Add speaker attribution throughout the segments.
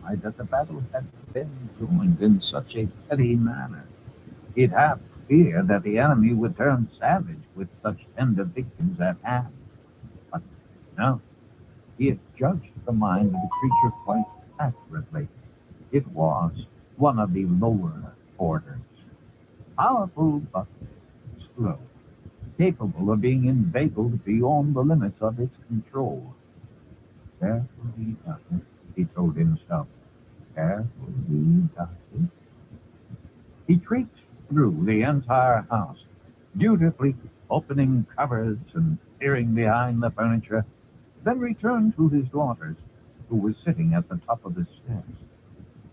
Speaker 1: terrified that the battle had been joined in such a petty manner. He'd half feared that the enemy would turn savage with such tender victims at hand. But no, he had judged the mind of the creature quite accurately. It was one of the lower orders, powerful but slow, capable of being inveigled beyond the limits of its control. Carefully does it, he told himself. Carefully does it. He traipsed through the entire house, dutifully opening cupboards and peering behind the furniture, then returned to his daughters, who were sitting at the top of the stairs.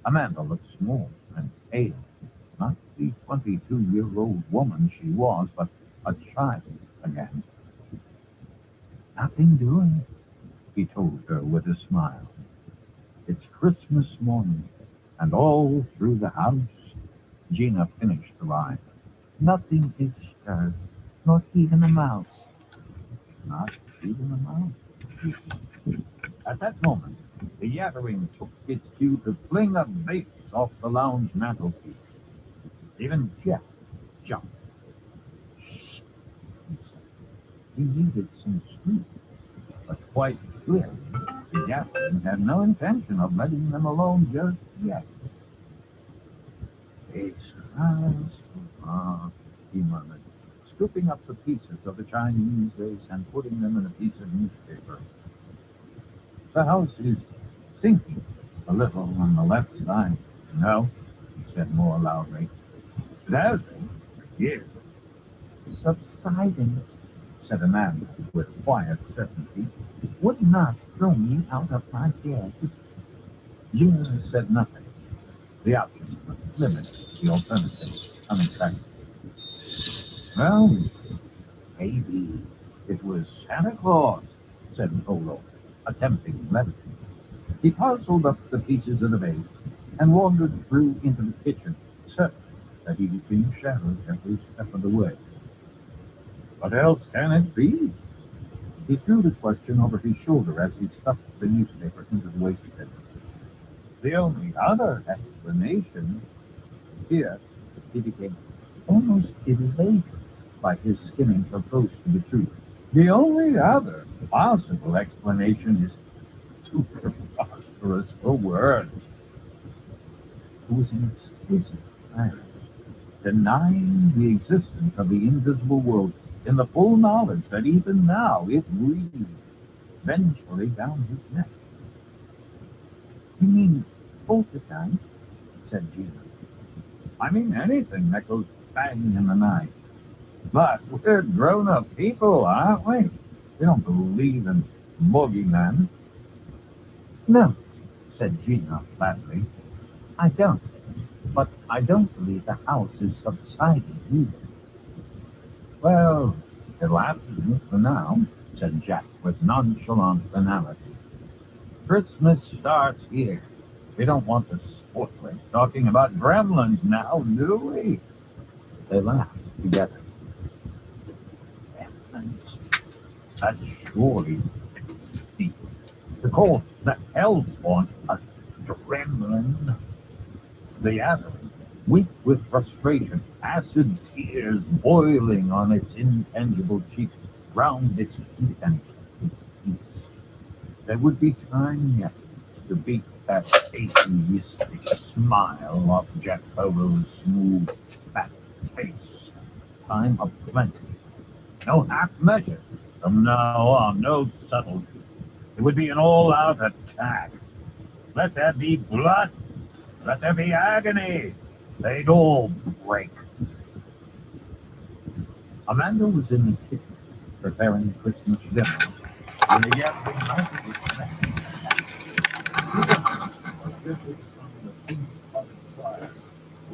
Speaker 1: Amanda looked small and pale, not the 22-year-old woman she was, but a child again. Nothing doing, he told her with a smile. It's Christmas morning, and all through the house, Gina finished the line. Nothing is stirred, not even a mouse. Not even a mouse. At that moment, the yattering took its cue to fling a vase off the lounge mantelpiece. Even Jeff jumped. Shh, he said. He needed some sleep, but quite clearly, the yattering had no intention of letting them alone just yet. It's Christmas, he murmured, scooping up the pieces of the Chinese vase and putting them in a piece of newspaper. The house is sinking a little on the left side. No, he said more loudly. It has been for years. Subsidence, said Amanda with quiet certainty, would not throw me out of my bed. Gina said nothing. The options were limited, the alternatives unattractive. Well, maybe it was Santa Claus, said Polo, attempting levity. He parceled up the pieces of the vase and wandered through into the kitchen, certain that he was being shadowed every step of the way. What else can it be? He threw the question over his shoulder as he stuffed the newspaper into the waistband. The only other explanation. Here, he became almost elated by his skimming so close to the truth. The only other possible explanation is too preposterous for words. It was an exquisite irony, denying the existence of the invisible world in the full knowledge that even now it breathed vengefully down his neck. You mean poltergeist? Said Gina. I mean anything that goes bang in the night. But we're grown-up people, aren't we? We don't believe in boogeymen. No, said Gina flatly. I don't. But I don't believe the house is subsiding either. Well, it'll have to for now, said Jack with nonchalant finality. Christmas starts here. We don't want to spoil it talking about gremlins now, do we? They laughed together. Gremlins? That's surely the to call the hellspawn a gremlin. The other, weak with frustration, acid tears boiling on its intangible cheeks, ground its teeth and its peace. There would be time yet to beat that atheistic smile off Jack Polo's smooth, fat face. Time of plenty. No half measures. From now on, no subtlety. It would be an all-out attack. Let there be blood. Let there be agony. They'd all break. Amanda was in the kitchen preparing Christmas dinner when the gathering mounted its next from the pink potted fire.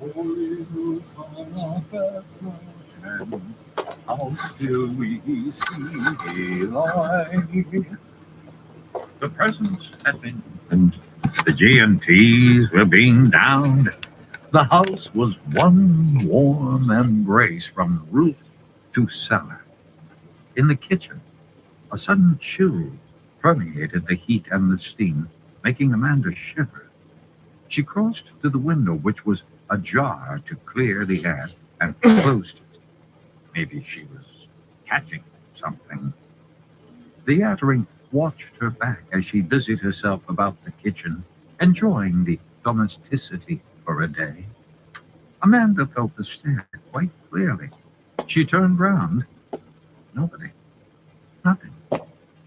Speaker 1: Oh, little Father Christmas, how still we see light. The presents had been opened. The G&Ts were being downed. The house was one warm embrace from roof to cellar. In the kitchen, a sudden chill permeated the heat and the steam, making Amanda shiver. She crossed to the window, which was ajar to clear the air, and closed it. Maybe she was catching something. The Yattering watched her back as she busied herself about the kitchen, enjoying the domesticity for a day. Amanda felt the stare quite clearly. She turned round. Nobody. Nothing.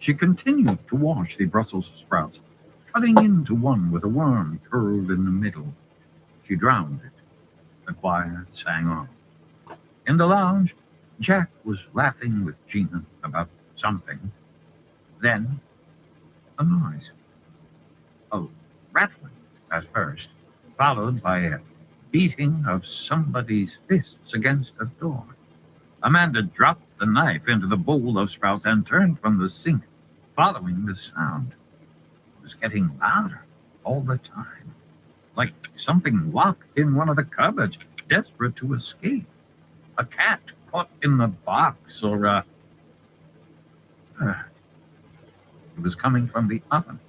Speaker 1: She continued to wash the Brussels sprouts, cutting into one with a worm curled in the middle. She drowned it. The choir sang on. In the lounge, Jack was laughing with Gina about something. Then, a noise. A rattling at first, followed by a beating of somebody's fists against a door. Amanda dropped the knife into the bowl of sprouts and turned from the sink, following the sound. It was getting louder all the time, like something locked in one of the cupboards, desperate to escape. A cat caught in the box, or a... It was coming from the oven.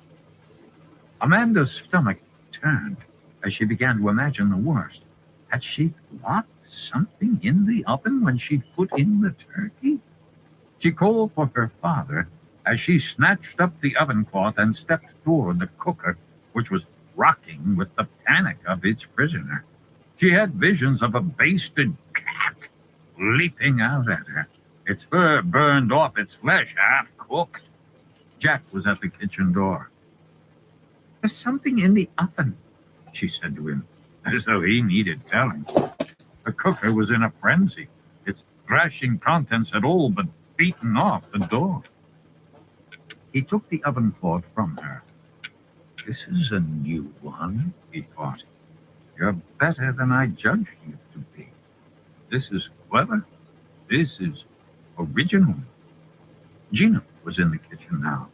Speaker 1: Amanda's stomach turned as she began to imagine the worst. Had she locked something in the oven when she put in the turkey? She called for her father as she snatched up the oven cloth and stepped toward the cooker, which was rocking with the panic of its prisoner. She had visions of a basted cat leaping out at her, its fur burned off, its flesh half cooked. Jack was at the kitchen door. "There's something in the oven," she said to him, as though he needed telling. The cooker was in a frenzy. Its thrashing contents had all but beaten off the door. He took the oven cloth from her. "This is a new one," he thought. "You're better than I judged you to be. This is clever. This is original." Gina was in the kitchen now.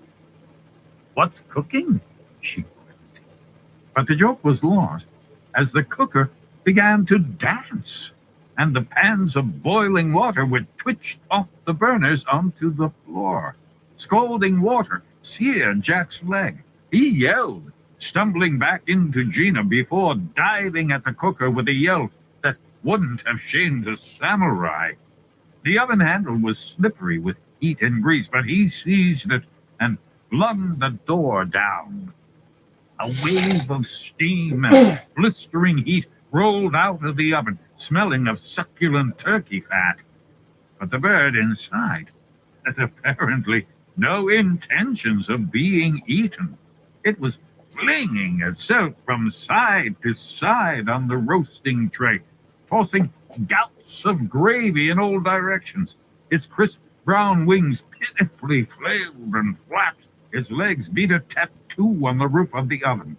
Speaker 1: "What's cooking?" she quipped. But the joke was lost as the cooker began to dance, and the pans of boiling water were twitched off the burners onto the floor. Scalding water seared Jack's leg. He yelled, stumbling back into Gina before diving at the cooker with a yell that wouldn't have shamed a samurai. The oven handle was slippery with heat and grease, but he seized it and flung the door down. A wave of steam and blistering heat rolled out of the oven, smelling of succulent turkey fat. But the bird inside had apparently no intentions of being eaten. It was flinging itself from side to side on the roasting tray, tossing gouts of gravy in all directions. Its crisp brown wings pitifully flailed and flapped. Its legs beat a tattoo on the roof of the oven.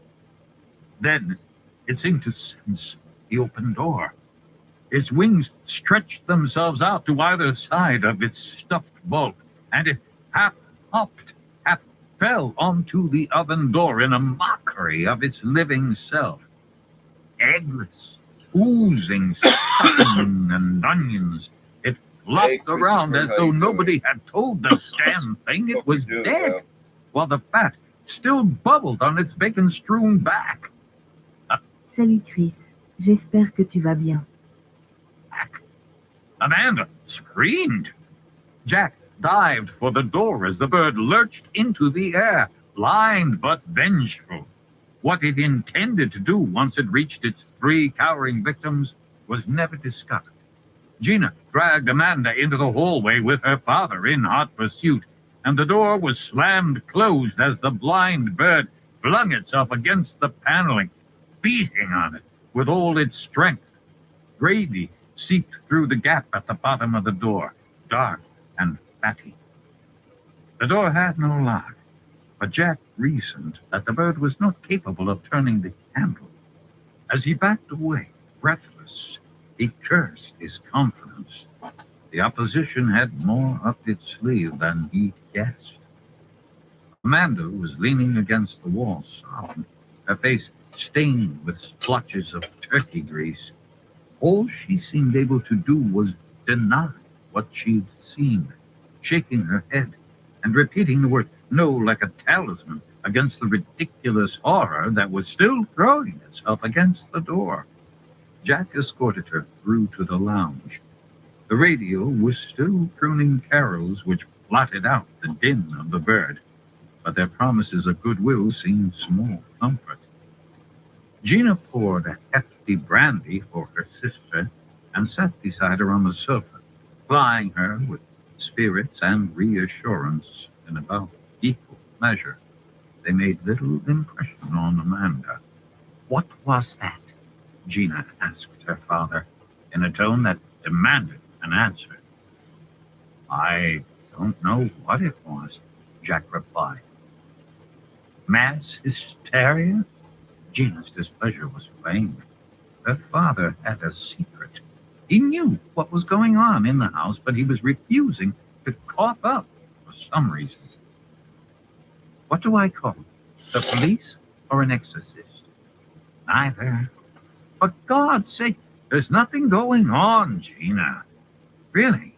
Speaker 1: Then it seemed to sense the open door. Its wings stretched themselves out to either side of its stuffed bulk, and it half hopped, half fell onto the oven door in a mockery of its living self. Eggless, oozing stuffing and onions, it flopped around as though nobody had told the damn thing it was dead, while the fat still bubbled on its bacon-strewn back.
Speaker 2: Salut Chris, j'espère que tu vas bien.
Speaker 1: Amanda screamed. Jack dived for the door as the bird lurched into the air, blind but vengeful. What it intended to do once it reached its 3 cowering victims was never discovered. Gina dragged Amanda into the hallway with her father in hot pursuit, and the door was slammed closed as the blind bird flung itself against the paneling, beating on it with all its strength. Gravy seeped through the gap at the bottom of the door, dark and fatty. The door had no lock, but Jack reasoned that the bird was not capable of turning the handle. As he backed away, breathless, he cursed his confidence. The opposition had more up its sleeve than he'd guessed. Amanda was leaning against the wall, sobbing, her face stained with splotches of turkey grease. All she seemed able to do was deny what she'd seen, shaking her head and repeating the word "no" like a talisman, against the ridiculous horror that was still throwing itself against the door. Jack escorted her through to the lounge. The radio was still crooning carols which blotted out the din of the bird, but their promises of goodwill seemed small comfort. Gina poured a hefty brandy for her sister and sat beside her on the sofa, plying her with spirits and reassurance in about equal measure. They made little impression on Amanda. "What was that?" Gina asked her father, in a tone that demanded an answer. "I don't know what it was," Jack replied. "Mass hysteria?" Gina's displeasure was plain. Her father had a secret. He knew what was going on in the house, but he was refusing to cough up for some reason. "What do I call? The police or an exorcist?" "Neither." "For God's sake, there's nothing going on, Gina." "Really?"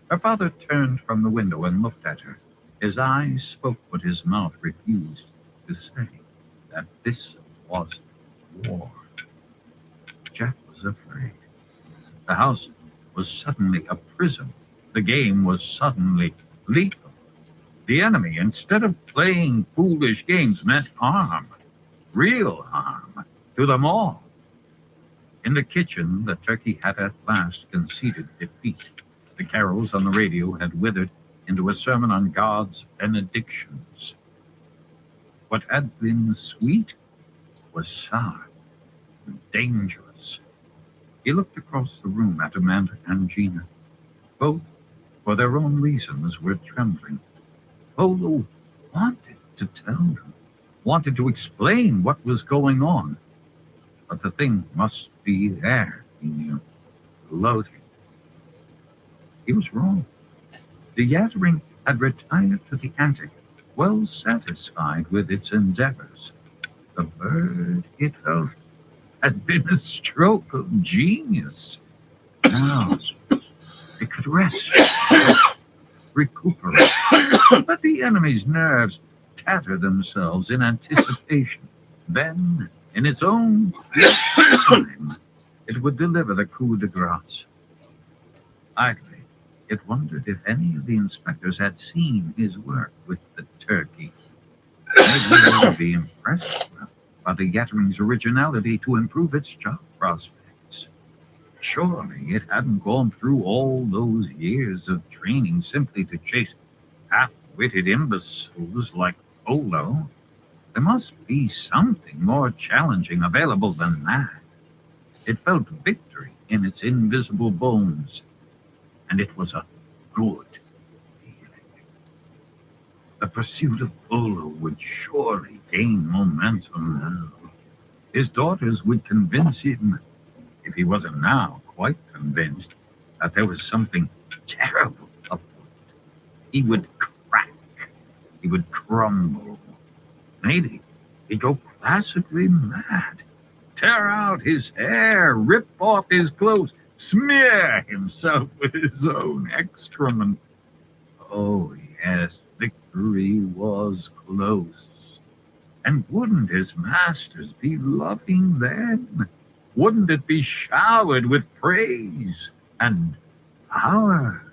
Speaker 1: Her father turned from the window and looked at her. His eyes spoke what his mouth refused to say, that this was war. Jack was afraid. The house was suddenly a prison. The game was suddenly lethal. The enemy, instead of playing foolish games, meant harm, real harm, to them all. In the kitchen, the turkey had at last conceded defeat. The carols on the radio had withered into a sermon on God's benedictions. What had been sweet was sour and dangerous. He looked across the room at Amanda and Gina. Both, for their own reasons, were trembling. Polo wanted to tell them, wanted to explain what was going on. But the thing must be there, he knew, floating. He was wrong. The Yattering had retired to the attic, well satisfied with its endeavors. The bird, it felt, had been a stroke of genius. Now it could rest, recuperate. Let the enemy's nerves tatter themselves in anticipation. Then, in its own time, it would deliver the coup de grace. Idly, it wondered if any of the inspectors had seen his work with the turkey. Maybe they would be impressed by the Yattering's originality to improve its job prospects. Surely it hadn't gone through all those years of training simply to chase half-witted imbeciles like Polo. There must be something more challenging available than that. It felt victory in its invisible bones, and it was a good feeling. The pursuit of Polo would surely gain momentum now. His daughters would convince him, if he wasn't now quite convinced, that there was something terrible afoot. He would crack. He would crumble. Maybe he'd go classically mad. Tear out his hair, rip off his clothes, smear himself with his own excrement. Oh, yes, victory was close. And wouldn't his masters be loving then? Wouldn't it be showered with praise and power?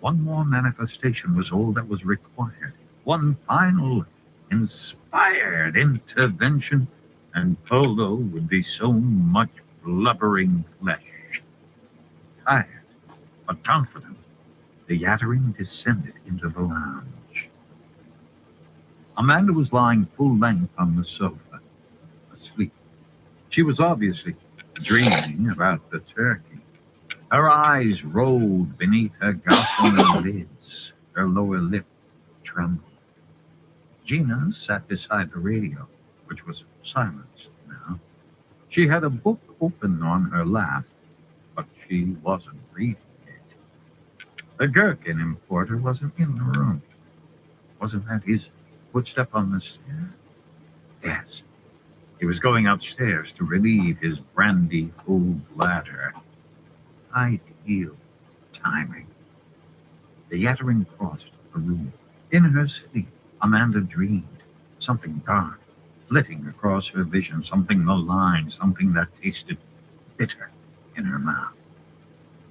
Speaker 1: One more manifestation was all that was required. One final inspired intervention, and Polo would be so much blubbering flesh. Tired, but confident, the Yattering descended into the lounge. Amanda was lying full length on the sofa, asleep. She was obviously dreaming about the turkey. Her eyes rolled beneath her gossamer lids. Her lower lip trembled. Gina sat beside the radio, which was silenced now. She had a book open on her lap, but she wasn't reading it. The gherkin importer wasn't in the room. Wasn't that his footstep on the stair? Yes. He was going upstairs to relieve his brandy-full bladder. Ideal timing. The Yattering crossed the room. In her sleep, Amanda dreamed something dark, flitting across her vision, something malign, something that tasted bitter in her mouth.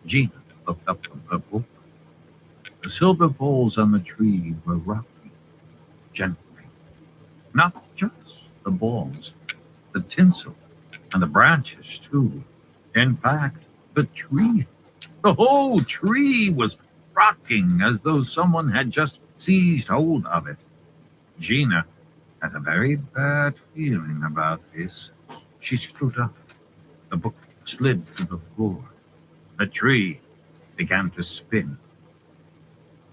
Speaker 1: Gina looked up from her book. The silver balls on the tree were rocking gently. Not just the balls, the tinsel and the branches, too. In fact, the tree, the whole tree was rocking as though someone had just seized hold of it. Gina had a very bad feeling about this. She stood up. The book slid to the floor. The tree began to spin.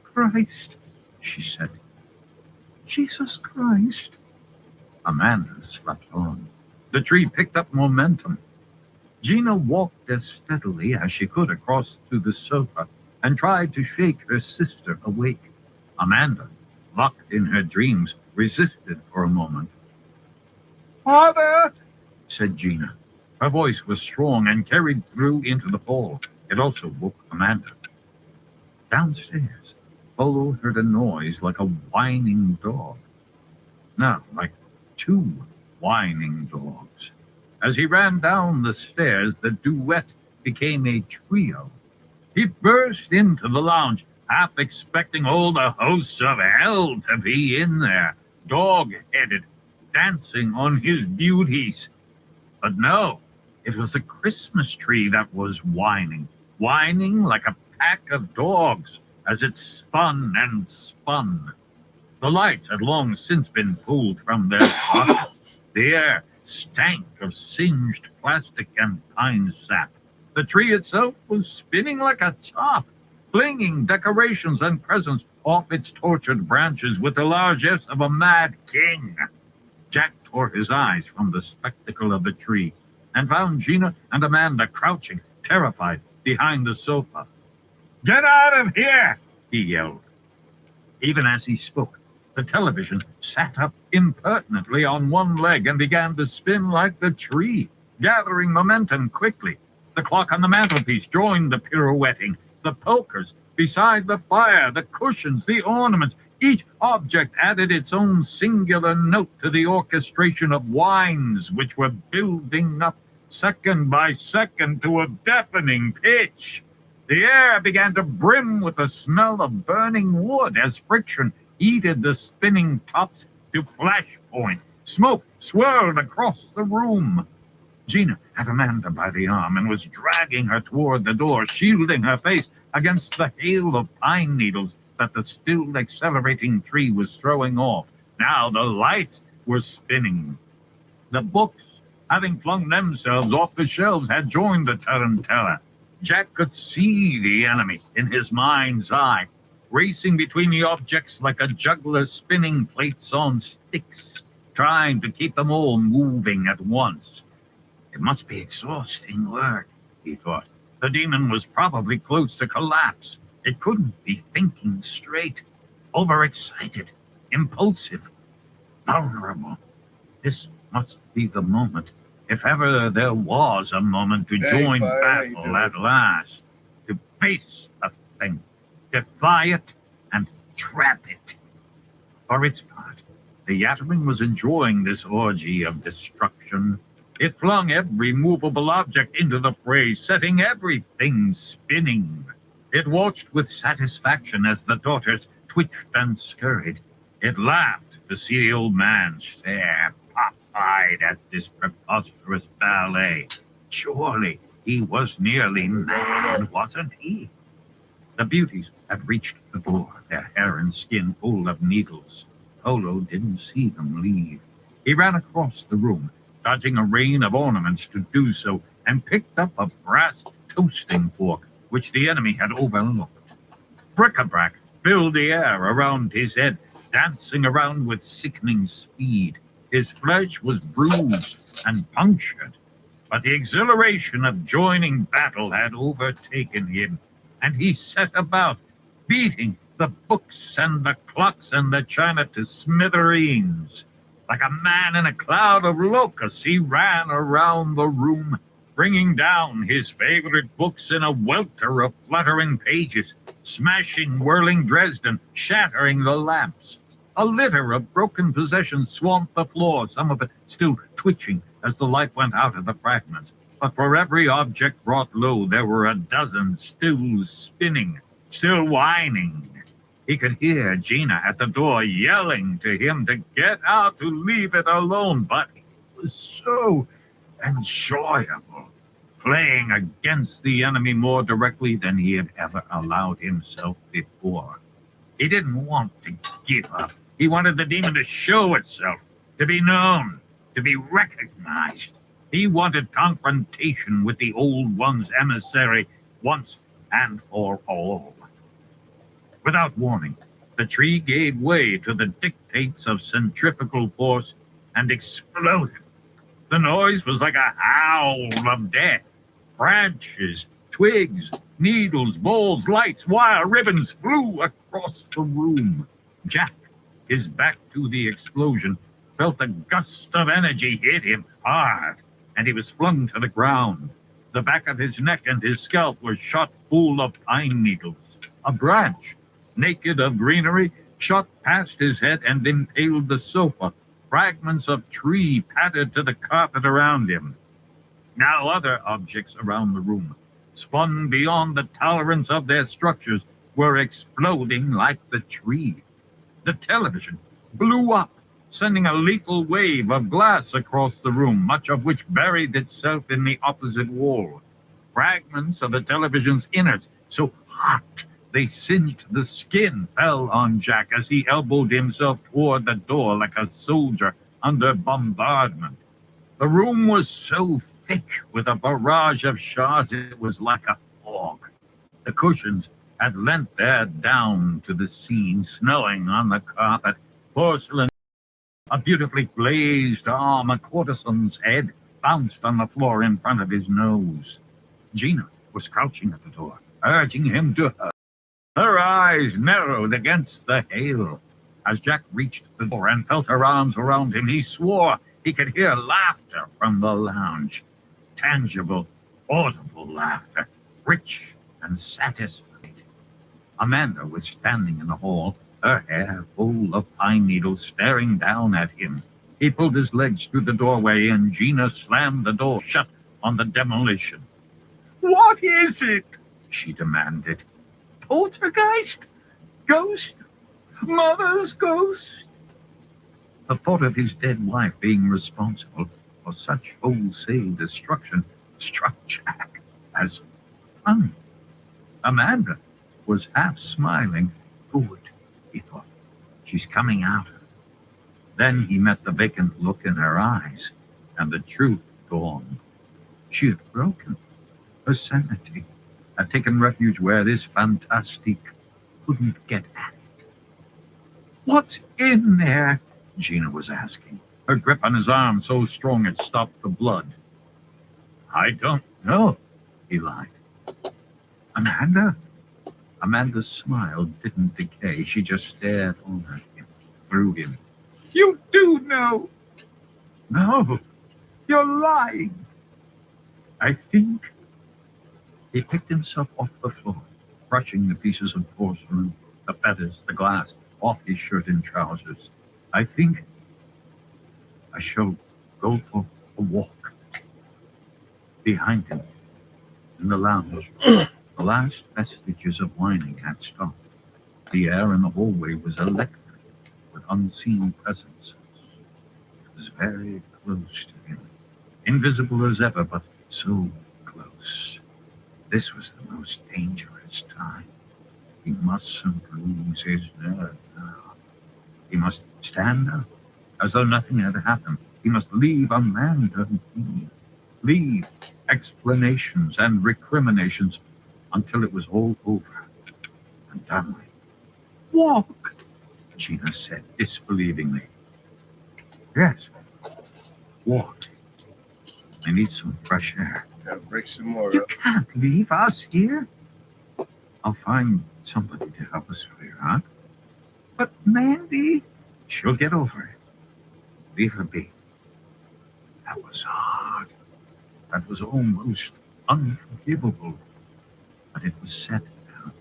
Speaker 1: Christ, she said. Jesus Christ. Amanda slept on. The tree picked up momentum. Gina walked as steadily as she could across to the sofa and tried to shake her sister awake. Amanda, locked in her dreams, resisted for a moment. Father, said Gina. Her voice was strong and carried through into the hall. It also woke Amanda. Downstairs, Polo heard a noise like a whining dog. No, like two whining dogs. As he ran down the stairs, the duet became a trio. He burst into the lounge, half expecting all the hosts of hell to be in there, dog-headed, dancing on his beauties. But no, it was the Christmas tree that was whining like a pack of dogs as it spun and spun. The lights had long since been pulled from their sockets. The air stank of singed plastic and pine sap. The tree itself was spinning like a top, flinging decorations and presents off its tortured branches with the largesse of a mad king. Jack tore his eyes from the spectacle of the tree and found Gina and Amanda crouching, terrified, behind the sofa. Get out of here, he yelled. Even as he spoke, the television sat up impertinently on one leg and began to spin like the tree, gathering momentum quickly. The clock on the mantelpiece joined the pirouetting. The pokers beside the fire, the cushions, the ornaments, each object added its own singular note to the orchestration of whines which were building up second by second to a deafening pitch. The air began to brim with the smell of burning wood as friction heated the spinning tops to flash point. Smoke swirled across the room. Gina had Amanda by the arm and was dragging her toward the door, shielding her face against the hail of pine needles that the still accelerating tree was throwing off. Now the lights were spinning. The books, having flung themselves off the shelves, had joined the tarantella. Jack could see the enemy in his mind's eye, racing between the objects like a juggler spinning plates on sticks, trying to keep them all moving at once. It must be exhausting work, he thought. The demon was probably close to collapse. It couldn't be thinking straight. Overexcited, impulsive, vulnerable. This must be the moment, if ever there was a moment, to join battle at last, to face the thing, defy it, and trap it. For its part, the Yatterman was enjoying this orgy of destruction. It flung every movable object into the fray, setting everything spinning. It watched with satisfaction as the daughters twitched and scurried. It laughed to see the old man stare pop-eyed at this preposterous ballet. Surely he was nearly mad, wasn't he? The beauties had reached the door, their hair and skin full of needles. Polo didn't see them leave. He ran across the room, dodging a rain of ornaments to do so, and picked up a brass toasting fork, which the enemy had overlooked. Bric-a-brac filled the air around his head, dancing around with sickening speed. His flesh was bruised and punctured, but the exhilaration of joining battle had overtaken him, and he set about, beating the books and the clocks and the china to smithereens. Like a man in a cloud of locusts, he ran around the room, bringing down his favorite books in a welter of fluttering pages, smashing whirling Dresden, shattering the lamps. A litter of broken possessions swamped the floor, some of it still twitching as the light went out of the fragments. But for every object brought low, there were a dozen still spinning, still whining. He could hear Gina at the door yelling to him to get out, to leave it alone, but it was so enjoyable, playing against the enemy more directly than he had ever allowed himself before. He didn't want to give up. He wanted the demon to show itself, to be known, to be recognized. He wanted confrontation with the Old One's emissary once and for all. Without warning, the tree gave way to the dictates of centrifugal force and exploded. The noise was like a howl of death. Branches, twigs, needles, balls, lights, wire, ribbons flew across the room. Jack, his back to the explosion, felt a gust of energy hit him hard, and he was flung to the ground. The back of his neck and his scalp were shot full of pine needles. A branch, naked of greenery, shot past his head and impaled the sofa. Fragments of tree pattered to the carpet around him. Now other objects around the room, spun beyond the tolerance of their structures, were exploding like the tree. The television blew up, sending a lethal wave of glass across the room, much of which buried itself in the opposite wall. Fragments of the television's innards, so hot they singed the skin, fell on Jack as he elbowed himself toward the door like a soldier under bombardment. The room was so thick with a barrage of shards it was like a fog. The cushions had lent their down to the scene, snowing on the carpet. Porcelain, a beautifully glazed arm, a courtesan's head, bounced on the floor in front of his nose. Gina was crouching at the door, urging him to her. Her eyes narrowed against the hail. As Jack reached the door and felt her arms around him, he swore he could hear laughter from the lounge. Tangible, audible laughter, rich and satisfied. Amanda was standing in the hall, her hair full of pine needles, staring down at him. He pulled his legs through the doorway, and Gina slammed the door shut on the demolition. "What is it?" she demanded. "Poltergeist? Ghost? Mother's ghost?" The thought of his dead wife being responsible for such wholesale destruction struck Jack as funny. Amanda was half smiling. Good, he thought. She's coming out. Then he met the vacant look in her eyes, and the truth dawned. She had broken. Her sanity had taken refuge where this fantastique couldn't get at it. "What's in there?" Gina was asking, her grip on his arm so strong it stopped the blood. "I don't know," he lied. "Amanda?" Amanda's smile didn't decay. She just stared on at him, through him. "You do know." "No, you're lying." "I think." He picked himself off the floor, brushing the pieces of porcelain, the feathers, the glass, off his shirt and trousers. "I think I shall go for a walk." Behind him, in the lounge, the last vestiges of whining had stopped. The air in the hallway was electric with unseen presences. It was very close to him, invisible as ever, but so close. This was the most dangerous time. He mustn't lose his nerve now. He must stand up, as though nothing had happened. He must leave Amanda be. Leave explanations and recriminations until it was all over and done with. "Walk," Gina said disbelievingly. "Yes, walk. I need some fresh air."
Speaker 3: Gotta break some more
Speaker 1: "You
Speaker 3: up.
Speaker 1: can't leave us here." "I'll find somebody to help us clear out." "But Mandy," "She'll get over it. Leave her be." That was hard. That was almost unforgivable. But it was set now.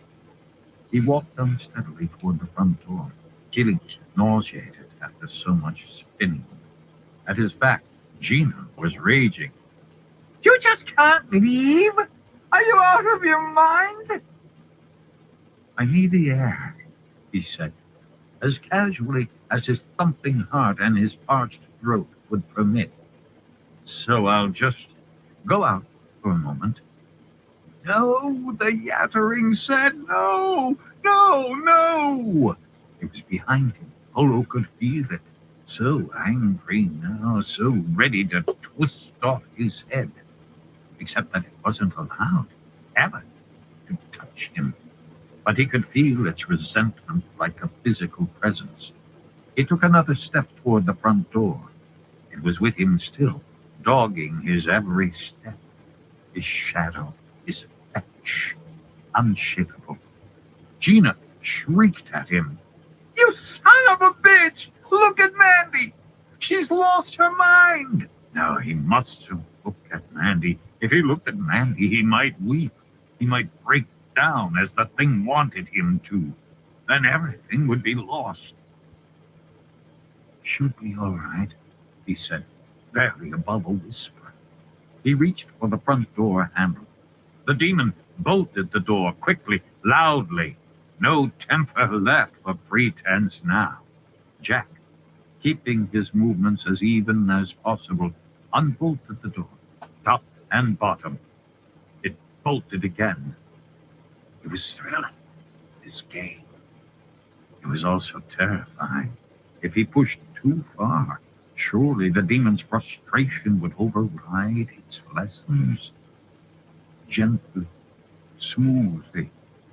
Speaker 1: He walked unsteadily toward the front door. feeling nauseated after so much spinning. At his back, Gina was raging. You just can't leave! Are you out of your mind? I need the air, he said, as casually as his thumping heart and his parched throat would permit. So I'll just go out for a moment. No, the yattering said no, no, no. It was behind him. Polo could feel it. So angry now, so ready to twist off his head. Except that it wasn't allowed, ever, to touch him. But he could feel its resentment like a physical presence. He took another step toward the front door. It was with him still, dogging his every step. His shadow, his fetch, unshakable. Gina shrieked at him. You son of a bitch! Look at Mandy! She's lost her mind! No, he mustn't look at Mandy. If he looked at Mandy, he might weep. He might break down as the thing wanted him to. Then everything would be lost. Should be all right, he said, barely above a whisper. He reached for the front door handle. The demon bolted the door quickly, loudly. No temper left for pretense now. Jack, keeping his movements as even as possible, unbolted the door, top and bottom. It bolted again. It was thrilling, his game. It was also terrifying. If he pushed too far, surely the demon's frustration would override its lessons. Gently, smoothly,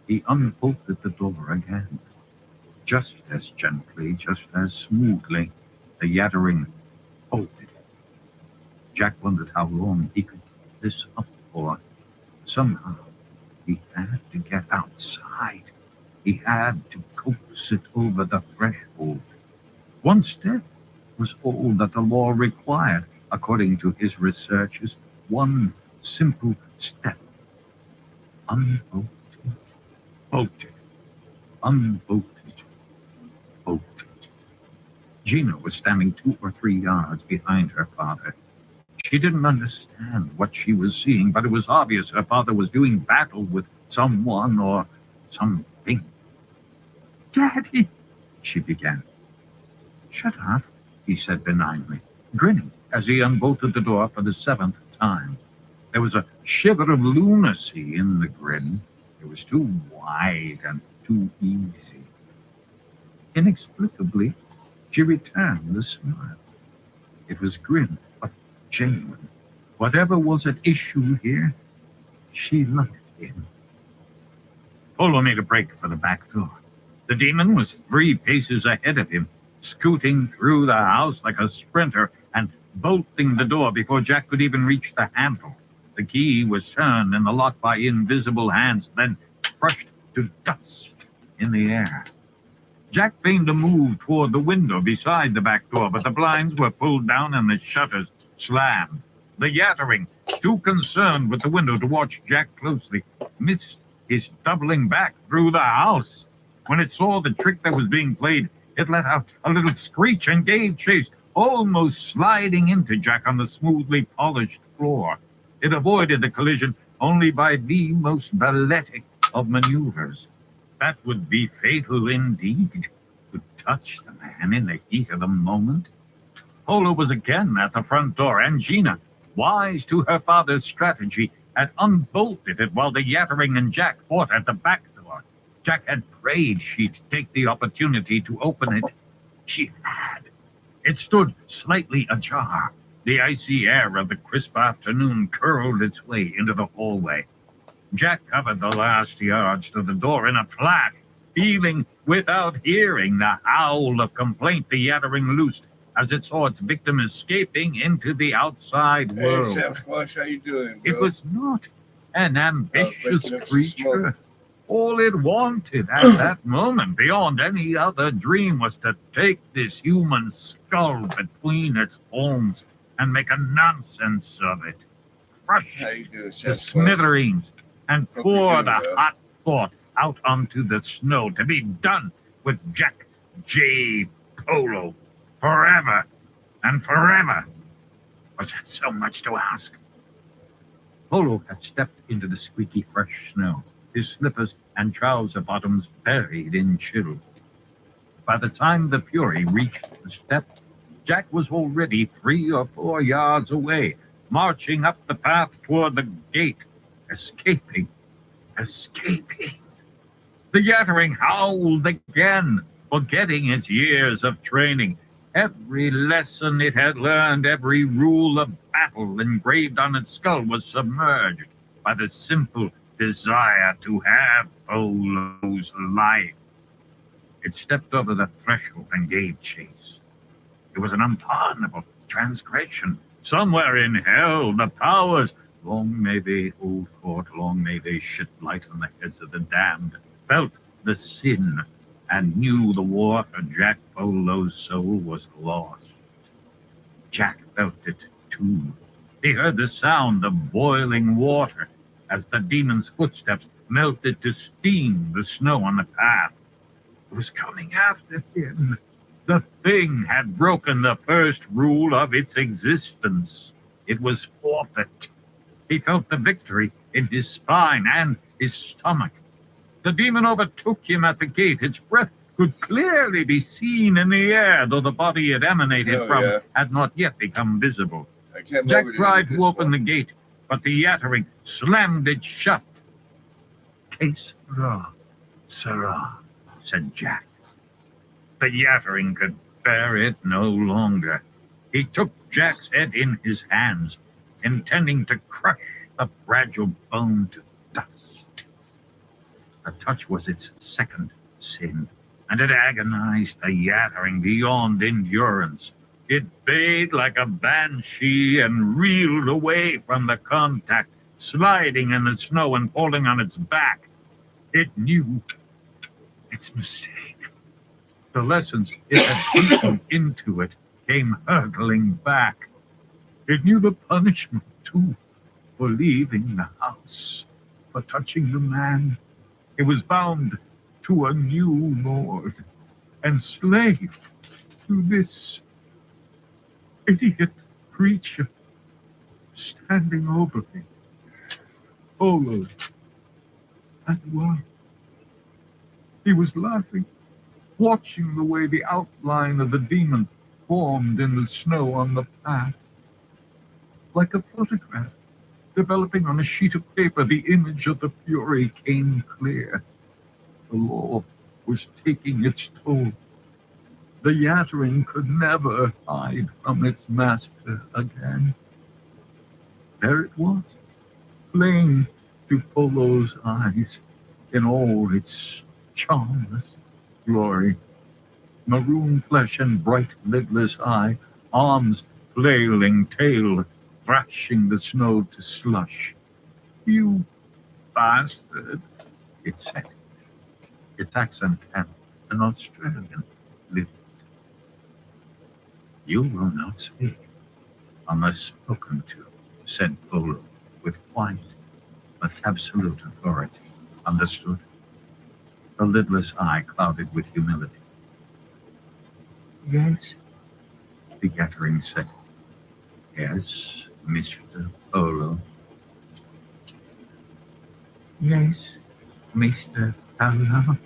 Speaker 1: he unbolted the door again. Just as gently, just as smoothly, the yattering bolted. Jack wondered how long he could keep this up for. Somehow, he had to get outside. He had to coax it over the threshold. One step was all that the law required, according to his researches. One simple step. Unbolted, bolted, unbolted, bolted. Gina was standing 2 or 3 yards behind her father. She didn't understand what she was seeing, but it was obvious her father was doing battle with someone or something. Daddy, she began. Shut up, he said benignly, grinning as he unbolted the door for the 7th time. There was a shiver of lunacy in the grin. It was too wide and too easy. Inexplicably, she returned the smile. It was grim, but genuine. Whatever was at issue here, she loved him. Polo made a break for the back door. The demon was 3 paces ahead of him, scooting through the house like a sprinter and bolting the door before Jack could even reach the handle. The key was turned in the lock by invisible hands, then crushed to dust in the air. Jack feigned a move toward the window beside the back door, but the blinds were pulled down and the shutters slammed. The yattering, too concerned with the window to watch Jack closely, missed his doubling back through the house. When it saw the trick that was being played, it let out a little screech and gave chase, almost sliding into Jack on the smoothly polished floor. It avoided the collision only by the most balletic of maneuvers. That would be fatal indeed, to touch the man in the heat of the moment. Polo was again at the front door, and Gina, wise to her father's strategy, had unbolted it while the yattering and Jack fought at the back door. Jack had prayed she'd take the opportunity to open it. She had. It stood slightly ajar. The icy air of the crisp afternoon curled its way into the hallway. Jack covered the last yards to the door in a flash, feeling without hearing the howl of complaint the yattering loosed as it saw its victim escaping into the outside world.
Speaker 3: Hey, Sam Squash, how you doing, bro?
Speaker 1: It was not an ambitious creature. All it wanted at that moment, beyond any other dream, was to take this human skull between its palms and make a nonsense of it. Crush it to smithereens and pour the hot thought out onto the snow, to be done with Jack Gee, Polo, forever and forever. Was that so much to ask? Polo had stepped into the squeaky fresh snow, his slippers and trouser bottoms buried in chill. By the time the Fury reached the steps, Jack was already 3 or 4 yards away, marching up the path toward the gate, escaping. The Yattering howled again, forgetting its years of training. Every lesson it had learned, every rule of battle engraved on its skull was submerged by the simple desire to have Polo's life. It stepped over the threshold and gave chase. It was an unpardonable transgression. Somewhere in hell, the powers, long may they hold court, long may they shit light on the heads of the damned, felt the sin and knew the war for Jack Polo's soul was lost. Jack felt it too. He heard the sound of boiling water as the demon's footsteps melted to steam the snow on the path. It was coming after him. The thing had broken the first rule of its existence. It was forfeit. He felt the victory in his spine and his stomach. The demon overtook him at the gate. Its breath could clearly be seen in the air, though the body it emanated from had not yet become visible. Jack tried to open the gate, but the Yattering slammed it shut. Que sera, said Jack. The Yattering could bear it no longer. He took Jack's head in his hands, intending to crush the fragile bone to dust. The touch was its second sin, and it agonized the Yattering beyond endurance. It bayed like a banshee and reeled away from the contact, sliding in the snow and falling on its back. It knew its mistake. The lessons it had beaten into it came hurtling back. It knew the punishment, too, for leaving the house, for touching the man. It was bound to a new lord, enslaved to this idiot creature standing over me. Polo had won. He was laughing, watching the way the outline of the demon formed in the snow on the path. Like a photograph, developing on a sheet of paper, the image of the Fury came clear. The law was taking its toll. The Yattering could never hide from its master again. There it was, plain to Polo's eyes, in all its charmless glory. Maroon flesh and bright lidless eye, arms flailing, tail thrashing the snow to slush. You bastard, it said, its accent had an Australian lift. You will not speak unless spoken to, said Polo with quiet but absolute authority. Understood? The lidless eye clouded with humility. Yes, the Yattering said. Yes, Mr. Polo. Yes, Mr. Polo.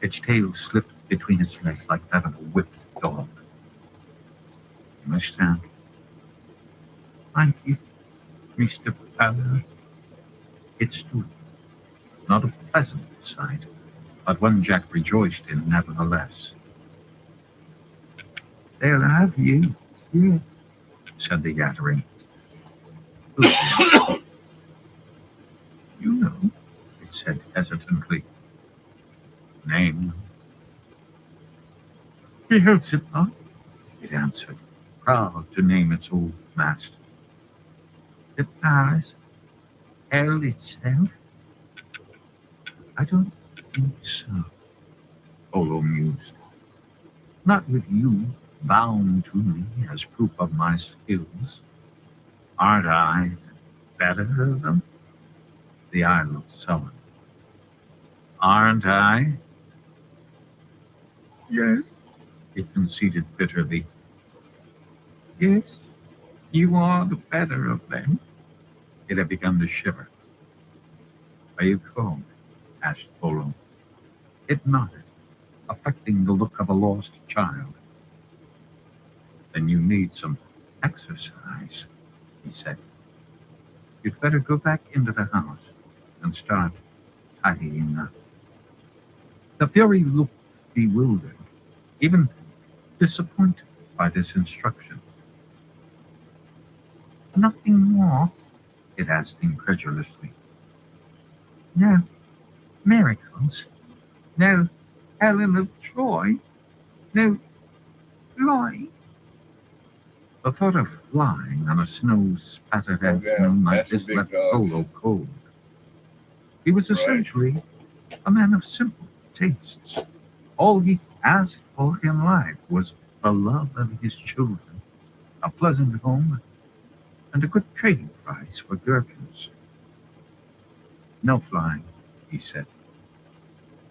Speaker 1: Its tail slipped between its legs like that of a whipped dog. You must stand. Thank you, Mr. Polo. It stood. Not a pleasant sight, but one Jack rejoiced in nevertheless. They'll have you here, said the Yattering. You know, it said hesitantly. Name. He helps it not, it answered, proud to name its old master. The powers, hell itself? I don't think so, Polo mused. Not with you bound to me as proof of my skills. Aren't I better of them? The eye looked sullen. Aren't I? Yes, he conceded bitterly. Yes, you are the better of them. It had begun to shiver. Are you cold? Asked Polo. It nodded, affecting the look of a lost child. Then you need some exercise, he said. You'd better go back into the house and start tidying up. The Fury looked bewildered, even disappointed by this instruction. Nothing more? It asked incredulously. No miracles, no Helen of Troy, no flying. The thought of flying on a snow-spattered afternoon like this left Polo cold. He was essentially a man of simple tastes. All he asked for in life was the love of his children, a pleasant home, and a good trading price for gherkins. No flying, he said.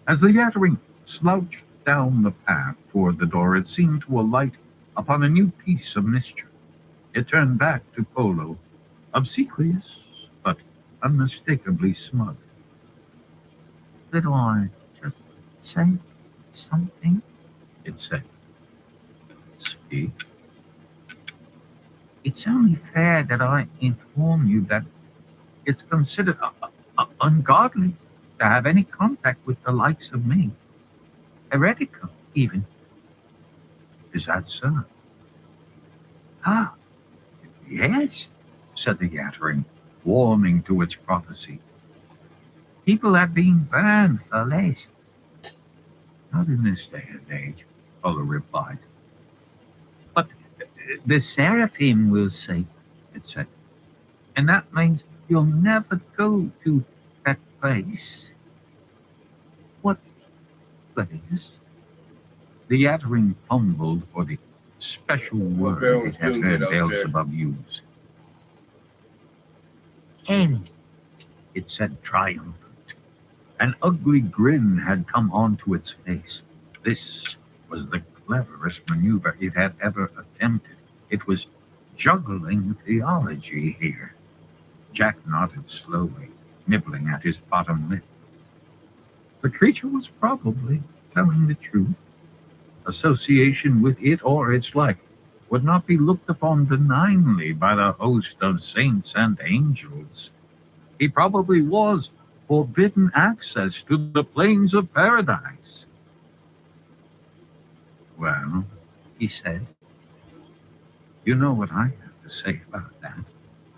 Speaker 1: As the Yattering slouched down the path toward the door, it seemed to alight upon a new piece of mischief. It turned back to Polo, obsequious but unmistakably smug. Did I just say something? It said. Speak. It's only fair that I inform you that it's considered ungodly to have any contact with the likes of me. Heretical, even. Is that so? Ah, yes, said the Yattering, warming to its prophecy. People have been burned for less. Not in this day and age, Ola replied. But the seraphim will say, it said. And that means you'll never go to that place. What place? The Yattering fumbled for the special word it had heard Beelzebub use. Heaven, it said triumphant. An ugly grin had come onto its face. This was the cleverest maneuver it had ever attempted. It was juggling theology here. Jack nodded slowly, nibbling at his bottom lip. The creature was probably telling the truth. Association with it or its like would not be looked upon benignly by the host of saints and angels. He probably was forbidden access to the plains of paradise. Well, he said, you know what I have to say about that,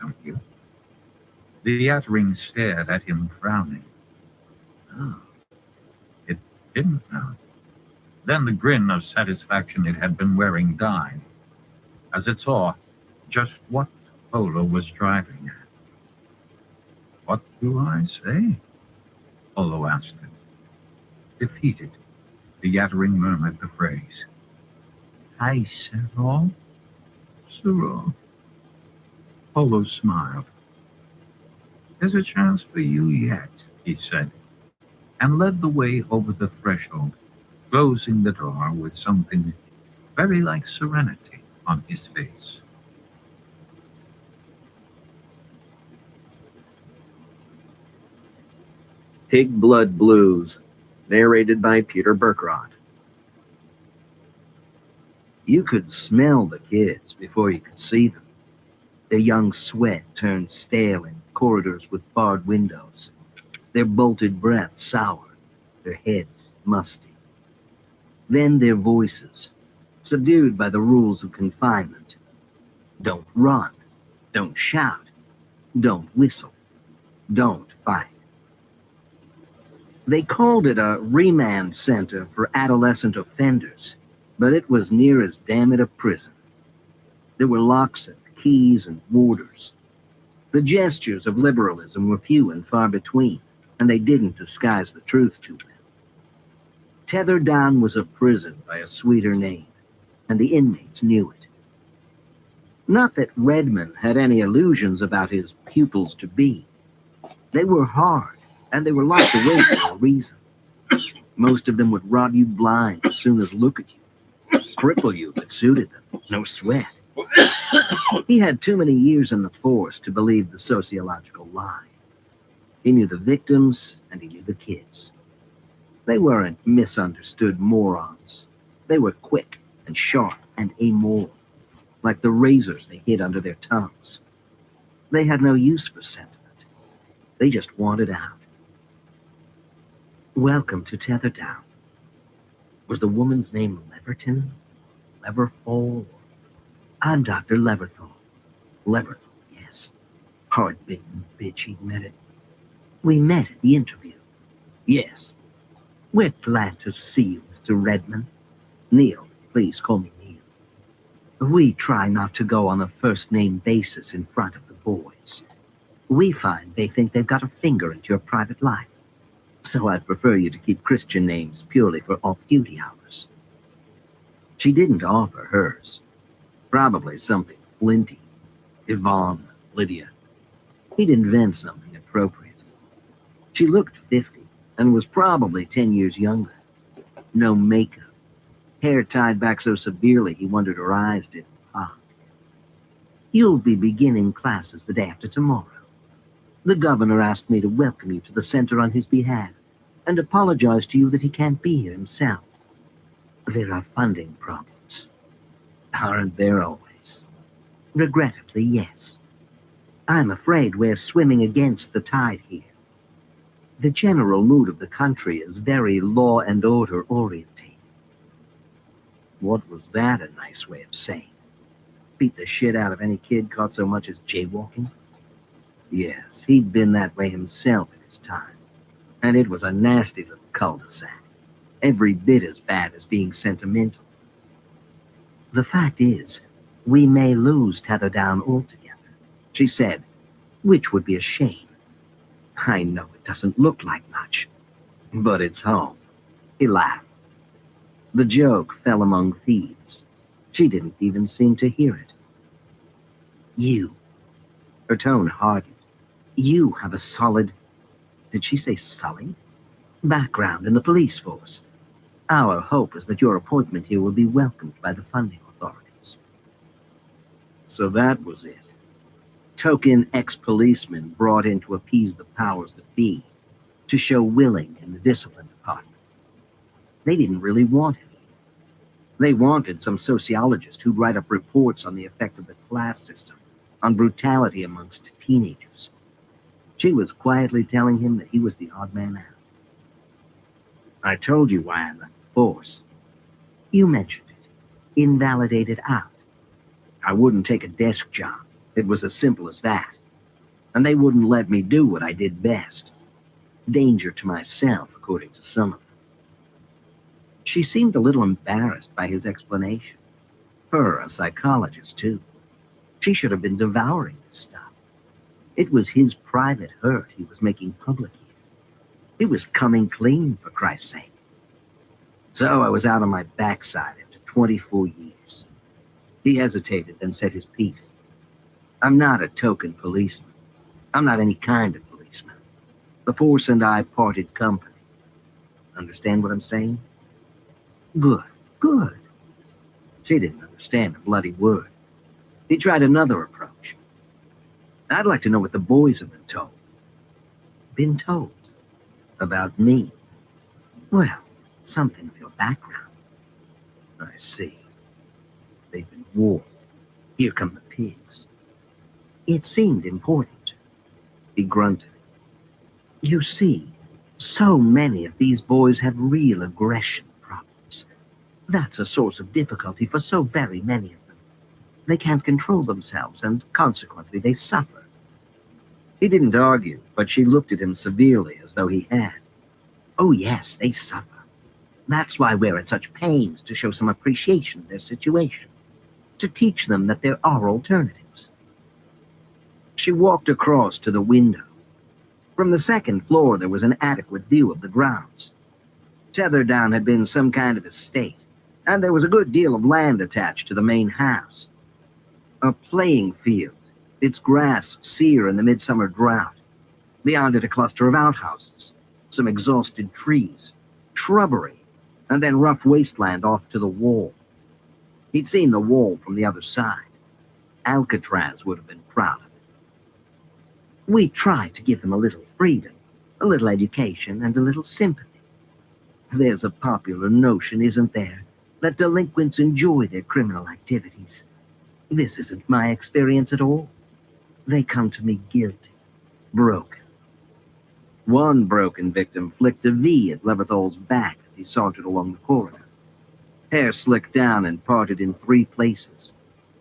Speaker 1: don't you? The Yattering stared at him, frowning. Oh, it didn't know. Then the grin of satisfaction it had been wearing died, as it saw just what Polo was driving at. What do I say? Polo asked him. Defeated, the Yattering murmured the phrase. Hey, Cyril. Cyril. Polo smiled. There's a chance for you yet, he said, and led the way over the threshold, closing the door with something very like serenity on his face.
Speaker 3: Pig Blood Blues, narrated by Peter Berkrot. You could smell the kids before you could see them. Their young sweat turned stale in corridors with barred windows, their bolted breath sour, their heads musty. Then their voices, subdued by the rules of confinement. Don't run, don't shout, don't whistle, don't fight. They called it a remand center for adolescent offenders, but it was near as damn it a prison. There were locks and keys and warders. The gestures of liberalism were few and far between, and they didn't disguise the truth too well. Tether Down was a prison by a sweeter name, and the inmates knew it. Not that Redmond had any illusions about his pupils-to-be. They were hard, and they were locked away for a reason. Most of them would rob you blind, soon as look at you, cripple you if it suited them, no sweat. He had too many years in the force to believe the sociological lie. He knew the victims and he knew the kids. They weren't misunderstood morons. They were quick and sharp and amoral, like the razors they hid under their tongues. They had no use for sentiment. They just wanted out. Welcome to Tetherdown. Was the woman's name Leverton? Leverfall? I'm Dr. Leverthall. Leverthall, yes. Hard big bitch he'd met it. We met at the interview. Yes. We're glad to see you, Mr. Redmond. Neil, please call me Neil. We try not to go on a first-name basis in front of the boys. We find they think they've got a finger into your private life. So I'd prefer you to keep Christian names purely for off-duty hours. She didn't offer hers. Probably something flinty. Yvonne, Lydia. He'd invent something appropriate. She looked 50 and was probably 10 years younger. No makeup. Hair tied back so severely he wondered her eyes didn't pop. You'll be beginning classes the day after tomorrow. The governor asked me to welcome you to the center on his behalf and apologize to you that he can't be here himself. There are funding problems. Aren't there always? Regrettably, yes. I'm afraid we're swimming against the tide here. The general mood of the country is very law and order orientated. What was that a nice way of saying? Beat the shit out of any kid caught so much as jaywalking? Yes, he'd been that way himself in his time. And it was a nasty little cul-de-sac. Every bit as bad as being sentimental. The fact is, we may lose Tetherdown altogether, she said, which would be a shame. I know it doesn't look like much, but it's home. He laughed. The joke fell among thieves. She didn't even seem to hear it. You. Her tone hardened. You have a solid, did she say sullied? Background in the police force. Our hope is that your appointment here will be welcomed by the funding authorities. So that was it. Token ex-policemen brought in to appease the powers that be, to show willing in the discipline department. They didn't really want him. They wanted some sociologist who'd write up reports on the effect of the class system, on brutality amongst teenagers. She was quietly telling him that he was the odd man out. I told you why I left the force. You mentioned it. Invalidated out. I wouldn't take a desk job. It was as simple as that. And they wouldn't let me do what I did best. Danger to myself, according to some of them. She seemed a little embarrassed by his explanation. Her, a psychologist, too. She should have been devouring this stuff. It was his private hurt he was making public here. He was coming clean, for Christ's sake. So I was out on my backside after 24 years. He hesitated, then said his piece. I'm not a token policeman. I'm not any kind of policeman. The force and I parted company. Understand what I'm saying? Good, good. She didn't understand a bloody word. He tried another approach. I'd like to know what the boys have been told. Been told? About me? Well, something of your background. I see. They've been warned. Here come the pigs. It seemed important. He grunted. You see, so many of these boys have real aggression problems. That's a source of difficulty for so very many of them. They can't control themselves, and consequently they suffer. He didn't argue, but she looked at him severely as though he had. Oh yes, they suffer. That's why we're at such pains to show some appreciation of their situation, to teach them that there are alternatives. She walked across to the window. From the second floor there was an adequate view of the grounds. Tetherdown had been some kind of estate, and there was a good deal of land attached to the main house. A playing field, its grass sere in the midsummer drought. Beyond it a cluster of outhouses, some exhausted trees, shrubbery, and then rough wasteland off to the wall. He'd seen the wall from the other side. Alcatraz would have been proud of it. We tried to give them a little freedom, a little education, and a little sympathy. There's a popular notion, isn't there, that delinquents enjoy their criminal activities. This isn't my experience at all. They come to me guilty, broken. One broken victim flicked a V at Leverthol's back as he sauntered along the corridor. Hair slicked down and parted in 3 places.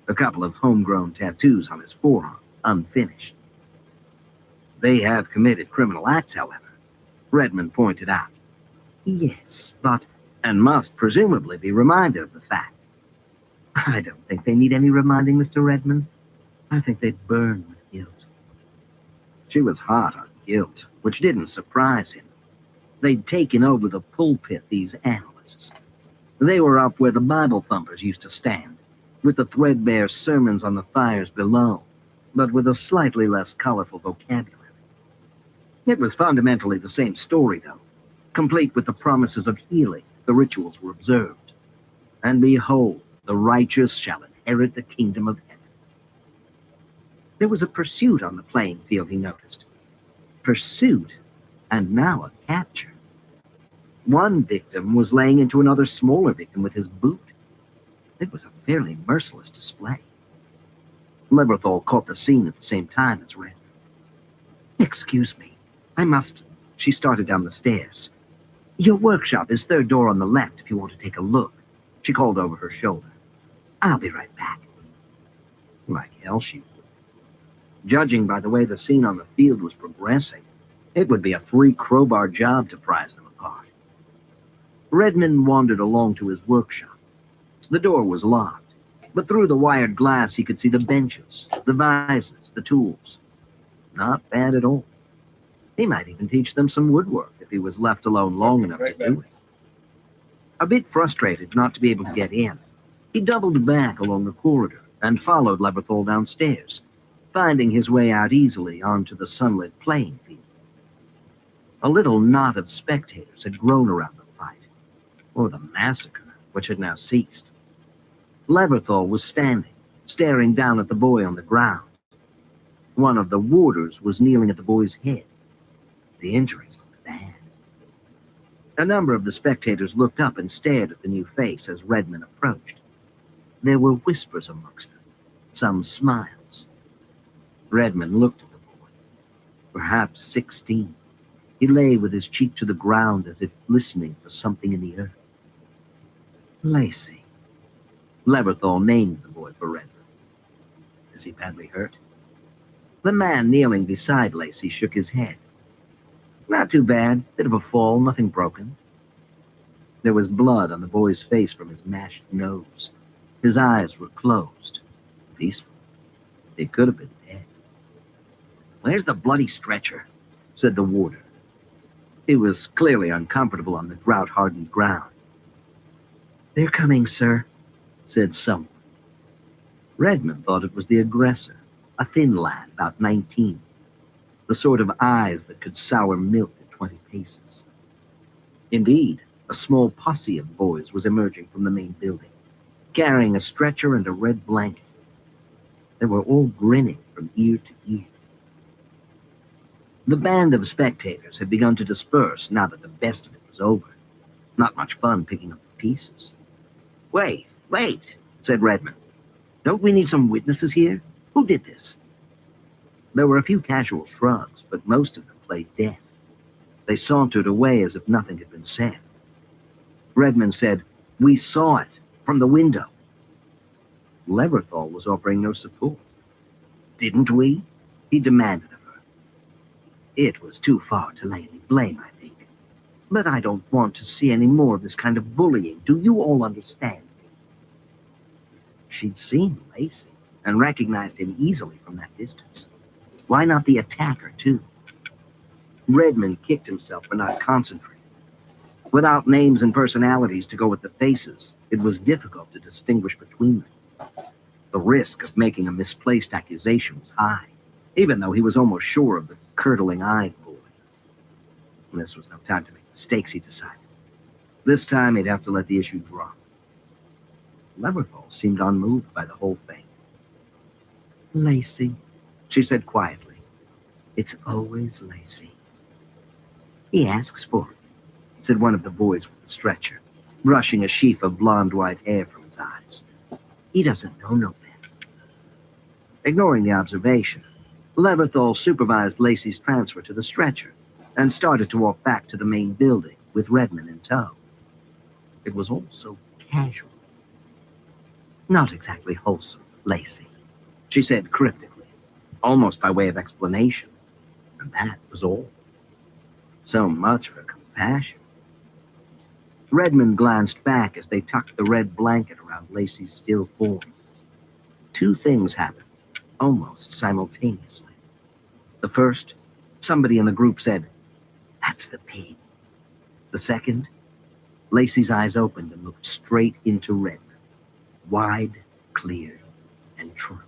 Speaker 3: A couple of homegrown tattoos on his forearm, unfinished. They have committed criminal acts, however, Redmond pointed out. Yes, but, and must presumably be reminded of the fact. I don't think they need any reminding, Mr. Redmond. I think they burn with guilt. She was hot on guilt, which didn't surprise him. They'd taken over the pulpit, these analysts. They were up where the Bible thumpers used to stand, with the threadbare sermons on the fires below, but with a slightly less colorful vocabulary. It was fundamentally the same story, though, complete with the promises of healing. The rituals were observed. And behold, the righteous shall inherit the kingdom of heaven. There was a pursuit on the playing field, he noticed. Pursuit, and now a capture. One victim was laying into another smaller victim with his boot. It was a fairly merciless display. Leverthol caught the scene at the same time as Red. Excuse me, I must... She started down the stairs. Your workshop is 3rd door on the left if you want to take a look, she called over her shoulder. I'll be right back. Like hell she would. Judging by the way the scene on the field was progressing, it would be a 3-crowbar job to prize them apart. Redmond wandered along to his workshop. The door was locked, but through the wired glass he could see the benches, the vises, the tools. Not bad at all. He might even teach them some woodwork if he was left alone long enough to do it. A bit frustrated not to be able to get in, he doubled back along the corridor and followed Leverthol downstairs, finding his way out easily onto the sunlit playing field. A little knot of spectators had grown around the fight, or the massacre, which had now ceased. Leverthol was standing, staring down at the boy on the ground. One of the warders was kneeling at the boy's head. The injuries looked bad. A number of the spectators looked up and stared at the new face as Redmond approached. There were whispers amongst them, some smiles. Redmond looked at the boy. Perhaps 16. He lay with his cheek to the ground as if listening for something in the earth. Lacey. Leverthol named the boy for Redmond. Is he badly hurt? The man kneeling beside Lacey shook his head. Not too bad. Bit of a fall, nothing broken. There was blood on the boy's face from his mashed nose. His eyes were closed. Peaceful. He could have been dead. Where's the bloody stretcher? Said the warder. He was clearly uncomfortable on the drought-hardened ground. They're coming, sir, said someone. Redmond thought it was the aggressor, a thin lad, about 19. The sort of eyes that could sour milk at 20 paces. Indeed, a small posse of boys was emerging from the main building, carrying a stretcher and a red blanket. They were all grinning from ear to ear. The band of spectators had begun to disperse now that the best of it was over. Not much fun picking up the pieces. Wait, said Redmond. Don't we need some witnesses here? Who did this? There were a few casual shrugs, but most of them played deaf. They sauntered away as if nothing had been said. Redmond said, We saw it, from the window. Leverthol was offering no support. Didn't we? He demanded of her. It was too far to lay any blame, I think. But I don't want to see any more of this kind of bullying. Do you all understand me? She'd seen Lacey and recognized him easily from that distance. Why not the attacker, too? Redmond kicked himself for not concentrating. Without names and personalities to go with the faces, it was difficult to distinguish between them. The risk of making a misplaced accusation was high, even though he was almost sure of the curdling-eyed boy. This was no time to make mistakes, he decided. This time he'd have to let the issue drop. Leverthal seemed unmoved by the whole thing. "Lacey," she said quietly. "It's always Lacey." "He asks for it," said one of the boys with the stretcher, brushing a sheaf of blonde white hair from his eyes. "He doesn't know no better." Ignoring the observation, Leverthal supervised Lacey's transfer to the stretcher and started to walk back to the main building with Redmond in tow. It was all so casual. "Not exactly wholesome, Lacey," she said cryptically, almost by way of explanation, and that was all. So much for compassion. Redmond glanced back as they tucked the red blanket around Lacey's still form. Two things happened, almost simultaneously. The first, somebody in the group said, "That's the pig." The second, Lacey's eyes opened and looked straight into Redmond, wide, clear, and true.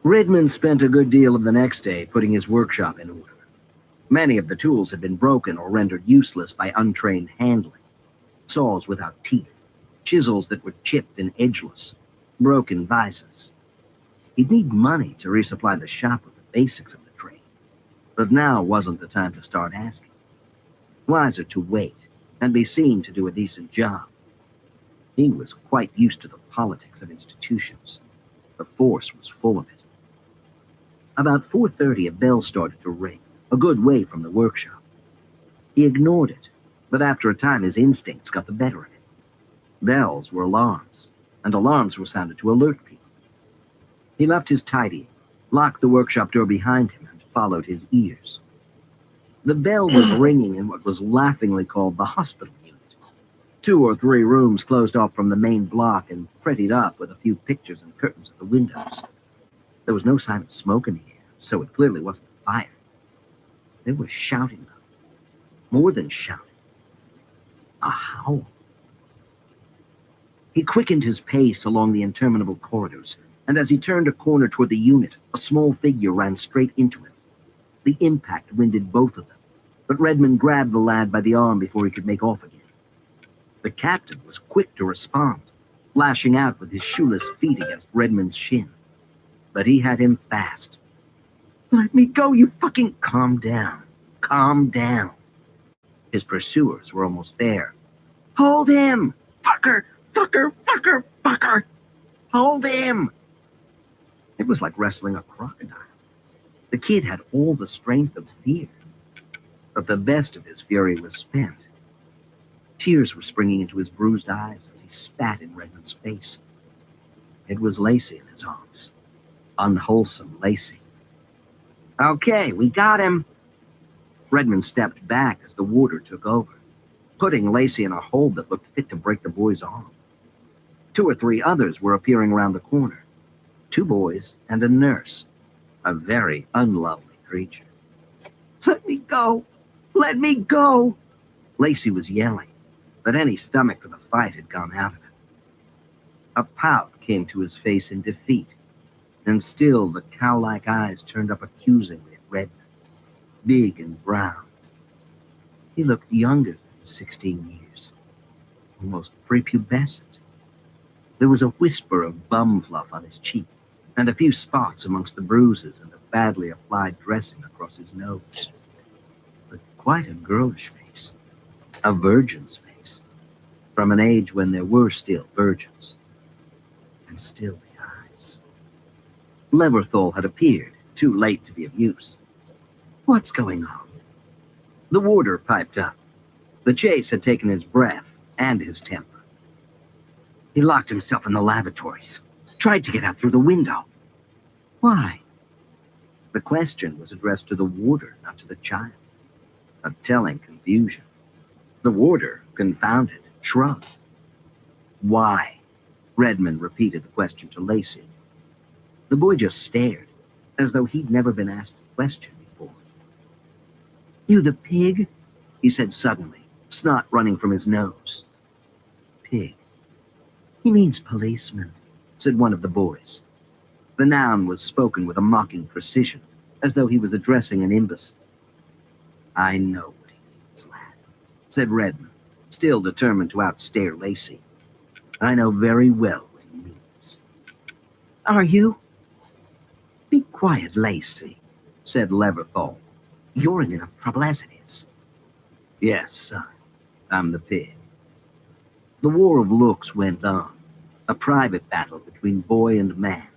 Speaker 3: Redmond spent a good deal of the next day putting his workshop in order. Many of the tools had been broken or rendered useless by untrained handling. Saws without teeth, chisels that were chipped and edgeless, broken vices. He'd need money to resupply the shop with the basics of the trade. But now wasn't the time to start asking. Wiser to wait and be seen to do a decent job. He was quite used to the politics of institutions. The force was full of it. About 4:30, a bell started to ring, a good way from the workshop. He ignored it, but after a time his instincts got the better of it. Bells were alarms, and alarms were sounded to alert people. He left his tidying, locked the workshop door behind him, and followed his ears. The bell was ringing in what was laughingly called the hospital unit. 2 or 3 rooms closed off from the main block and prettied up with a few pictures and curtains at the windows. There was no sign of smoke in the air, so it clearly wasn't a fire. They were shouting, though. More than shouting. A howl. He quickened his pace along the interminable corridors, and as he turned a corner toward the unit, a small figure ran straight into him. The impact winded both of them, but Redmond grabbed the lad by the arm before he could make off again. The captain was quick to respond, lashing out with his shoeless feet against Redmond's shin. But he had him fast. "Let me go, you fucking—" "Calm down. Calm down." His pursuers were almost there. "Hold him! Fucker! Fucker! Fucker! Fucker! Hold him!" It was like wrestling a crocodile. The kid had all the strength of fear, but the best of his fury was spent. Tears were springing into his bruised eyes as he spat in Redmond's face. It was Lacey in his arms. Unwholesome Lacey. "Okay, we got him." Redmond stepped back as the warder took over, putting Lacey in a hold that looked fit to break the boy's arm. 2 or 3 others were appearing around the corner. 2 boys and a nurse. A very unlovely creature. "Let me go! Let me go!" Lacey was yelling, but any stomach for the fight had gone out of him. A pout came to his face in defeat, and still the cow-like eyes turned up accusingly at Redmond, big and brown. He looked younger than 16 years, almost prepubescent. There was a whisper of bum fluff on his cheek, and a few spots amongst the bruises and the badly applied dressing across his nose. But quite a girlish face, a virgin's face, from an age when there were still virgins. And still the eyes. Leverthal had appeared, too late to be of use. "What's going on?" The warder piped up. The chase had taken his breath and his temper. "He locked himself in the lavatories. Tried to get out through the window." "Why?" The question was addressed to the warder, not to the child. A telling confusion. The warder, confounded, shrugged. "Why?" Redmond repeated the question to Lacey. The boy just stared, as though he'd never been asked a question before. "You the pig?" he said suddenly, snot running from his nose. "Pig? He means policeman," said one of the boys. The noun was spoken with a mocking precision, as though he was addressing an imbecile. "I know what he means, lad. said Redmond, still determined to outstare Lacey. I know very well what he means. Are you? Be quiet, Lacey, said Leverthal. You're in enough trouble as it is. Yes, son, I'm the pig. The war of looks went on, a private battle between boy and man.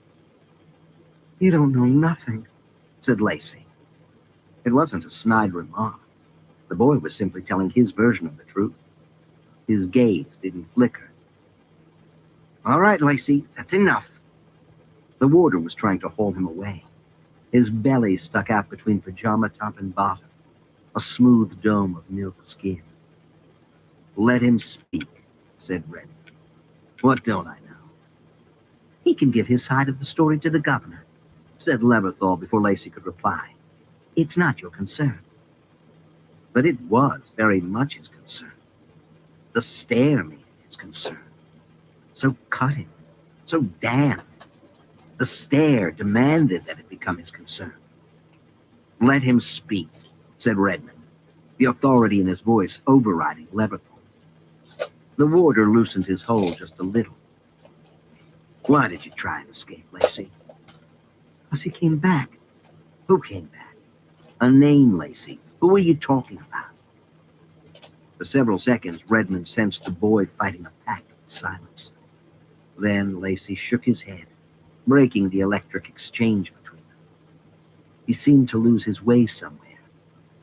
Speaker 3: You don't know nothing, said Lacey. It wasn't a snide remark. The boy was simply telling his version of the truth. His gaze didn't flicker. All right, Lacey, that's enough. The warder was trying to haul him away. His belly stuck out between pajama top and bottom, a smooth dome of milk skin. Let him speak, said Red. What don't I know? He can give his side of the story to the governor, said Leverthal before Lacey could reply. It's not your concern. But it was very much his concern. The stare made it his concern. So cutting, so damned. The stare demanded that it become his concern. Let him speak, said Redmond, the authority in his voice overriding Leverthal. The warder loosened his hold just a little. Why did you try and escape, Lacey? Because he came back. Who came back? A name, Lacey. Who are you talking about? For several seconds, Redmond sensed the boy fighting a pact in silence. Then Lacey shook his head, breaking the electric exchange between them. He seemed to lose his way somewhere.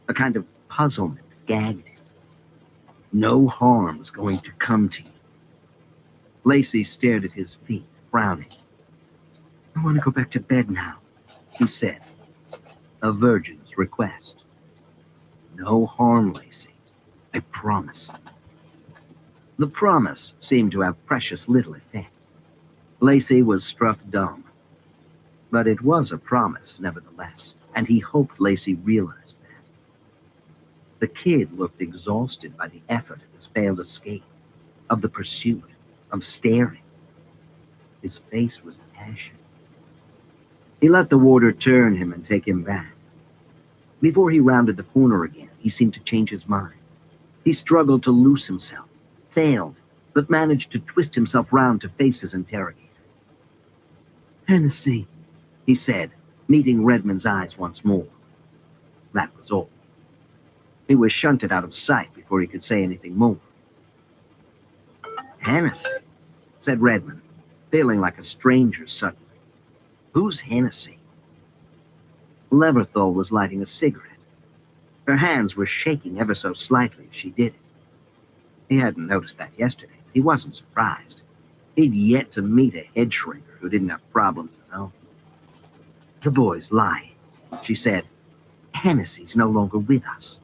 Speaker 3: A kind of puzzlement gagged him. No harm's going to come to you. Lacey stared at his feet, frowning. I want to go back to bed now, he said. A virgin's request. No harm, Lacey. I promise. The promise seemed to have precious little effect. Lacey was struck dumb. But it was a promise, nevertheless, and he hoped Lacey realized that. The kid looked exhausted by the effort of his failed escape, of the pursuit, of staring. His face was ashen. He let the warder turn him and take him back. Before he rounded the corner again, he seemed to change his mind. He struggled to loose himself, failed, but managed to twist himself round to face his interrogator. Hennessy, he said, meeting Redmond's eyes once more. That was all. He was shunted out of sight before he could say anything more. Hennessy, said Redmond, feeling like a stranger suddenly. Who's Hennessy? Leverthal was lighting a cigarette. Her hands were shaking ever so slightly as she did it. He hadn't noticed that yesterday, but he wasn't surprised. He'd yet to meet a head shrinker who didn't have problems of his own. The boy's lying, she said. Hennessy's no longer with us.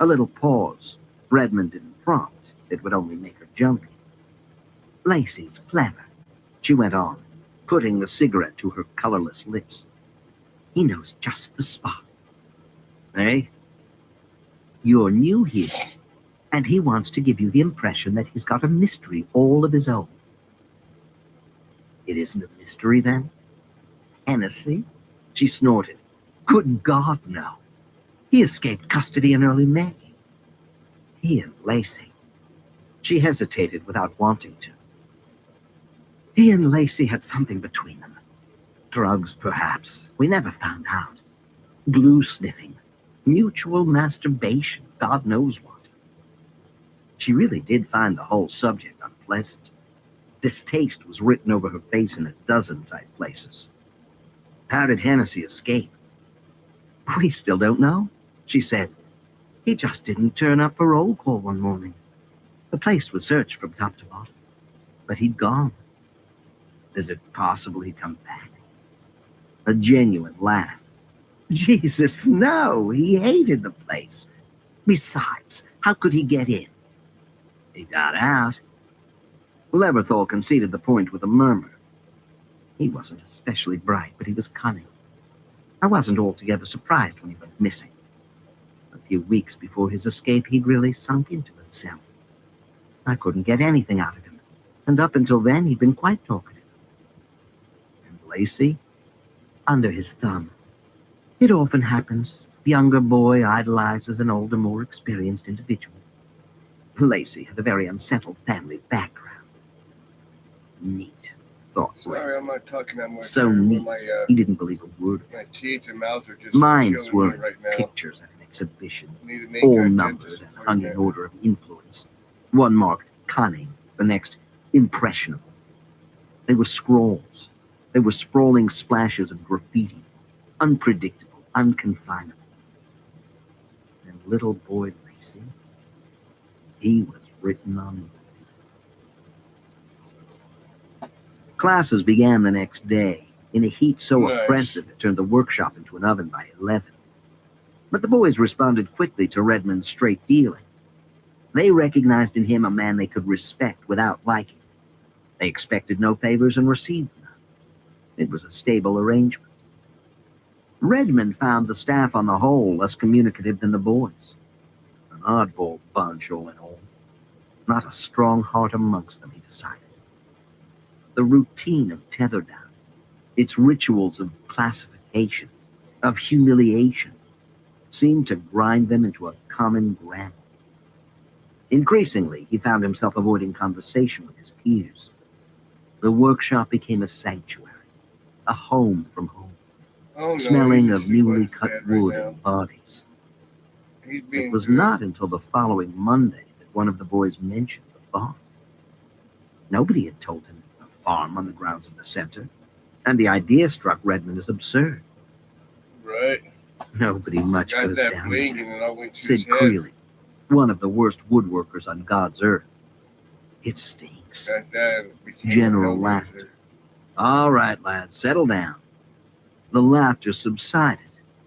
Speaker 3: A little pause. Redmond didn't prompt. It would only make her jumpy. Lacey's clever, she went on, putting the cigarette to her colorless lips. He knows just the spot. Eh? You're new here, and he wants to give you the impression that he's got a mystery all of his own. It isn't a mystery, then? Hennessy? She snorted. Good God, no. He escaped custody in early May. He and Lacey. She hesitated without wanting to. He and Lacey had something between them. Drugs, perhaps. We never found out. Glue sniffing. Mutual masturbation. God knows what. She really did find the whole subject unpleasant. Distaste was written over her face in a dozen type places. How did Hennessy escape? We still don't know, she said. He just didn't turn up for roll call one morning. The place was searched from top to bottom, but he'd gone. Is it possible he'd come back? A genuine laugh. Jesus, no, he hated the place. Besides, how could he get in? He got out. Leverthal conceded the point with a murmur. He wasn't especially bright, but he was cunning. I wasn't altogether surprised when he went missing. A few weeks before his escape, he'd really sunk into himself. I couldn't get anything out of him, and up until then, he'd been quite talkative. And Lacey? Under his thumb. It often happens. The younger boy idolizes an older, more experienced individual. Lacey had a very unsettled family background. Neat, thought
Speaker 4: Sorry,
Speaker 3: Red.
Speaker 4: I'm not talking that much.
Speaker 3: So
Speaker 4: Everyone,
Speaker 3: neat,
Speaker 4: my
Speaker 3: he didn't believe a word of it.
Speaker 4: my teeth and mouth are just
Speaker 3: Mines
Speaker 4: killing
Speaker 3: were
Speaker 4: me right now.
Speaker 3: pictures at an exhibition,
Speaker 4: Need to make
Speaker 3: all
Speaker 4: a
Speaker 3: numbered
Speaker 4: dentist
Speaker 3: and hung in
Speaker 4: appointment.
Speaker 3: order of influence. One marked cunning, the next impressionable. They were scrawls. They were sprawling splashes of graffiti, unpredictable, unconfinable. And little boy Lacey, he was written on the wall. Classes began the next day, in a heat so
Speaker 4: Nice.
Speaker 3: oppressive it turned the workshop into an oven by 11. But the boys responded quickly to Redmond's straight dealing. They recognized in him a man they could respect without liking. They expected no favors and received none. It was a stable arrangement. Redmond found the staff on the whole less communicative than the boys. An oddball bunch, all in all. Not a strong heart amongst them, he decided. The routine of tether down, its rituals of classification, of humiliation, seemed to grind them into a common granule. Increasingly, he found himself avoiding conversation with his peers. The workshop became a sanctuary, a home from home,
Speaker 4: Oh no,
Speaker 3: smelling
Speaker 4: he's
Speaker 3: of
Speaker 4: asleep on
Speaker 3: newly
Speaker 4: his
Speaker 3: cut
Speaker 4: bed right
Speaker 3: wood
Speaker 4: now.
Speaker 3: and bodies.
Speaker 4: He's being
Speaker 3: It was
Speaker 4: good.
Speaker 3: not until the following Monday that one of the boys mentioned the farm. Nobody had told him it was a farm on the grounds of the center, and the idea struck Redmond as absurd.
Speaker 4: Right.
Speaker 3: Nobody much
Speaker 4: Got
Speaker 3: goes
Speaker 4: that
Speaker 3: down
Speaker 4: blink
Speaker 3: there,
Speaker 4: and it all went to
Speaker 3: said
Speaker 4: his head.
Speaker 3: Creeley, one of the worst woodworkers on God's earth. It stinks.
Speaker 4: Got that and became
Speaker 3: General
Speaker 4: a
Speaker 3: laughter.
Speaker 4: hellraiser.
Speaker 3: All right, lads, settle down. The laughter subsided,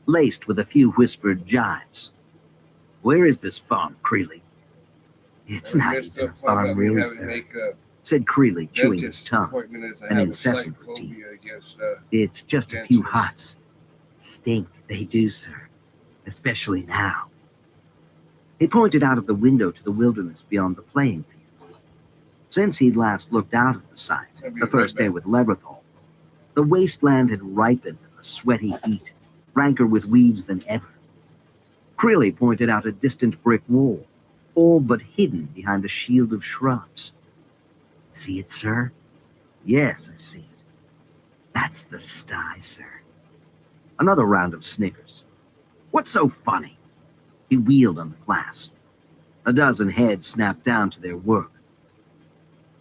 Speaker 3: laced with a few whispered jibes. Where is this farm, Creeley? It's
Speaker 4: I
Speaker 3: not
Speaker 4: messed
Speaker 3: even a
Speaker 4: up
Speaker 3: farm,
Speaker 4: about me
Speaker 3: really,
Speaker 4: having to
Speaker 3: sir,
Speaker 4: make a
Speaker 3: said Creeley, chewing his
Speaker 4: dentist
Speaker 3: tongue.
Speaker 4: appointment as I
Speaker 3: an
Speaker 4: have a
Speaker 3: incessant
Speaker 4: slight
Speaker 3: routine.
Speaker 4: phobia against
Speaker 3: It's just a few
Speaker 4: dentists.
Speaker 3: huts. Stink, they do, sir. Especially now. He pointed out of the window to the wilderness beyond the playing field. Since he'd last looked out at the site,
Speaker 4: I'll be
Speaker 3: the first
Speaker 4: right
Speaker 3: day
Speaker 4: back.
Speaker 3: with Leverthal, the wasteland had ripened in the sweaty heat, ranker with weeds than ever. Creeley pointed out a distant brick wall, all but hidden behind a shield of shrubs. See it, sir? Yes, I see it. That's the sty, sir. Another round of snickers. What's so funny? He wheeled on the glass. A dozen heads snapped down to their work.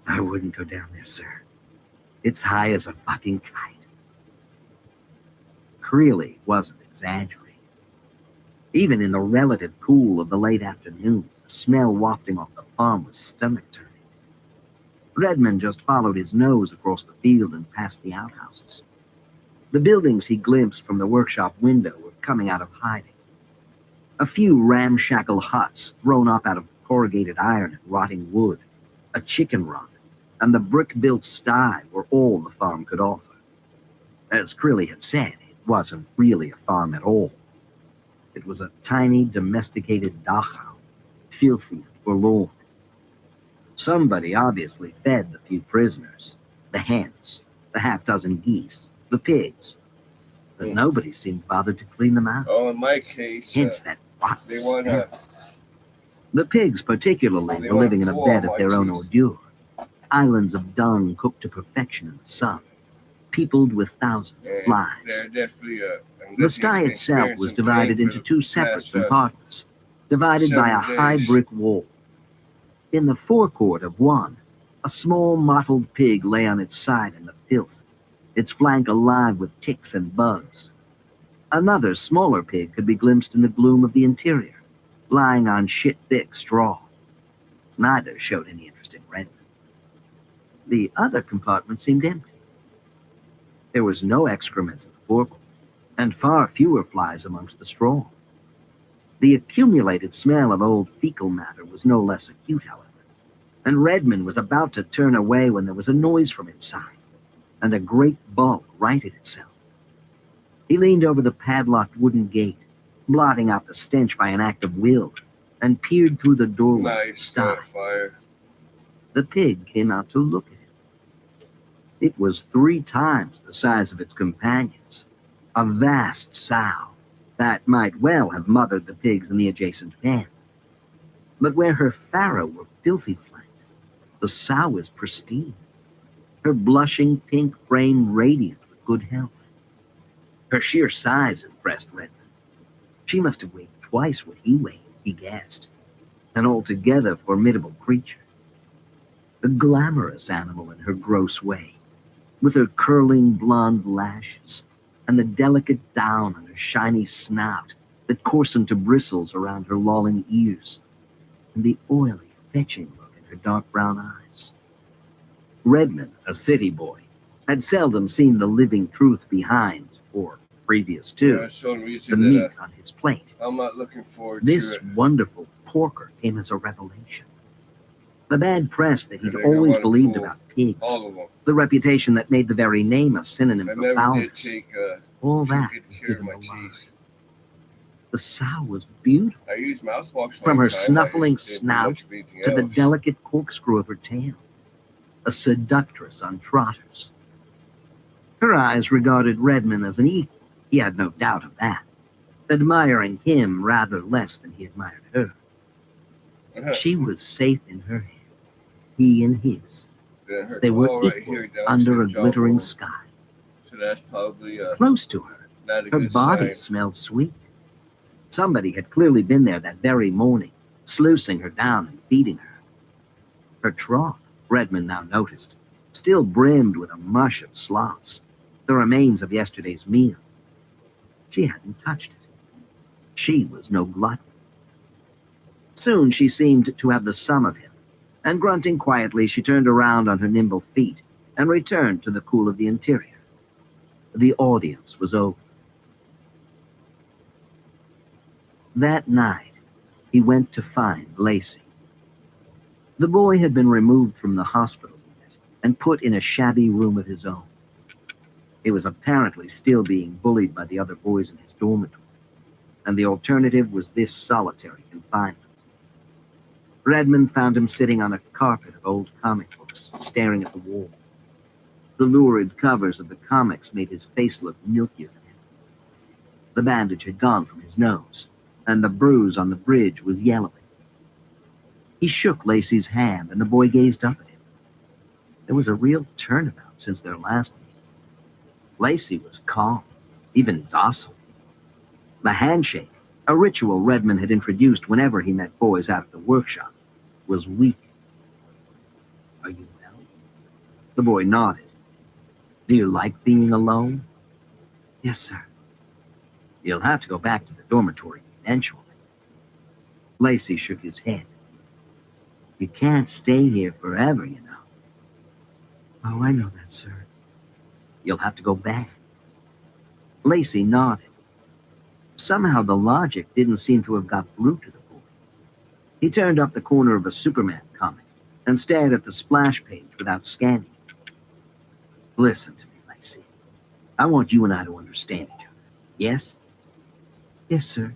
Speaker 3: I wouldn't go down there, sir. It's high as a fucking kite. Creeley wasn't exaggerating. Even in the relative cool of the late afternoon, the smell wafting off the farm was stomach-turning. Redmond just followed his nose across the field and past the outhouses. The buildings he glimpsed from the workshop window were coming out of hiding. A few ramshackle huts thrown up out of corrugated iron and rotting wood, a chicken run, and the brick-built sty were all the farm could offer. As Creeley had said, it wasn't really a farm at all. It was a tiny, domesticated dachau, filthy and forlorn. Somebody obviously fed the few prisoners, the hens, the half-dozen geese, the pigs, but nobody seemed bothered to clean them out.
Speaker 4: Oh, in my case,
Speaker 3: Hence that rotten
Speaker 4: they want
Speaker 3: smell.
Speaker 4: to.
Speaker 3: The pigs, particularly,
Speaker 4: They
Speaker 3: were living in a
Speaker 4: wanna
Speaker 3: bed
Speaker 4: pull
Speaker 3: of their own
Speaker 4: my cheese.
Speaker 3: ordure. Islands of dung cooked to perfection in the sun, peopled with thousands of flies.
Speaker 4: They're definitely
Speaker 3: The sty itself was divided into two separate compartments, divided by a
Speaker 4: several
Speaker 3: high
Speaker 4: days.
Speaker 3: brick wall. In the forecourt of one, a small mottled pig lay on its side in the filth, its flank alive with ticks and bugs. Another, smaller pig could be glimpsed in the gloom of the interior, lying on shit-thick straw. Neither showed any interest in Redmond. The other compartment seemed empty. There was no excrement in the forecourt, and far fewer flies amongst the straw. The accumulated smell of old fecal matter was no less acute, however, and Redmond was about to turn away when there was a noise from inside, and a great bulk righted itself. He leaned over the padlocked wooden gate, blotting out the stench by an act of will, and peered through the doorway of the
Speaker 4: Nice
Speaker 3: sty.
Speaker 4: fire.
Speaker 3: The pig came out to look at him. It was 3 times the size of its companions, a vast sow that might well have mothered the pigs in the adjacent pen. But where her farrow were filthy flanked, the sow was pristine, her blushing pink frame radiant with good health. Her sheer size impressed Redmond. She must have weighed twice what he weighed, he guessed. An altogether formidable creature. A glamorous animal in her gross way, with her curling blonde lashes and the delicate down on her shiny snout that coarsened to bristles around her lolling ears, and the oily, fetching look in her dark brown eyes. Redmond, a city boy, had seldom seen the living truth behind, or previous to,
Speaker 4: Yeah, so
Speaker 3: the
Speaker 4: reason
Speaker 3: meat
Speaker 4: that
Speaker 3: on his plate.
Speaker 4: I'm not looking forward
Speaker 3: This
Speaker 4: to it.
Speaker 3: wonderful porker came as a revelation. The bad press that he'd
Speaker 4: They're gonna
Speaker 3: always
Speaker 4: wanna
Speaker 3: believed
Speaker 4: pull
Speaker 3: about pigs,
Speaker 4: All of them.
Speaker 3: the reputation that made the very name a synonym
Speaker 4: I
Speaker 3: for
Speaker 4: never did
Speaker 3: foulness,
Speaker 4: take
Speaker 3: all
Speaker 4: too
Speaker 3: that
Speaker 4: good
Speaker 3: was
Speaker 4: care of
Speaker 3: given
Speaker 4: my
Speaker 3: the lie.
Speaker 4: teeth.
Speaker 3: The sow was beautiful,
Speaker 4: I use mouthwash all
Speaker 3: from
Speaker 4: the
Speaker 3: her
Speaker 4: time.
Speaker 3: snuffling
Speaker 4: I just didn't do
Speaker 3: snout
Speaker 4: much of anything
Speaker 3: to the
Speaker 4: else.
Speaker 3: delicate corkscrew of her tail, a seductress on trotters. Her eyes regarded Redmond as an equal, he had no doubt of that, admiring him rather less than he admired her. She was safe in her hand, he in his.
Speaker 4: Then her
Speaker 3: They were
Speaker 4: toe right
Speaker 3: equal
Speaker 4: here down
Speaker 3: under
Speaker 4: to
Speaker 3: a
Speaker 4: the
Speaker 3: glittering
Speaker 4: jawbone.
Speaker 3: sky.
Speaker 4: So that's probably
Speaker 3: Close to her,
Speaker 4: not a
Speaker 3: her
Speaker 4: good
Speaker 3: body
Speaker 4: sign.
Speaker 3: smelled sweet. Somebody had clearly been there that very morning, sluicing her down and feeding her. Her trough, Redmond now noticed, still brimmed with a mush of slops, the remains of yesterday's meal. She hadn't touched it. She was no glutton. Soon she seemed to have the sum of him, and grunting quietly, she turned around on her nimble feet and returned to the cool of the interior. The audience was over. That night, he went to find Lacey. The boy had been removed from the hospital unit and put in a shabby room of his own. He was apparently still being bullied by the other boys in his dormitory, and the alternative was this solitary confinement. Redmond found him sitting on a carpet of old comic books, staring at the wall. The lurid covers of the comics made his face look milkier than ever. The bandage had gone from his nose, and the bruise on the bridge was yellowing. He shook Lacey's hand, and the boy gazed up at him. There was a real turnabout since their last meeting. Lacey was calm, even docile. The handshake, a ritual Redmond had introduced whenever he met boys out at the workshop, was weak. "Are you well?" The boy nodded. "Do you like being alone?" "Yes, sir." "You'll have to go back to the dormitory eventually." Lacey shook his head. "You can't stay here forever, you know." "Oh, I know that, sir." "You'll have to go back." Lacey nodded. Somehow the logic didn't seem to have got through to the boy. He turned up the corner of a Superman comic and stared at the splash page without scanning it. "Listen to me, Lacey. I want you and I to understand each other. Yes?" "Yes, sir."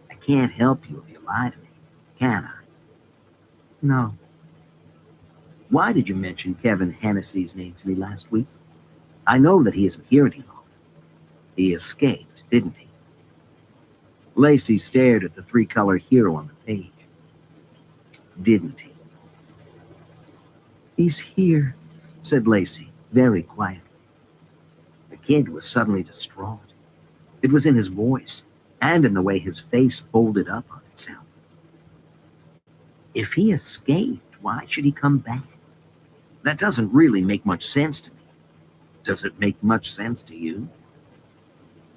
Speaker 3: "I can't help you if you lie to me, can I?" "No." "Why did you mention Kevin Hennessy's name to me last week? I know that he isn't here any longer. He escaped, didn't he?" Lacey stared at the three-color hero on the page. "Didn't he?" "He's here," said Lacey, very quietly. The kid was suddenly distraught. It was in his voice, and in the way his face folded up on itself. "If he escaped, why should he come back? That doesn't really make much sense to me. Does it make much sense to you?"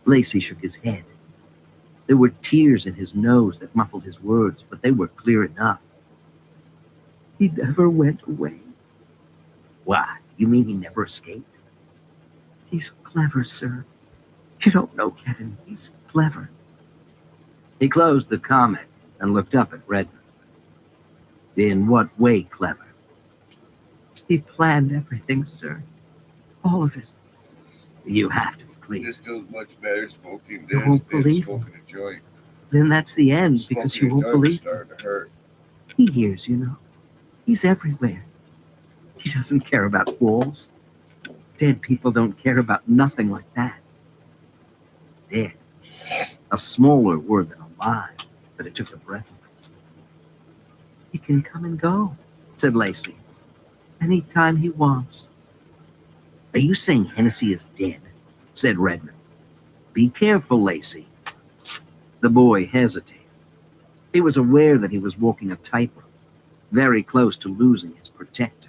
Speaker 3: Lacey shook his head. There were tears in his nose that muffled his words, but they were clear enough. "He never went away." "Why, you mean he never escaped?" "He's clever, sir. You don't know Kevin. He's clever." He closed the comic and looked up at Redmond. "In what way clever?" "He planned everything, sir. All of it." "You have to be clear."
Speaker 4: This feels much better smoking
Speaker 3: You
Speaker 4: this
Speaker 3: won't
Speaker 4: than
Speaker 3: believe
Speaker 4: smoking a joint.
Speaker 3: "Then that's the end, because you
Speaker 4: Smoking a
Speaker 3: won't
Speaker 4: joint was
Speaker 3: believe him.
Speaker 4: starting to hurt.
Speaker 3: He hears, you know. He's everywhere. He doesn't care about walls. Dead people don't care about nothing like that." Dead. A smaller word than alive, but it took the breath away. He can come and go, said Lacey. Any time he wants. Are you saying Hennessy is dead? Said Redmond. Be careful, Lacey. The boy hesitated. He was aware that he was walking a tightrope, very close to losing his protector.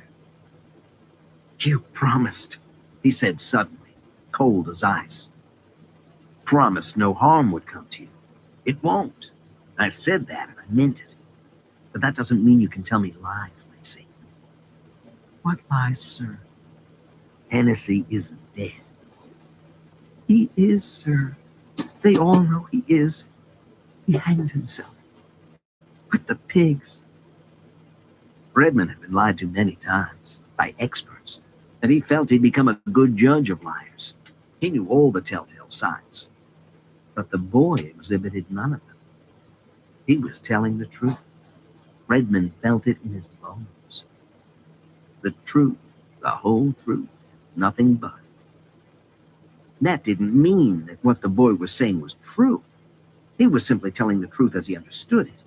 Speaker 3: You promised, he said suddenly, cold as ice. Promised no harm would come to you. It won't. I said that and I meant it. But that doesn't mean you can tell me lies, Lacey. What lies, sir? Hennessy isn't dead. He is, sir. They all know he is. He hanged himself. With the pigs. Redmond had been lied to many times, by experts, and he felt he'd become a good judge of liars. He knew all the telltale signs. But the boy exhibited none of them. He was telling the truth. Redmond felt it in his bones. The truth, the whole truth, nothing but. That didn't mean that what the boy was saying was true. He was simply telling the truth as he understood it.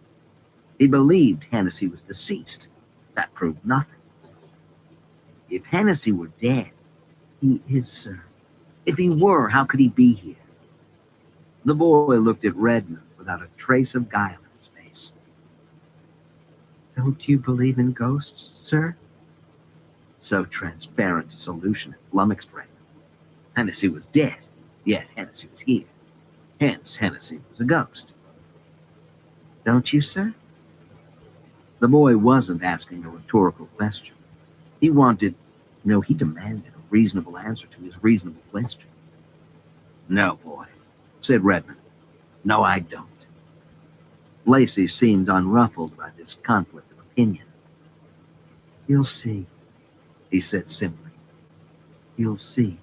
Speaker 3: He believed Hennessy was deceased. That proved nothing. If Hennessy were dead, he is, sir. If he were, how could he be here? The boy looked at Redmond without a trace of guile in his face. Don't you believe in ghosts, sir? So transparent a solution had flummoxed Redmond. Hennessy was dead, yet Hennessy was here. Hence, Hennessy was a ghost. Don't you, sir? The boy wasn't asking a rhetorical question. He demanded a reasonable answer to his reasonable question. No, boy, said Redmond. No, I don't. Lacey seemed unruffled by this conflict of opinion. You'll see, he said simply. You'll see.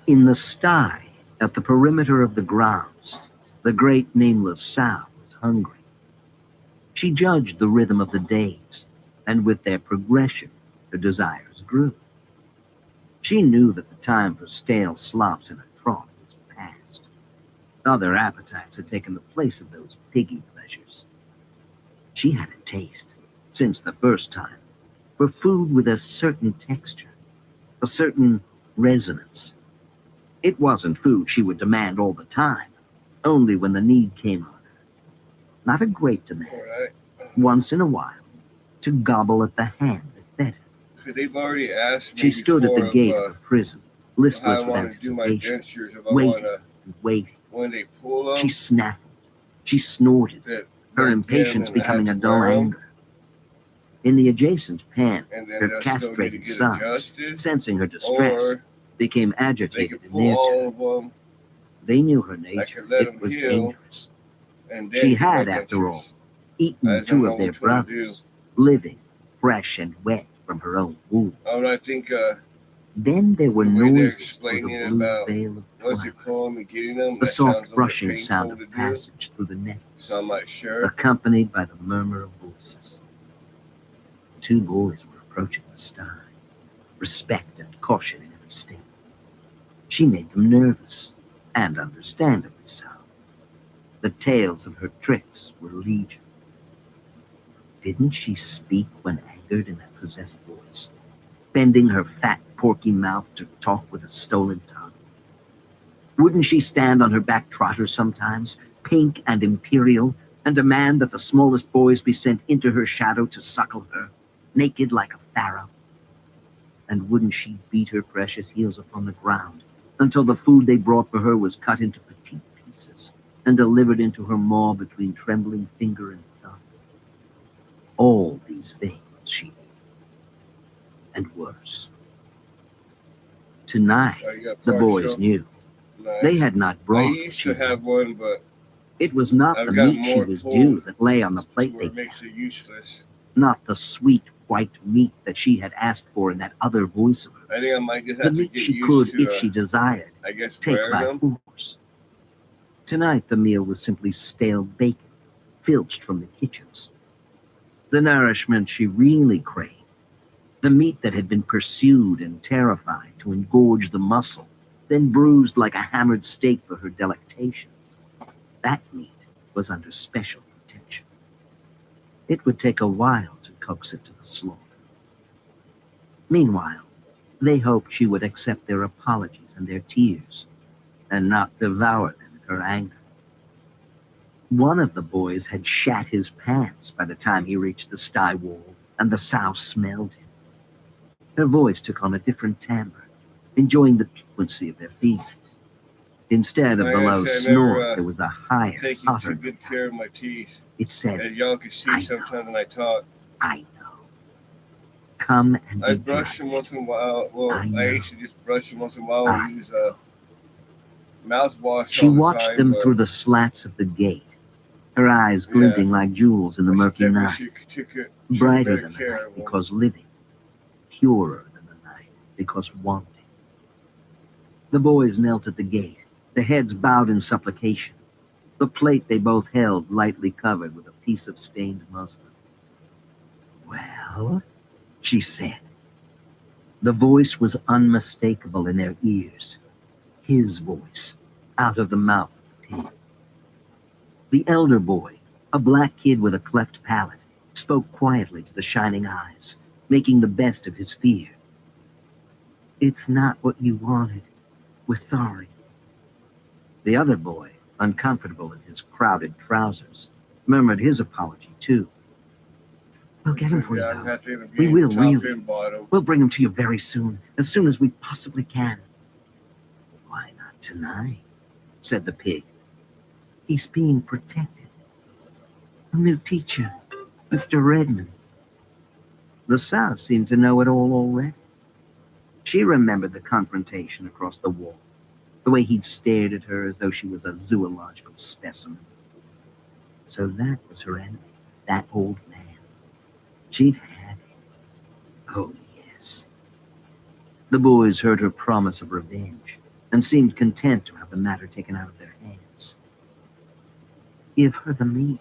Speaker 3: In the sty, at the perimeter of the grounds, the great nameless sow was hungry. She judged the rhythm of the days, and with their progression, her desires grew. She knew that the time for stale slops in a trough was past. Other appetites had taken the place of those piggy pleasures. She had a taste, since the first time, for food with a certain texture, a certain resonance. It wasn't food she would demand all the time, only when the need came on her. Not a great demand.
Speaker 4: All right.
Speaker 3: Once in a while, to gobble at the hand that fed her.
Speaker 4: Could they've already asked me
Speaker 3: She stood at the gate of
Speaker 4: of
Speaker 3: the prison,
Speaker 4: how
Speaker 3: listless
Speaker 4: I
Speaker 3: with
Speaker 4: want to do my
Speaker 3: anticipation,
Speaker 4: dentures, if I
Speaker 3: waiting
Speaker 4: want to,
Speaker 3: and waiting.
Speaker 4: when they pull them,
Speaker 3: She snaffled. She snorted,
Speaker 4: that
Speaker 3: her
Speaker 4: like,
Speaker 3: impatience
Speaker 4: get 'em and
Speaker 3: becoming a
Speaker 4: have to
Speaker 3: dull
Speaker 4: wear 'em,
Speaker 3: anger. In the adjacent pen,
Speaker 4: and then
Speaker 3: her
Speaker 4: they'll still need to
Speaker 3: castrated
Speaker 4: get
Speaker 3: sons,
Speaker 4: adjusted,
Speaker 3: sensing her distress,
Speaker 4: or
Speaker 3: became
Speaker 4: they
Speaker 3: agitated
Speaker 4: could
Speaker 3: in
Speaker 4: pull
Speaker 3: their
Speaker 4: all
Speaker 3: turn.
Speaker 4: of them
Speaker 3: They knew her
Speaker 4: I
Speaker 3: nature.
Speaker 4: could let
Speaker 3: It
Speaker 4: them
Speaker 3: was
Speaker 4: heal,
Speaker 3: dangerous.
Speaker 4: and then
Speaker 3: She
Speaker 4: do my
Speaker 3: had, after all,
Speaker 4: dentures. I
Speaker 3: eaten
Speaker 4: just don't
Speaker 3: two
Speaker 4: know
Speaker 3: of their
Speaker 4: which one to do.
Speaker 3: brothers, living, fresh and wet from her own womb.
Speaker 4: I think
Speaker 3: Then there were
Speaker 4: the way they're
Speaker 3: noises through
Speaker 4: explaining
Speaker 3: the
Speaker 4: it
Speaker 3: blue
Speaker 4: about
Speaker 3: veil of
Speaker 4: what's
Speaker 3: twilight,
Speaker 4: it called and getting them,
Speaker 3: the
Speaker 4: that sounds a
Speaker 3: soft
Speaker 4: little bit
Speaker 3: brushing sound
Speaker 4: painful to
Speaker 3: of
Speaker 4: do.
Speaker 3: passage through the
Speaker 4: So
Speaker 3: necklace,
Speaker 4: I'm not sure.
Speaker 3: accompanied by the murmur of voices. Two boys were approaching the sty, respect and caution in every step. She made them nervous, and understandably so. The tales of her tricks were legion. Didn't she speak when angered in that possessed voice, bending her fat, porky mouth to talk with a stolen tongue? Wouldn't she stand on her back trotter sometimes, pink and imperial, and demand that the smallest boys be sent into her shadow to suckle her, naked like a pharaoh? And wouldn't she beat her precious heels upon the ground until the food they brought for her was cut into petite pieces and delivered into her maw between trembling finger and thumb? All these things she did, and worse. Tonight,
Speaker 4: Oh, you got
Speaker 3: the boys
Speaker 4: partial.
Speaker 3: knew.
Speaker 4: Nice.
Speaker 3: They had not
Speaker 4: I
Speaker 3: brought what
Speaker 4: used
Speaker 3: she
Speaker 4: to have
Speaker 3: wanted.
Speaker 4: one, but
Speaker 3: It was not
Speaker 4: I've
Speaker 3: the
Speaker 4: got
Speaker 3: meat she
Speaker 4: more
Speaker 3: was
Speaker 4: pulled
Speaker 3: due that lay on the
Speaker 4: to
Speaker 3: plate
Speaker 4: where
Speaker 3: they
Speaker 4: it makes
Speaker 3: kept,
Speaker 4: it useless.
Speaker 3: not the sweet white meat that she had asked for in that other voice of
Speaker 4: I
Speaker 3: hers.
Speaker 4: think I might just
Speaker 3: The
Speaker 4: have to
Speaker 3: meat
Speaker 4: get
Speaker 3: she
Speaker 4: used
Speaker 3: could,
Speaker 4: to,
Speaker 3: if she desired,
Speaker 4: I guess,
Speaker 3: take
Speaker 4: wearing
Speaker 3: by
Speaker 4: them.
Speaker 3: force. Tonight the meal was simply stale bacon, filched from the kitchens. The nourishment she really craved, the meat that had been pursued and terrified to engorge the muscle, then bruised like a hammered steak for her delectation. That meat was under special protection. It would take a while to coax it to the slaughter. Meanwhile, they hoped she would accept their apologies and their tears, and not devour them in her anger. One of the boys had shat his pants by the time he reached the sty wall, and the sow smelled him. Her voice took on a different timbre, enjoying the piquancy of their feet. Instead of the
Speaker 4: Like I
Speaker 3: low
Speaker 4: said, I
Speaker 3: snort,
Speaker 4: never,
Speaker 3: there was a higher,
Speaker 4: taking
Speaker 3: hotter
Speaker 4: too good
Speaker 3: note.
Speaker 4: care of my teeth.
Speaker 3: It said,
Speaker 4: As y'all can see
Speaker 3: I know.
Speaker 4: sometimes when I talk.
Speaker 3: I know. Come and
Speaker 4: I
Speaker 3: be
Speaker 4: brush them
Speaker 3: glad.
Speaker 4: once in a while. Well,
Speaker 3: I
Speaker 4: I
Speaker 3: know.
Speaker 4: used to just brush them once in a while
Speaker 3: I
Speaker 4: and use mouthwash
Speaker 3: She
Speaker 4: all the
Speaker 3: watched
Speaker 4: time.
Speaker 3: them
Speaker 4: But
Speaker 3: through the slats of the gate, her eyes
Speaker 4: yeah,
Speaker 3: glinting like jewels in the
Speaker 4: I should
Speaker 3: murky
Speaker 4: definitely
Speaker 3: night,
Speaker 4: took
Speaker 3: brighter
Speaker 4: better
Speaker 3: than the
Speaker 4: care
Speaker 3: night
Speaker 4: of them.
Speaker 3: because living, purer than the night because wanting. The boys knelt at the gate, their heads bowed in supplication, the plate they both held lightly covered with a piece of stained muslin. Well, she said. The voice was unmistakable in their ears. His voice, out of the mouth of the pig. The elder boy, a black kid with a cleft palate, spoke quietly to the shining eyes, making the best of his fear. It's not what you wanted. We're sorry. The other boy, uncomfortable in his crowded trousers, murmured his apology too. We'll get him for you,
Speaker 4: Yeah, I'm
Speaker 3: though.
Speaker 4: happy to
Speaker 3: We
Speaker 4: be
Speaker 3: will,
Speaker 4: top
Speaker 3: really.
Speaker 4: and bottom.
Speaker 3: We'll bring him to you very soon, as we possibly can. Why not tonight? Said the pig. He's being protected. A new teacher, Mr. Redmond. The sow seemed to know it all already. She remembered the confrontation across the wall, the way he'd stared at her as though she was a zoological specimen. So that was her enemy, that old man. She'd had him. Oh, yes. The boys heard her promise of revenge and seemed content to have the matter taken out of their hands. Give her the meat,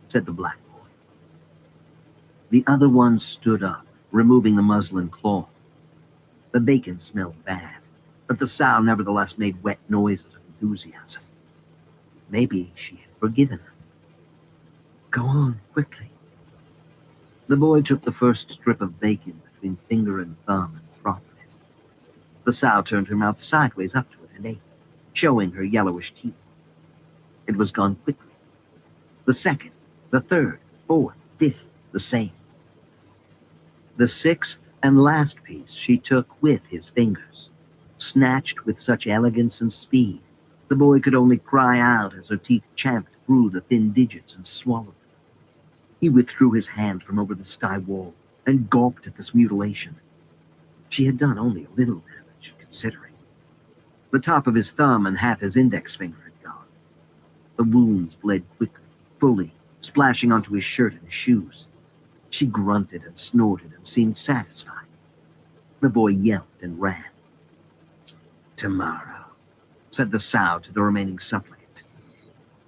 Speaker 3: said the black boy. The other one stood up, removing the muslin cloth. The bacon smelled bad, but the sow nevertheless made wet noises of enthusiasm. Maybe she had forgiven them. Go on, quickly. The boy took the first strip of bacon between finger and thumb and proffered it. The sow turned her mouth sideways up to it and ate, showing her yellowish teeth. It was gone quickly. The second, the third, fourth, fifth, the same. The sixth and last piece she took with his fingers, snatched with such elegance and speed, the boy could only cry out as her teeth champed through the thin digits and swallowed them. He withdrew his hand from over the sty wall and gawped at this mutilation. She had done only a little damage, considering. The top of his thumb and half his index finger had gone. The wounds bled quickly, fully, splashing onto his shirt and his shoes. She grunted and snorted and seemed satisfied. The boy yelped and ran. Tomorrow, said the sow to the remaining supplicant.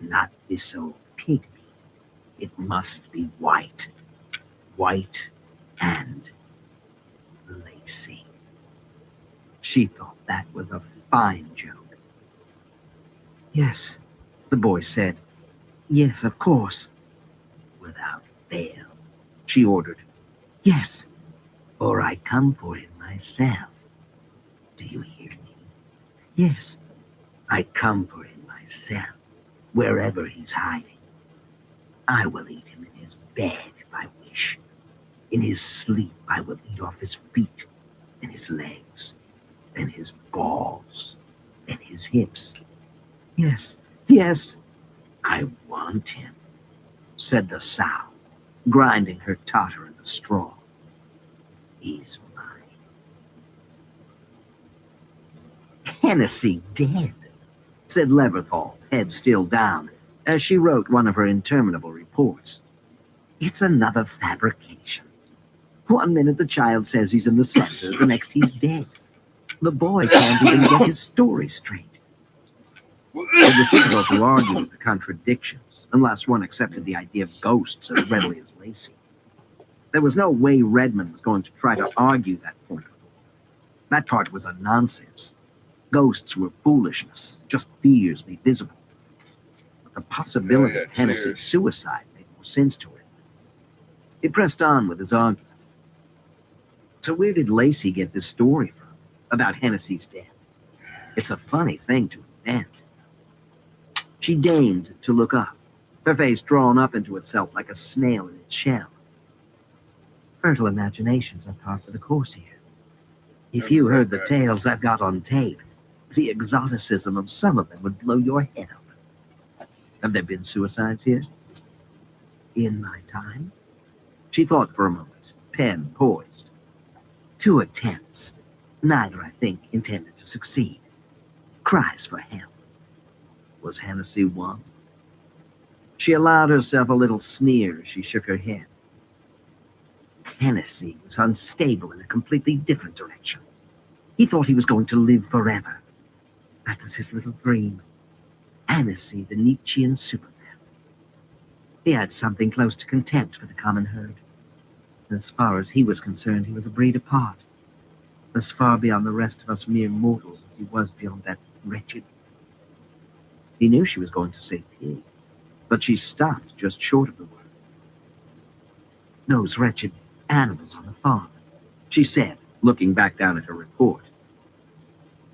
Speaker 3: Not this old pig meat. It must be white. White and lacy. She thought that was a fine joke. Yes, the boy said. Yes, of course. Without fail, she ordered. Yes, or I come for him myself. Do you hear me? Yes, I come for him myself, wherever he's hiding. I will eat him in his bed if I wish. In his sleep, I will eat off his feet and his legs, and his balls, and his hips. Yes, yes, I want him, said the sow, grinding her totter in the straw. He's mine. Hennessy dead, said Leverthal, head still down, as she wrote one of her interminable reports. It's another fabrication. 1 minute the child says he's in the center, the next he's dead. The boy can't even get his story straight. It was difficult to argue with the contradictions, unless one accepted the idea of ghosts as readily as Lacey. There was no way Redmond was going to try to argue that point. That part was a nonsense. Ghosts were foolishness, just fears made visible. But the possibility of Hennessy's suicide made more sense to her. He pressed on with his argument. So where did Lacey get this story from about Hennessy's death? It's a funny thing to invent. She deigned to look up, her face drawn up into itself like a snail in its shell. Fertile imaginations are par for the course here. If you heard the tales I've got on tape, the exoticism of some of them would blow your head open. Have there been suicides here? In my time? She thought for a moment, pen poised. 2 attempts. Neither, I think, intended to succeed. Cries for help. Was Hennessy one? She allowed herself a little sneer as she shook her head. Hennessy was unstable in a completely different direction. He thought he was going to live forever. That was his little dream. Hennessy, the Nietzschean Superman. He had something close to contempt for the common herd. As far as he was concerned, he was a breed apart. As far beyond the rest of us mere mortals as he was beyond that wretched. He knew she was going to say pig, but she stopped just short of the word. Those wretched animals on the farm, she said, looking back down at her report.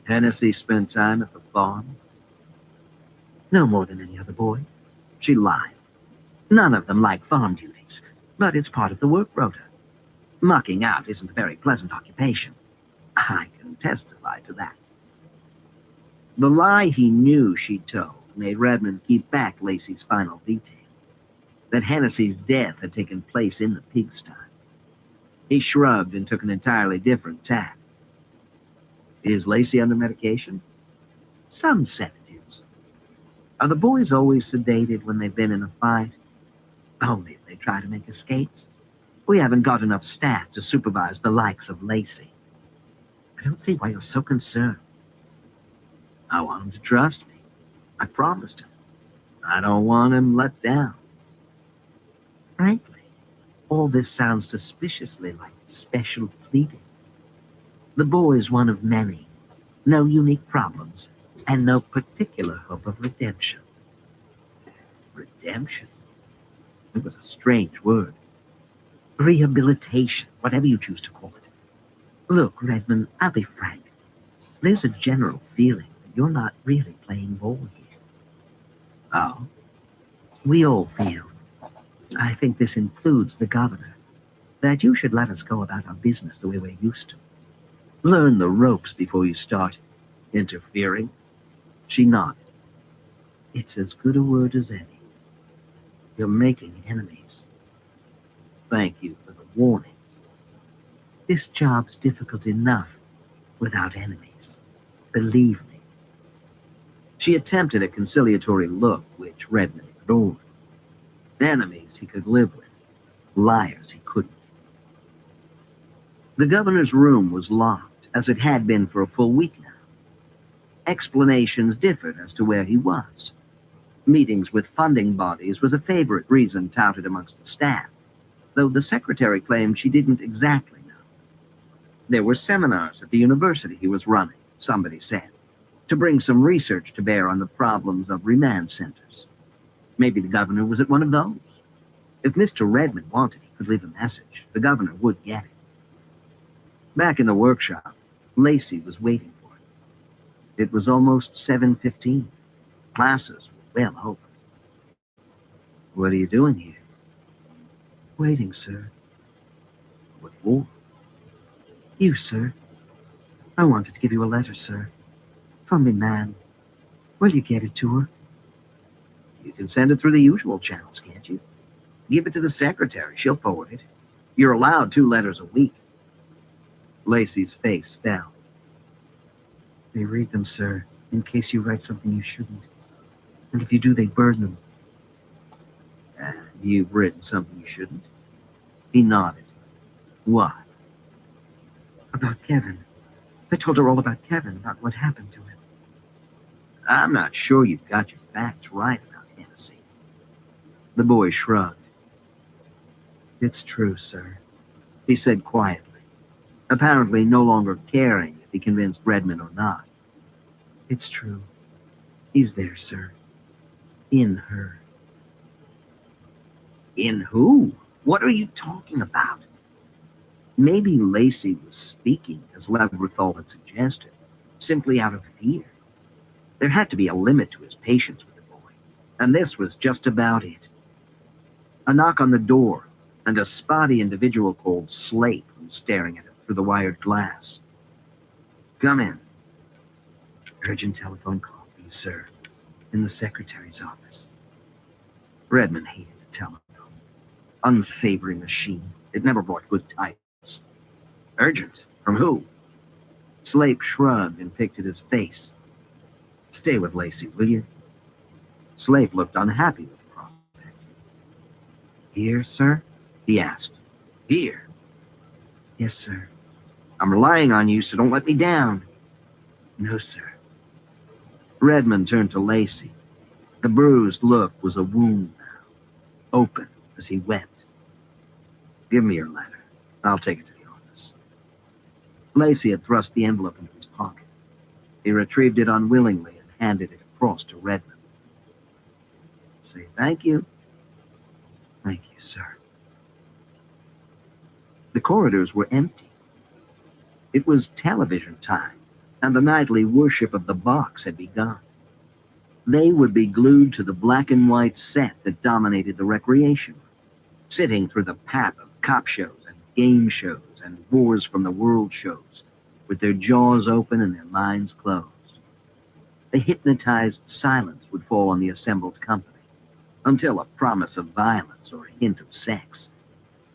Speaker 3: Hennessy spent time at the farm? No more than any other boy. She lied. None of them like farm duties, but it's part of the work rota. Mucking out isn't a very pleasant occupation. I can testify to that. The lie he knew she told made Redmond keep back Lacey's final detail, that Hennessy's death had taken place in the pigsty. He shrugged and took an entirely different tack. Is Lacey under medication? Some sedatives. Are the boys always sedated when they've been in a fight? Only if they try to make escapes. We haven't got enough staff to supervise the likes of Lacey. I don't see why you're so concerned. I want him to trust me. I promised him. I don't want him let down. Frankly, all this sounds suspiciously like special pleading. The boy's one of many. No unique problems, and no particular hope of redemption. Redemption? It was a strange word. Rehabilitation, whatever you choose to call it. Look, Redmond, I'll be frank. There's a general feeling that you're not really playing ball here. Oh? We all feel, I think this includes the governor, that you should let us go about our business the way we're used to. Learn the ropes before you start interfering. She nodded. It's as good a word as any. You're making enemies. Thank you for the warning. This job's difficult enough without enemies. Believe me. She attempted a conciliatory look, which Redmond ignored. Enemies he could live with. Liars he couldn't. The governor's room was locked, as it had been for a full week now. Explanations differed as to where he was. Meetings with funding bodies was a favorite reason touted amongst the staff, though the secretary claimed she didn't exactly know. There were seminars at the university he was running, somebody said, to bring some research to bear on the problems of remand centers. Maybe the governor was at one of those. If Mr. Redmond wanted, he could leave a message. The governor would get it. Back in the workshop, Lacey was waiting for him. It was almost 7:15. Classes were well over. What are you doing here? Waiting, sir. What for? You, sir. I wanted to give you a letter, sir. From me, man. Will you get it to her? You can send it through the usual channels, can't you? Give it to the secretary. She'll forward it. You're allowed 2 letters a week. Lacey's face fell. They read them, sir, in case you write something you shouldn't. And if you do, they burn them. And you've written something you shouldn't? He nodded. What? About Kevin. I told her all about Kevin, about what happened to him. I'm not sure you've got your facts right about Hennessy. The boy shrugged. It's true, sir, he said quietly, apparently no longer caring if he convinced Redmond or not. It's true. He's there, sir. In her. In who? What are you talking about? Maybe Lacey was speaking, as Leverthal had suggested, simply out of fear. There had to be a limit to his patience with the boy, and this was just about it. A knock on the door, and a spotty individual called Slate was staring at him through the wired glass. Come in. Urgent telephone call, please, sir. In the secretary's office. Redmond hated the telephone. Unsavory machine. It never brought good tidings. Urgent? From who? Slate shrugged and picked at his face. Stay with Lacey, will you? Slate looked unhappy with the prospect. Here, sir? He asked. Here? Yes, sir. I'm relying on you, so don't let me down. No, sir. Redmond turned to Lacey. The bruised look was a wound now, open as he wept. Give me your letter. I'll take it to the office. Lacey had thrust the envelope into his pocket. He retrieved it unwillingly and handed it across to Redmond. Say thank you. Thank you, sir. The corridors were empty. It was television time, and the nightly worship of the box had begun. They would be glued to the black and white set that dominated the recreation room, sitting through the pap of cop shows and game shows and Wars from the World shows, with their jaws open and their minds closed. The hypnotized silence would fall on the assembled company, until a promise of violence or a hint of sex.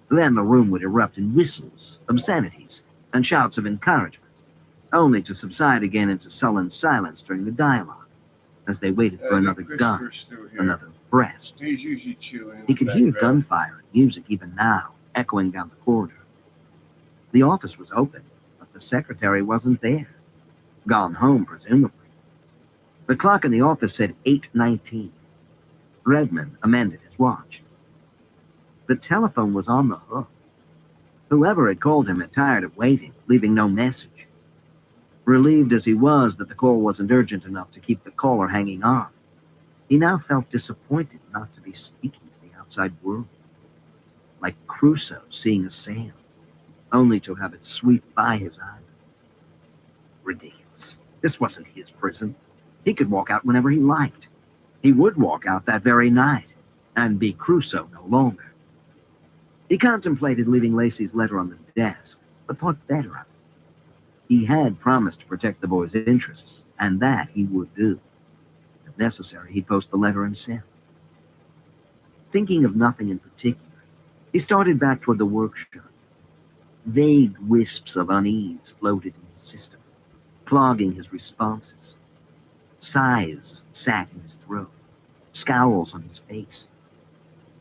Speaker 3: Then the room would erupt in whistles, obscenities, and shouts of encouragement, only to subside again into sullen silence during the dialogue, as they waited for another gun, another breast.
Speaker 4: He's usually chewing.
Speaker 3: He could hear gunfire and music even now, echoing down the corridor. The office was open, but the secretary wasn't there. Gone home, presumably. The clock in the office said 8:19. Redmond amended his watch. The telephone was on the hook. Whoever had called him had tired of waiting, leaving no message. Relieved as he was that the call wasn't urgent enough to keep the caller hanging on, he now felt disappointed not to be speaking to the outside world. Like Crusoe seeing a sail, only to have it sweep by his island. Ridiculous. This wasn't his prison. He could walk out whenever he liked. He would walk out that very night, and be Crusoe no longer. He contemplated leaving Lacey's letter on the desk, but thought better of it. He had promised to protect the boy's interests, and that he would do. If necessary, he'd post the letter himself. Thinking of nothing in particular, he started back toward the workshop. Vague wisps of unease floated in his system, clogging his responses. Sighs sat in his throat, scowls on his face.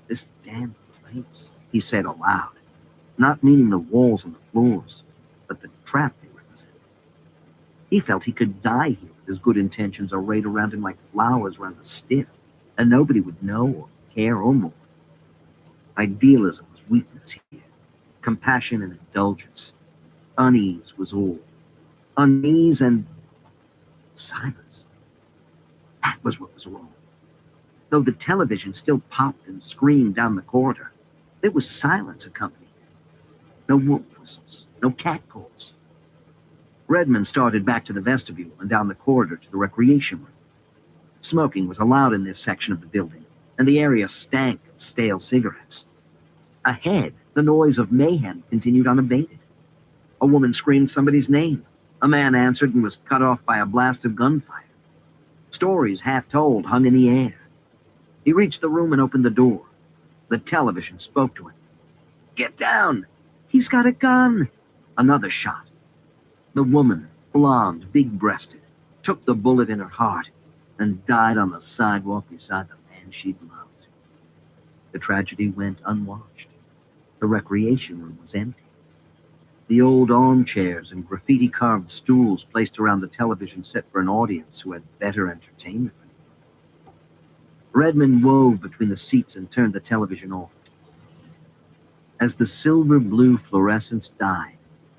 Speaker 3: This damn place, he said aloud, not meaning the walls and the floors, but the trap they represented. He felt he could die here with his good intentions arrayed around him like flowers around a stiff, and nobody would know or care or mourn. Idealism was weakness here, compassion and indulgence. Unease was all. Unease and silence. That was what was wrong. Though the television still popped and screamed down the corridor, there was silence accompanying it. No wolf whistles, no cat calls. Redmond started back to the vestibule and down the corridor to the recreation room. Smoking was allowed in this section of the building, and the area stank of stale cigarettes. Ahead, the noise of mayhem continued unabated. A woman screamed somebody's name. A man answered and was cut off by a blast of gunfire. Stories half told hung in the air. He reached the room and opened the door. The television spoke to him. Get down! He's got a gun! Another shot. The woman, blonde, big-breasted, took the bullet in her heart and died on the sidewalk beside the man she'd loved. The tragedy went unwatched. The recreation room was empty. The old armchairs and graffiti-carved stools placed around the television set for an audience who had better entertainment. Redmond wove between the seats and turned the television off. As the silver-blue fluorescence died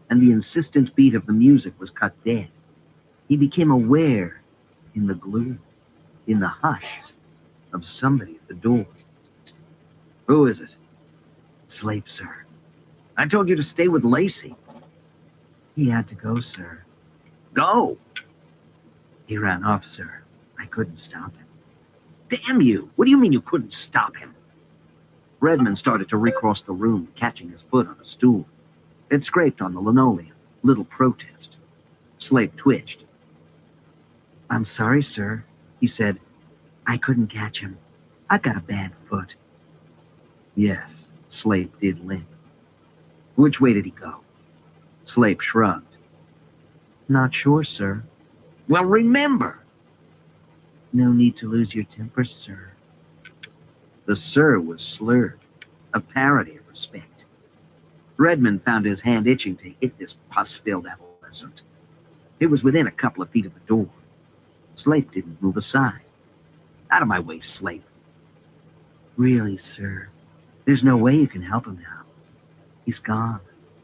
Speaker 3: and the insistent beat of the music was cut dead, he became aware, in the gloom, in the hush, of somebody at the door. Who is it? Slape, sir. I told you to stay with Lacey. He had to go, sir. Go! He ran off, sir. I couldn't stop him. Damn you! What do you mean you couldn't stop him? Redmond started to recross the room, catching his foot on a stool. It scraped on the linoleum. Little protest. Slape twitched. I'm sorry, sir, he said. I couldn't catch him. I've got a bad foot. Yes, Slape did limp. Which way did he go? Slape shrugged. Not sure, sir. Well, remember! No need to lose your temper, sir. The sir was slurred, a parody of respect. Redmond found his hand itching to hit this pus-filled adolescent. It was within a couple of feet of the door. Slape didn't move aside. Out of my way, Slape. Really, sir, there's no way you can help him now. He's gone.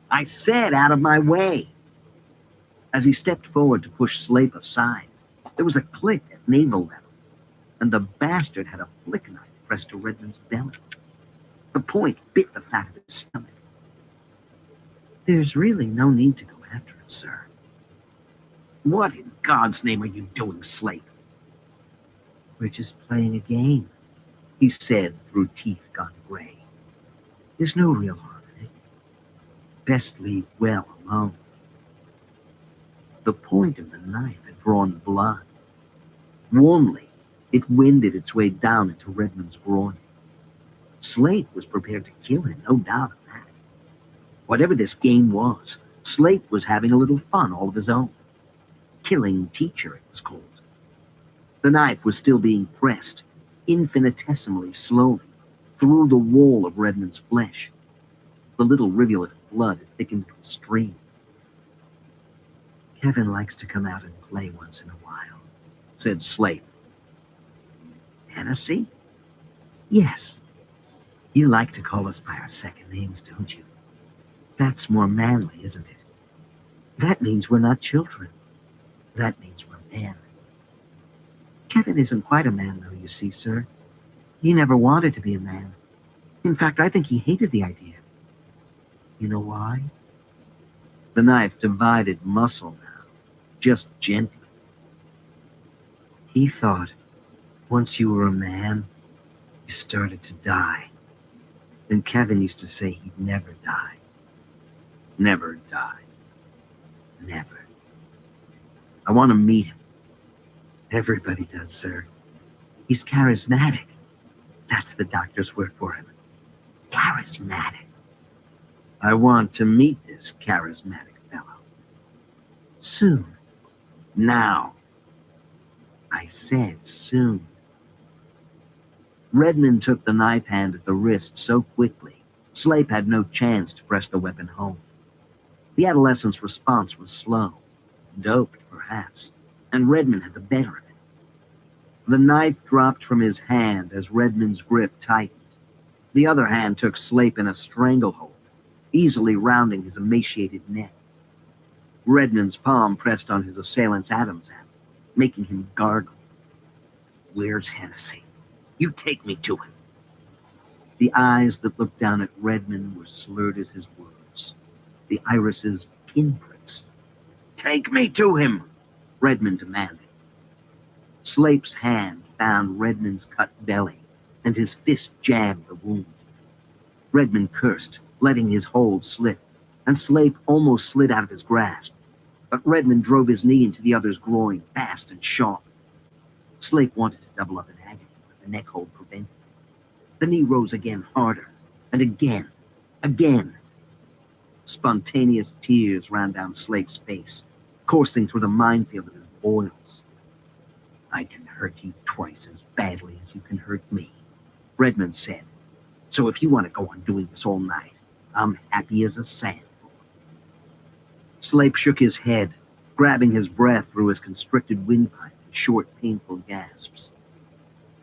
Speaker 3: I said out of my way. As he stepped forward to push Slape aside, there was a click at navel level, and the bastard had a flick knife pressed to Redmond's belly. The point bit the fat of his stomach. There's really no need to go after him, sir. What in God's name are you doing, Slape? We're just playing a game, he said through teeth gone gray. There's no real harm in it. Best leave well alone. The point of the knife had drawn blood. Warmly, it wended its way down into Redmond's groin. Slape was prepared to kill him, no doubt of that. Whatever this game was, Slape was having a little fun all of his own. Killing teacher, it was called. The knife was still being pressed, infinitesimally slowly, through the wall of Redmond's flesh. The little rivulet of blood had thickened to a stream. Kevin likes to come out and play once in a while, said Slape. Hennessy? Yes. You like to call us by our second names, don't you? That's more manly, isn't it? That means we're not children. That means we're men. Kevin isn't quite a man, though, you see, sir. He never wanted to be a man. In fact, I think he hated the idea. You know why? The knife divided muscle now, just gently. He thought, once you were a man, you started to die. And Kevin used to say he'd never die. Never die. Never. I want to meet him. Everybody does, sir. He's charismatic. That's the doctor's word for him. Charismatic. I want to meet this charismatic fellow. Soon. Now. I said soon. Redmond took the knife hand at the wrist so quickly, Slape had no chance to press the weapon home. The adolescent's response was slow, doped perhaps, and Redmond had the better of it. The knife dropped from his hand as Redmond's grip tightened. The other hand took Slape in a stranglehold, easily rounding his emaciated neck. Redmond's palm pressed on his assailant's Adam's apple, making him gargle. Where's Hennessy? You take me to him. The eyes that looked down at Redmond were slurred as his words, the irises pinpricks. Take me to him, Redmond demanded. Slape's hand found Redmond's cut belly, and his fist jabbed the wound. Redmond cursed, letting his hold slip, and Slape almost slid out of his grasp. But Redmond drove his knee into the other's groin, fast and sharp. Slape wanted to double up in agony, but the neck hold prevented. The knee rose again harder, and again. Spontaneous tears ran down Slape's face, coursing through the minefield of his boils. I can hurt you twice as badly as you can hurt me, Redmond said. So if you want to go on doing this all night, I'm happy as a sandboy. Slape shook his head, grabbing his breath through his constricted windpipe in short, painful gasps.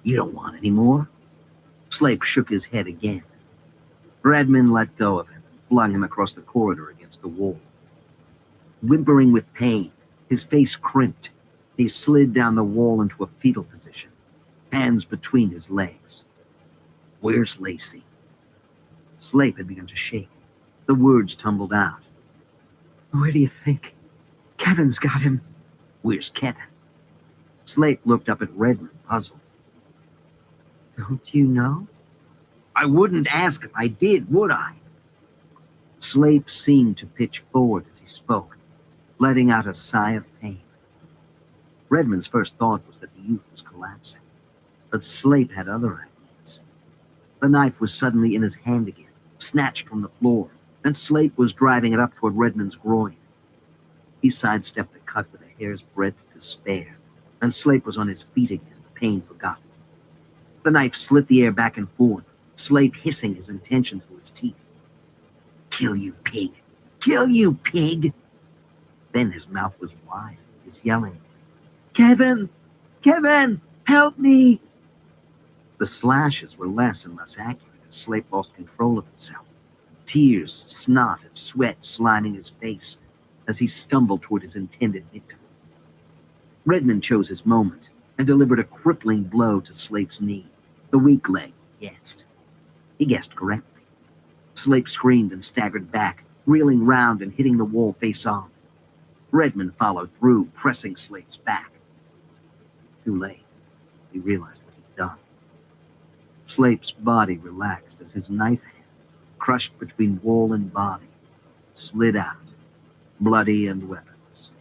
Speaker 3: You don't want any more? Slape shook his head again. Redmond let go of him and flung him across the corridor against the wall. Whimpering with pain, his face crimped. He slid down the wall into a fetal position, hands between his legs. Where's Lacey? Slape had begun to shake. The words tumbled out. Where do you think? Kevin's got him. Where's Kevin? Slape looked up at Redmond, puzzled. Don't you know? I wouldn't ask if I did, would I? Slape seemed to pitch forward as he spoke, letting out a sigh of pain. Redmond's first thought was that the youth was collapsing, but Slape had other ideas. The knife was suddenly in his hand again, snatched from the floor, and Slape was driving it up toward Redmond's groin. He sidestepped the cut with a hair's breadth to spare, and Slape was on his feet again, the pain forgotten. The knife slit the air back and forth, Slape hissing his intention through his teeth. Kill you, pig! Kill you, pig! Then his mouth was wide. He was yelling, Kevin! Kevin! Help me! The slashes were less and less accurate as Slape lost control of himself. Tears, snot, and sweat sliming his face as he stumbled toward his intended victim. Redmond chose his moment and delivered a crippling blow to Slape's knee. The weak leg guessed. He guessed correctly. Slape screamed and staggered back, reeling round and hitting the wall face on. Redmond followed through, pressing Slape's back. Too late. He realized what he'd done. Slape's body relaxed as his knife hand, crushed between wall and body, slid out, bloody and weaponless.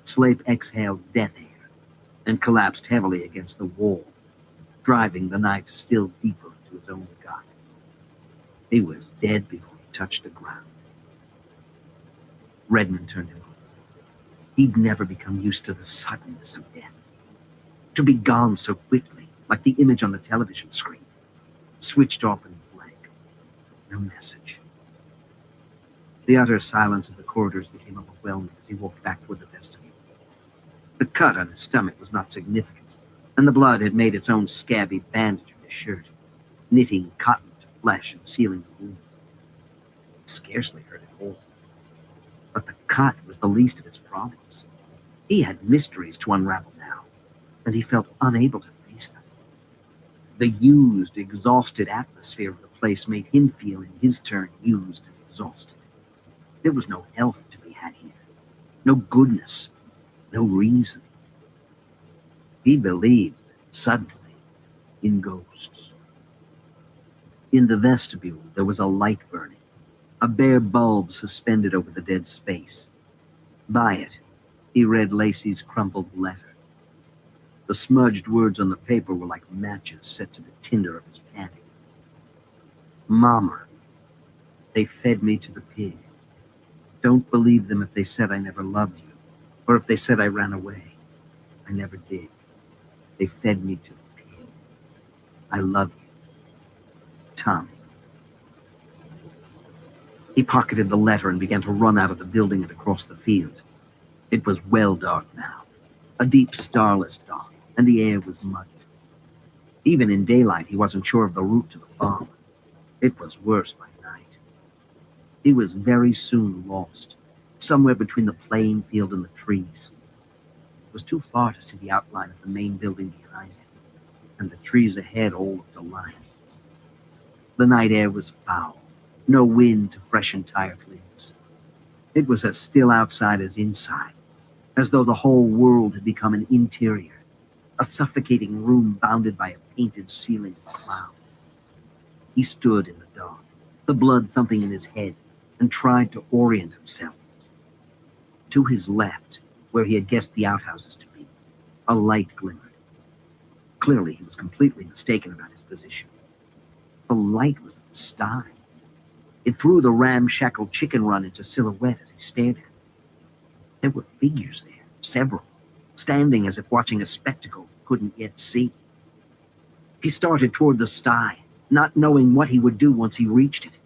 Speaker 3: Slape exhaled death air and collapsed heavily against the wall, driving the knife still deeper into his own gut. He was dead before he touched the ground. Redmond turned him over. He'd never become used to the suddenness of death. To be gone so quickly, like the image on the television screen, switched off and blank. No message. The utter silence of the corridors became overwhelming as he walked back toward the vestibule. The cut on his stomach was not significant, and the blood had made its own scabby bandage on his shirt, knitting cotton to flesh and sealing the wound. It scarcely hurt at all. But the cut was the least of his problems. He had mysteries to unravel now, and he felt unable to face them. The used, exhausted atmosphere of the place made him feel in his turn used and exhausted. There was no health to be had here, no goodness, no reason. He believed, suddenly, in ghosts. In the vestibule, there was a light burning, a bare bulb suspended over the dead space. By it, he read Lacey's crumpled letter. The smudged words on the paper were like matches set to the tinder of his panic. Mama, they fed me to the pig. Don't believe them if they said I never loved you, or if they said I ran away. I never did. They fed me to the pig. I love you. Tommy. He pocketed the letter and began to run out of the building and across the field. It was well dark now, a deep starless dark, and the air was muddy. Even in daylight, he wasn't sure of the route to the farm. It was worse by night. He was very soon lost, somewhere between the playing field and the trees. It was too far to see the outline of the main building behind him, and the trees ahead all looked alike. The night air was foul, no wind to freshen tired limbs. It was as still outside as inside, as though the whole world had become an interior, a suffocating room bounded by a painted ceiling of cloud. He stood in the dark, the blood thumping in his head, and tried to orient himself. To his left, where he had guessed the outhouses to be, a light glimmered. Clearly, he was completely mistaken about his position. The light was in the sky. It threw the ramshackle chicken run into silhouette as he stared at it. There were figures there, several, standing as if watching a spectacle he couldn't yet see. He started toward the sty, not knowing what he would do once he reached it.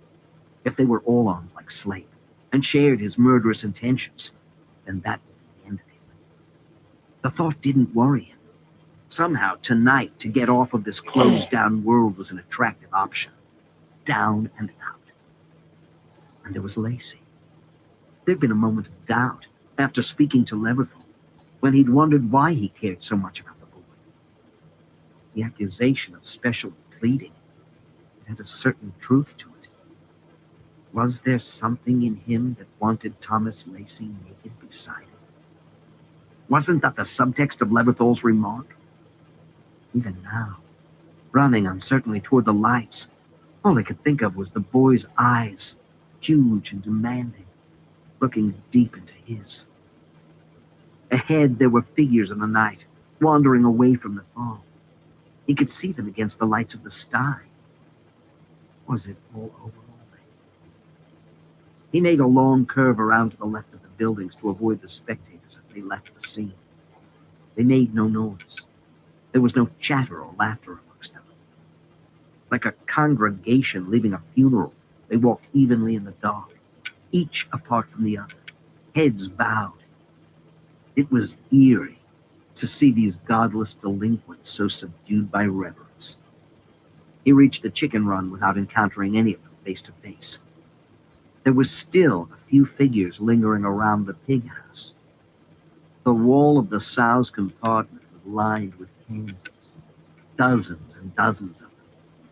Speaker 3: If they were all armed like Slape and shared his murderous intentions, then that would be the end of him. The thought didn't worry him. Somehow, tonight, to get off of this closed-down world was an attractive option. Down and out. And there was Lacey. There'd been a moment of doubt after speaking to Leverthal, when he'd wondered why he cared so much about the boy. The accusation of special pleading. It had a certain truth to it. Was there something in him that wanted Thomas Lacey naked beside him? Wasn't that the subtext of Leverthol's remark? Even now, running uncertainly toward the lights, all I could think of was the boy's eyes, huge and demanding, looking deep into his. Ahead there were figures in the night, wandering away from the fall. He could see them against the lights of the sky. Was it all over already? He made a long curve around to the left of the buildings to avoid the spectators as they left the scene. They made no noise. There was no chatter or laughter amongst them. Like a congregation leaving a funeral, they walked evenly in the dark, each apart from the other, heads bowed. It was eerie to see these godless delinquents so subdued by reverence. He reached the chicken run without encountering any of them face to face. There was still a few figures lingering around the pig house. The wall of the sow's compartment was lined with candles, dozens and dozens of them.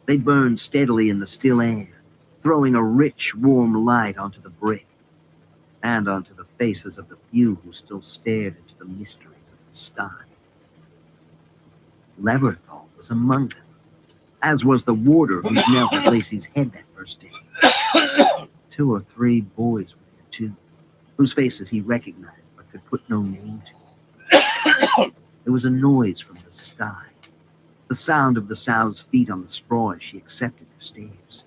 Speaker 3: They burned steadily in the still air, throwing a rich, warm light onto the brick and onto the faces of the few who still stared into the mysteries of the sky. Leverthal was among them, as was the warder who knelt at Lacey's head that first day. 2 or 3 boys were there too, whose faces he recognized but could put no name to. There was a noise from the sky, the sound of the sow's feet on the straw as she accepted the stairs.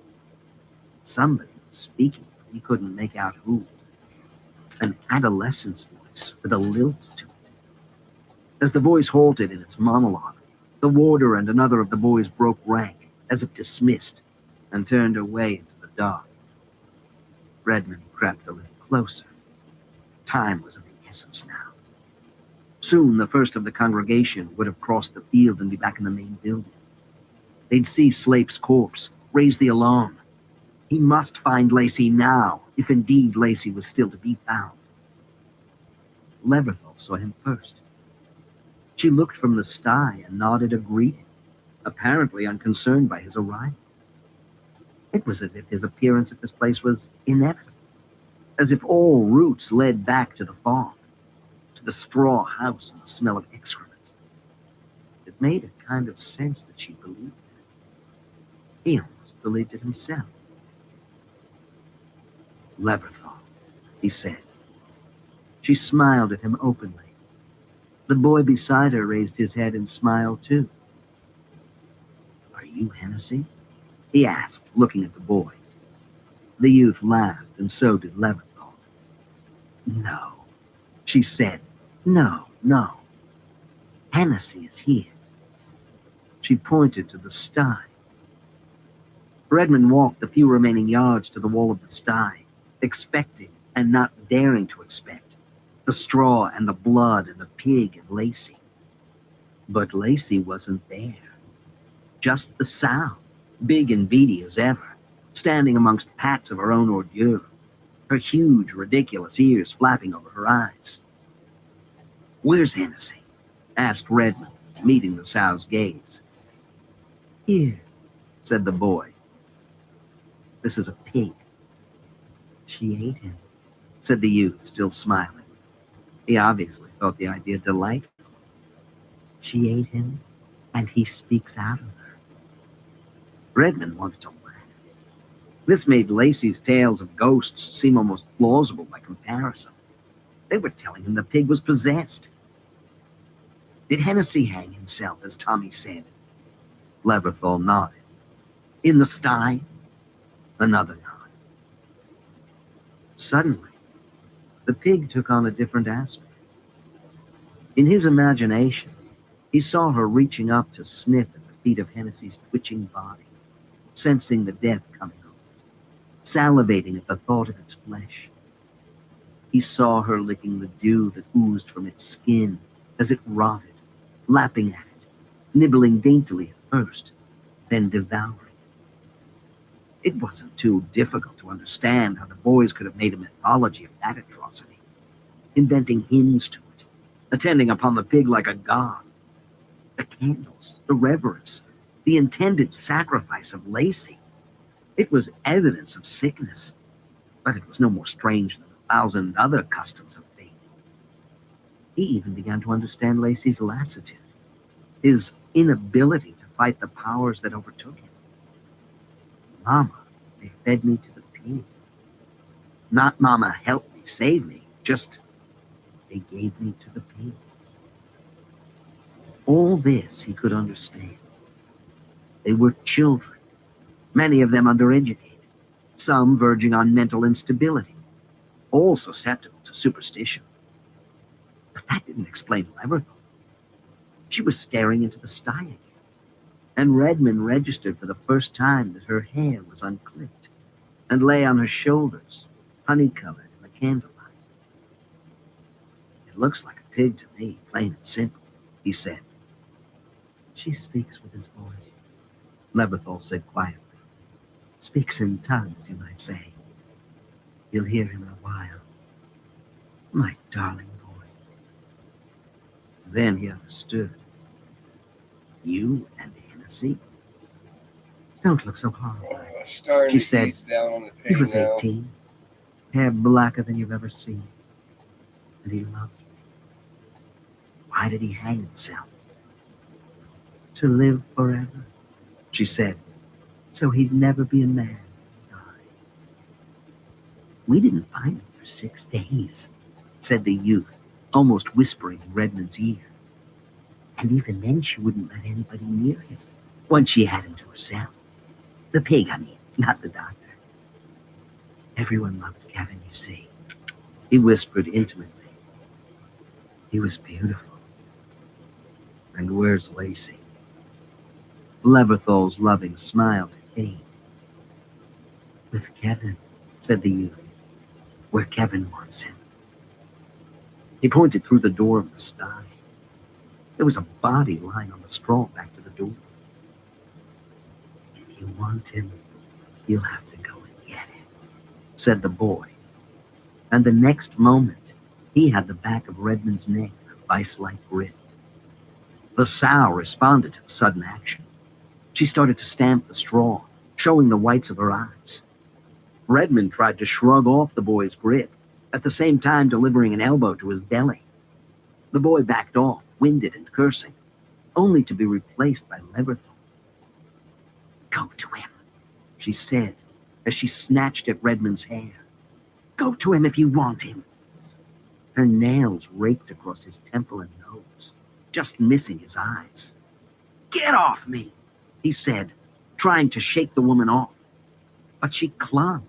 Speaker 3: Somebody was speaking, but he couldn't make out who. An adolescent's voice with a lilt to it. As the voice halted in its monologue, the warder and another of the boys broke rank, as if dismissed, and turned away into the dark. Redmond crept a little closer. Time was of the essence now. Soon the first of the congregation would have crossed the field and be back in the main building. They'd see Slape's corpse, raise the alarm. He must find Lacey now, if indeed Lacey was still to be found. Leverthal saw him first. She looked from the sty and nodded a greeting, apparently unconcerned by his arrival. It was as if his appearance at this place was inevitable, as if all routes led back to the farm, to the straw house and the smell of excrement. It made a kind of sense that she believed it. He almost believed it himself. Leverthal, he said. She smiled at him openly. The boy beside her raised his head and smiled too. "Are you Hennessy?" he asked, looking at the boy. The youth laughed, and so did Leverthal. "No," she said. No. Hennessy is here." She pointed to the sty. Redmond walked the few remaining yards to the wall of the sty, expecting and not daring to expect the straw and the blood and the pig and Lacey. But Lacey wasn't there. Just the sow, big and beady as ever, standing amongst pats of her own ordure, her huge, ridiculous ears flapping over her eyes. "Where's Hennessy?" asked Redmond, meeting the sow's gaze. "Here," said the boy. "This is a pig." "She ate him," said the youth, still smiling. He obviously thought the idea delightful. "She ate him, and he speaks out of her." Redmond wanted to laugh. This made Lacey's tales of ghosts seem almost plausible by comparison. They were telling him the pig was possessed. Did Hennessy hang himself, as Tommy said? Leverthal nodded. In the sty? Another nod. Suddenly, the pig took on a different aspect. In his imagination, he saw her reaching up to sniff at the feet of Hennessy's twitching body, sensing the death coming on, salivating at the thought of its flesh. He saw her licking the dew that oozed from its skin as it rotted, lapping at it, nibbling daintily at first, then devouring. It wasn't too difficult to understand how the boys could have made a mythology of that atrocity, inventing hymns to attending upon the pig like a god. The candles, the reverence, the intended sacrifice of Lacey. It was evidence of sickness, but it was no more strange than 1,000 other customs of faith. He even began to understand Lacey's lassitude, his inability to fight the powers that overtook him. Mama, they fed me to the pig. Not Mama helped me, save me, just they gave me to the pig. All this he could understand. They were children, many of them undereducated, some verging on mental instability, all susceptible to superstition. But that didn't explain Leverthal. She was staring into the sty again, and Redmond registered for the first time that her hair was unclipped and lay on her shoulders, honey-colored in the candlelight. It looks like a pig to me, plain and simple, he said. She speaks with his voice, Leverthal said quietly. Speaks in tongues, you might say. You'll hear him in a while. My darling boy. Then he understood. You and Hennessy? Don't look so horrified.
Speaker 4: Starting
Speaker 3: She
Speaker 4: to
Speaker 3: said,
Speaker 4: ease down on the
Speaker 3: He
Speaker 4: pain
Speaker 3: was
Speaker 4: now.
Speaker 3: 18, hair blacker than you've ever seen. And he loved you. Why did he hang himself? To live forever, she said, so he'd never be a man and die. We didn't find him for 6 days, said the youth, almost whispering in Redmond's ear. And even then she wouldn't let anybody near him, once she had him to herself. The pig, I mean, not the doctor. Everyone loved Kevin, you see, he whispered intimately. He was beautiful. And where's Lacey? Leverthal's loving smile came. With Kevin, said the youth, where Kevin wants him. He pointed through the door of the sty. There was a body lying on the straw back to the door. If you want him, you'll have to go and get him, said the boy. And the next moment, he had the back of Redmond's neck in a vice-like grip. The sow responded to the sudden action. She started to stamp the straw, showing the whites of her eyes. Redmond tried to shrug off the boy's grip, at the same time delivering an elbow to his belly. The boy backed off, winded and cursing, only to be replaced by Leverthal. Go to him, she said, as she snatched at Redmond's hair. Go to him if you want him. Her nails raked across his temple and nose, just missing his eyes. Get off me, he said, trying to shake the woman off. But she clung,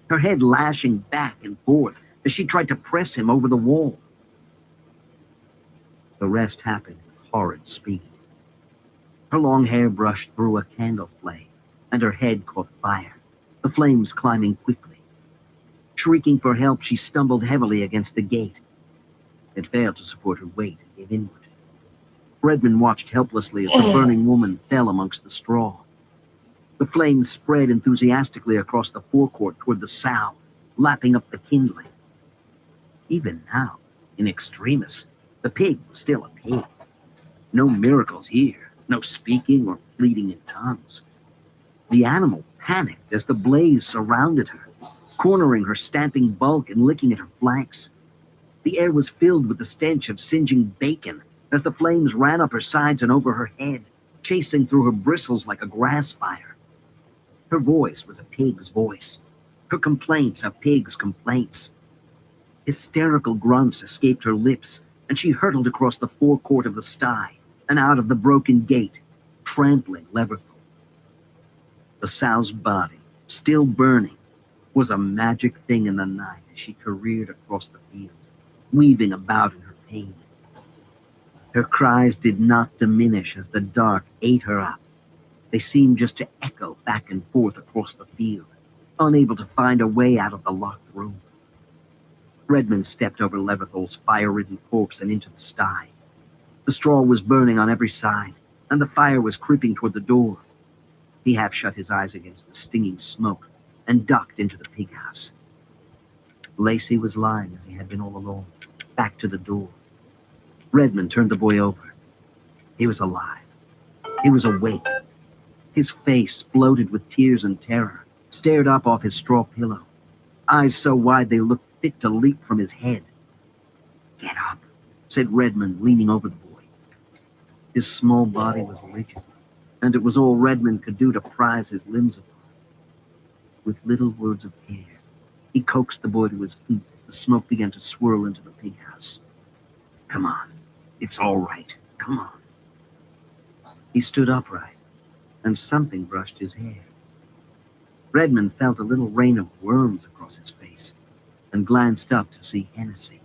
Speaker 3: her head lashing back and forth as she tried to press him over the wall. The rest happened with horrid speed. Her long hair brushed through a candle flame, and her head caught fire, the flames climbing quickly. Shrieking for help, she stumbled heavily against the gate. It failed to support her weight and gave inward. Redmond watched helplessly as the burning woman fell amongst the straw. The flames spread enthusiastically across the forecourt toward the sow, lapping up the kindling. Even now, in extremis, the pig was still a pig. No miracles here, no speaking or pleading in tongues. The animal panicked as the blaze surrounded her, cornering her stamping bulk and licking at her flanks. The air was filled with the stench of singeing bacon as the flames ran up her sides and over her head, chasing through her bristles like a grass fire. Her voice was a pig's voice, her complaints a pig's complaints. Hysterical grunts escaped her lips, and she hurtled across the forecourt of the sty and out of the broken gate, trampling Leverthal. The sow's body, still burning, was a magic thing in the night as she careered across the field, weaving about in her pain. Her cries did not diminish as the dark ate her up. They seemed just to echo back and forth across the field, unable to find a way out of the locked room. Redmond stepped over Leverthal's fire-ridden corpse and into the sty. The straw was burning on every side, and the fire was creeping toward the door. He half shut his eyes against the stinging smoke and ducked into the pig house. Lacey was lying as he had been all along, back to the door. Redmond turned the boy over. He was alive. He was awake. His face, bloated with tears and terror, stared up off his straw pillow, eyes so wide they looked fit to leap from his head. "Get up," said Redmond, leaning over the boy. His small body was rigid, and it was all Redmond could do to prise his limbs apart. With little words of care, he coaxed the boy to his feet as the smoke began to swirl into the pig house. "Come on. It's all right. Come on." He stood upright, and something brushed his hair. Redmond felt a little rain of worms across his face and glanced up to see Hennessy,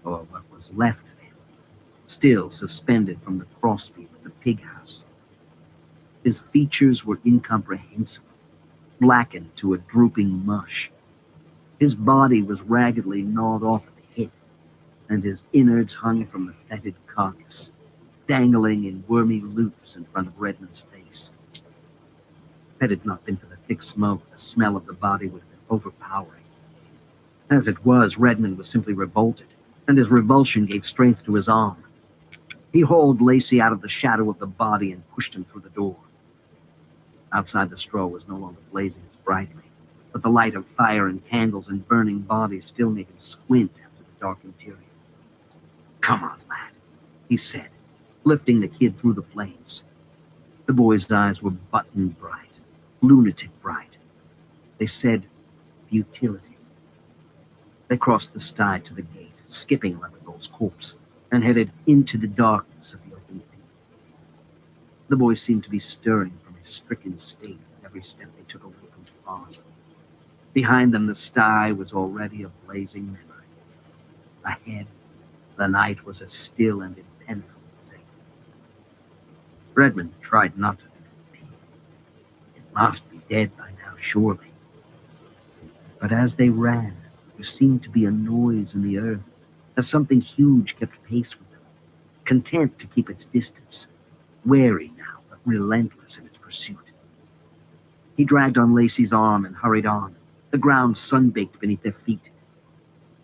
Speaker 3: or what was left of him, still suspended from the crossbeam of the pig house. His features were incomprehensible, blackened to a drooping mush. His body was raggedly gnawed off at the hip, and his innards hung from the fetid carcass, dangling in wormy loops in front of Redmond's face. Had it not been for the thick smoke, the smell of the body would have been overpowering. As it was, Redmond was simply revolted, and his revulsion gave strength to his arm. He hauled Lacey out of the shadow of the body and pushed him through the door. Outside, the straw was no longer blazing as brightly, but the light of fire and candles and burning bodies still made him squint after the dark interior. "Come on, lad," he said, lifting the kid through the flames. The boy's eyes were button bright, lunatic bright. They said futility. They crossed the sty to the gate, skipping Levengold's corpse, and headed into the darkness of the open field. The boy seemed to be stirring from his stricken state with every step they took away from the farm. Behind them, the sty was already a blazing memory. Ahead, the night was as still and impenetrable as ever. Redmond tried not to think of Pete. It must be dead by now, surely. But as they ran, there seemed to be a noise in the earth, as something huge kept pace with them, content to keep its distance, wary now, but relentless in its pursuit. He dragged on Lacey's arm and hurried on, the ground sun-baked beneath their feet.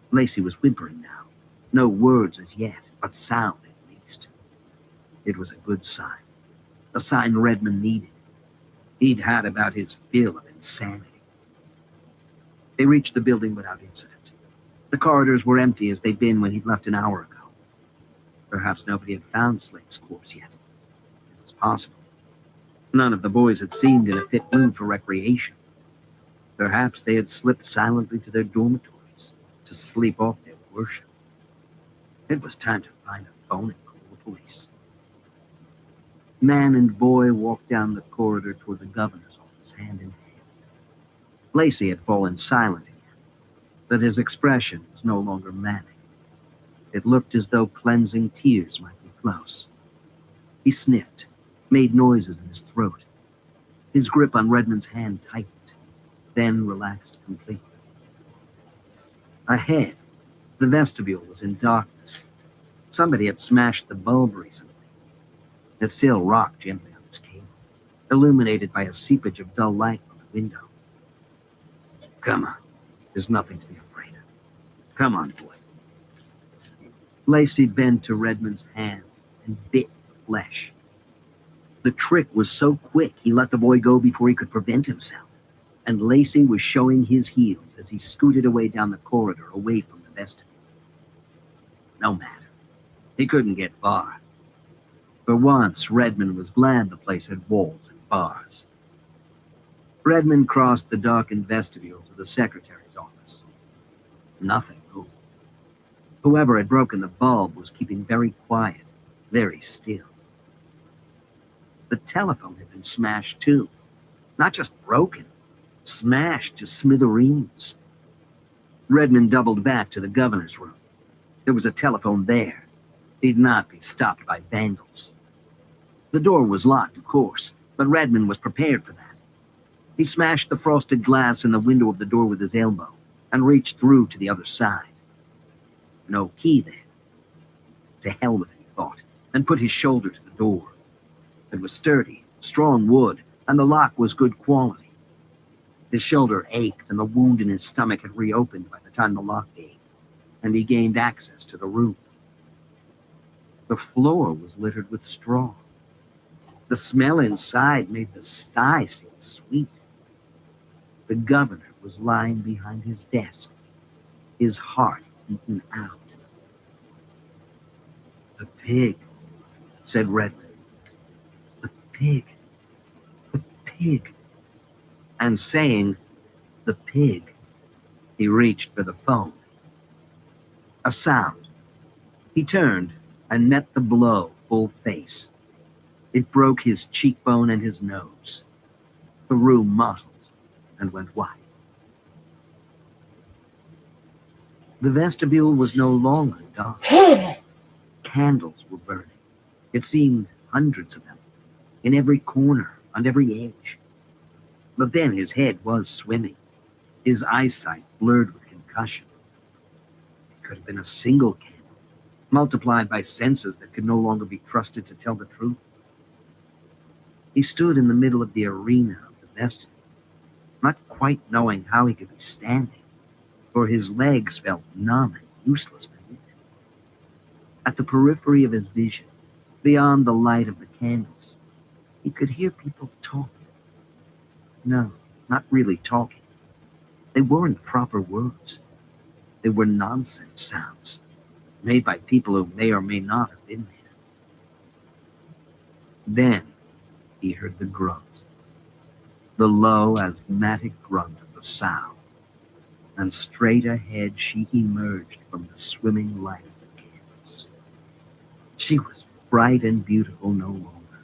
Speaker 3: Lacey was whimpering now, no words as yet, but sound at least. It was a good sign, a sign Redmond needed. He'd had about his fill of insanity. They reached the building without incident. The corridors were empty as they'd been when he'd left an hour ago. Perhaps nobody had found Slake's corpse yet. It was possible. None of the boys had seemed in a fit mood for recreation. Perhaps they had slipped silently to their dormitories to sleep off their worship. It was time to find a phone and call the police. Man and boy walked down the corridor toward the governor's office, hand in hand. Lacey had fallen silent again, but his expression was no longer manic. It looked as though cleansing tears might be close. He sniffed, made noises in his throat. His grip on Redmond's hand tightened, then relaxed completely. Ahead, the vestibule was in darkness. Somebody had smashed the bulb recently. It still rocked gently on its cable, illuminated by a seepage of dull light from the window. "Come on. There's nothing to be afraid of. Come on, boy." Lacey bent to Redmond's hand and bit the flesh. The trick was so quick he let the boy go before he could prevent himself, and Lacey was showing his heels as he scooted away down the corridor, away from the vestibule. No matter. He couldn't get far. For once, Redmond was glad the place had walls and bars. Redmond crossed the darkened vestibule to the secretary's office. Nothing moved. Whoever had broken the bulb was keeping very quiet, very still. The telephone had been smashed too. Not just broken, smashed to smithereens. Redmond doubled back to the governor's room. There was a telephone there. He'd not be stopped by vandals. The door was locked, of course, but Redmond was prepared for that. He smashed the frosted glass in the window of the door with his elbow and reached through to the other side. No key there. To hell with it, he thought, and put his shoulder to the door. It was sturdy, strong wood, and the lock was good quality. His shoulder ached, and the wound in his stomach had reopened by the time the lock gave, and he gained access to the room. The floor was littered with straw. The smell inside made the sty seem sweet. The governor was lying behind his desk, his heart eaten out. "The pig," said Redmond. "The pig. The pig." And saying, "The pig," he reached for the phone. A sound. He turned and met the blow full face. It broke his cheekbone and his nose. The room mottled and went white. The vestibule was no longer dark. Candles were burning. It seemed hundreds of them, in every corner, on every edge. But then his head was swimming, his eyesight blurred with concussion. It could have been a single candle, multiplied by senses that could no longer be trusted to tell the truth. He stood in the middle of the arena of the vestibule, not quite knowing how he could be standing, for his legs felt numb and useless beneath him. At the periphery of his vision, beyond the light of the candles, he could hear people talking. No, not really talking. They weren't proper words. They were nonsense sounds, made by people who may or may not have been there. Then he heard the grunt, the low, asthmatic grunt of the sow, and straight ahead she emerged from the swimming light of the candles. She was bright and beautiful no longer.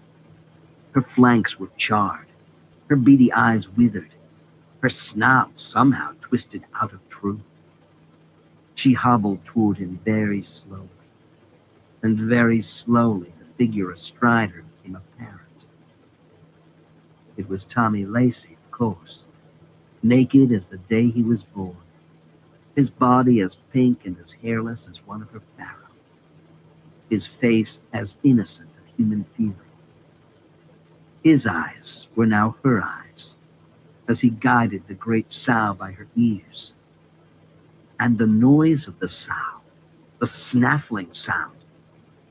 Speaker 3: Her flanks were charred, her beady eyes withered, her snout somehow twisted out of truth. She hobbled toward him very slowly, and very slowly the figure astride her became apparent. It was Tommy Lacey, of course, naked as the day he was born, his body as pink and as hairless as one of her pharaohs, his face as innocent of human feeling. His eyes were now her eyes, as he guided the great sow by her ears. And the noise of the sow, the snaffling sound,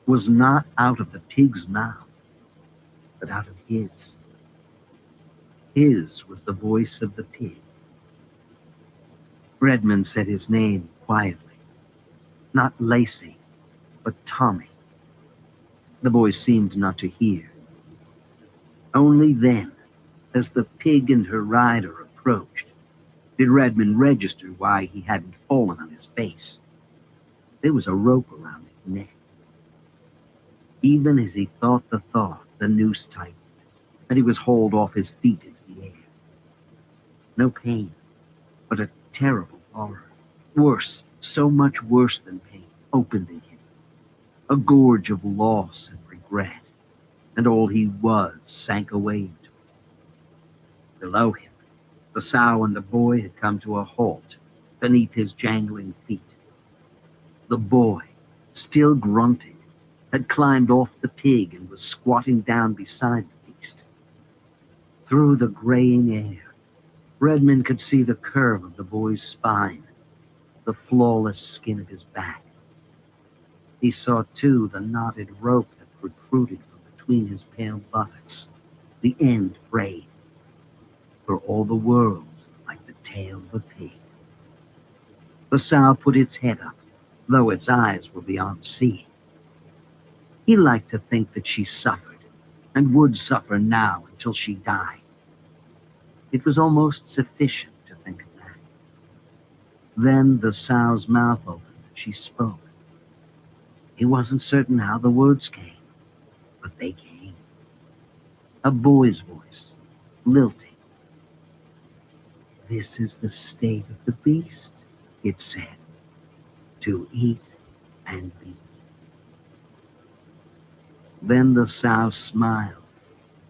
Speaker 3: was not out of the pig's mouth, but out of his. His was the voice of the pig. Redmond said his name quietly. Not Lacey, but Tommy. The boy seemed not to hear. Only then, as the pig and her rider approached, did Redmond register why he hadn't fallen on his face. There was a rope around his neck. Even as he thought the thought, the noose tightened, and he was hauled off his feet into the air. No pain, but a terrible horror. Worse, so much worse than pain, opened in him. A gorge of loss and regret, and all he was sank away into it. Below him, the sow and the boy had come to a halt beneath his jangling feet. The boy, still grunting, had climbed off the pig and was squatting down beside the beast. Through the graying air, Redmond could see the curve of the boy's spine, the flawless skin of his back. He saw, too, the knotted rope that protruded from between his pale buttocks, the end frayed, for all the world like the tail of a pig. The sow put its head up, though its eyes were beyond seeing. He liked to think that she suffered, and would suffer now until she died. It was almost sufficient to think of that. Then the sow's mouth opened and she spoke. He wasn't certain how the words came, but they came. A boy's voice, lilting. "This is the state of the beast," it said, "to eat and be." Then the sow smiled,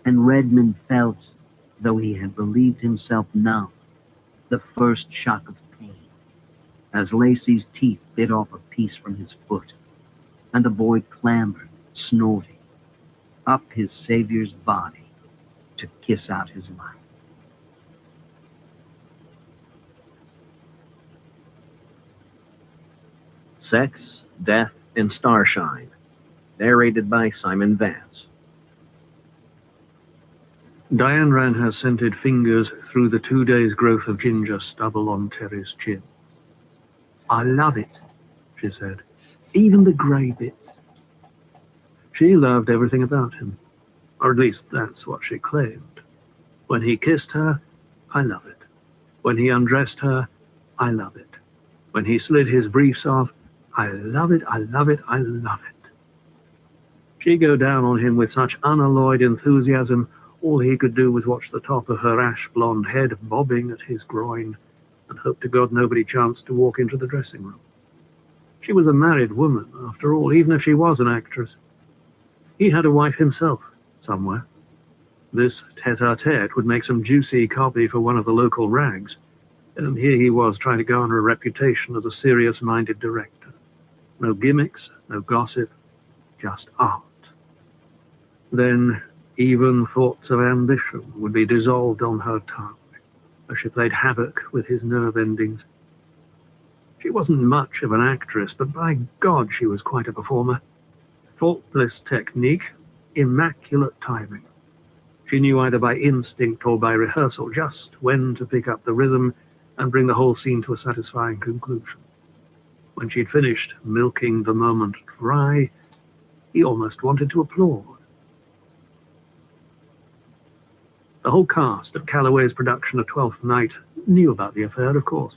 Speaker 3: and Redmond felt, though he had believed himself numb, the first shock of pain, as Lacey's teeth bit off a piece from his foot, and the boy clambered, snorting, up his savior's body to kiss out his life.
Speaker 5: Sex, Death, and Starshine, narrated by Simon Vance. Diane ran her scented fingers through the 2 days' growth of ginger stubble on Terry's chin. "I love it," she said. "Even the grey bits." She loved everything about him, or at least that's what she claimed. When he kissed her, I love it. When he undressed her, I love it. When he slid his briefs off, I love it, I love it, I love it. She'd go down on him with such unalloyed enthusiasm, all he could do was watch the top of her ash-blonde head bobbing at his groin and hope to God nobody chanced to walk into the dressing room. She was a married woman, after all, even if she was an actress. He had a wife himself, somewhere. This tete-a-tete would make some juicy copy for one of the local rags, and here he was trying to garner a reputation as a serious-minded director. No gimmicks, no gossip, just art. Then even thoughts of ambition would be dissolved on her tongue as she played havoc with his nerve endings. She wasn't much of an actress, but by God she was quite a performer. Faultless technique, immaculate timing. She knew either by instinct or by rehearsal just when to pick up the rhythm and bring the whole scene to a satisfying conclusion. When she'd finished milking the moment dry, he almost wanted to applaud. The whole cast of Calloway's production of Twelfth Night knew about the affair, of course.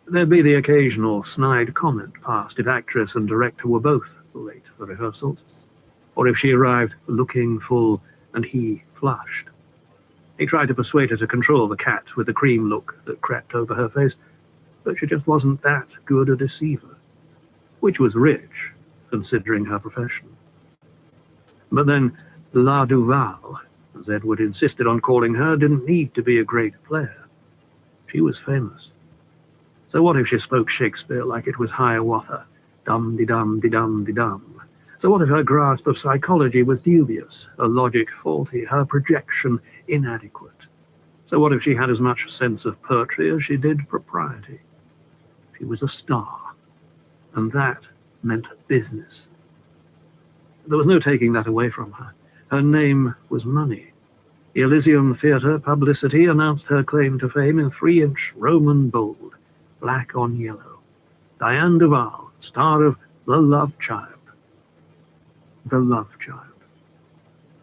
Speaker 5: There'd be the occasional snide comment passed if actress and director were both late for rehearsals, or if she arrived looking full and he flushed. He tried to persuade her to control the cat with the cream look that crept over her face, but she just wasn't that good a deceiver, which was rich, considering her profession. But then La Duval, as Edward insisted on calling her, didn't need to be a great player. She was famous. So what if she spoke Shakespeare like it was Hiawatha? Dum-de-dum-de-dum-de-dum. So what if her grasp of psychology was dubious, her logic faulty, her projection inadequate? So what if she had as much sense of poetry as she did propriety? She was a star, and that meant business. There was no taking that away from her. Her name was money. The Elysium Theatre publicity announced her claim to fame in 3-inch Roman bold, black on yellow. Diane Duval, star of The Love Child. The Love Child.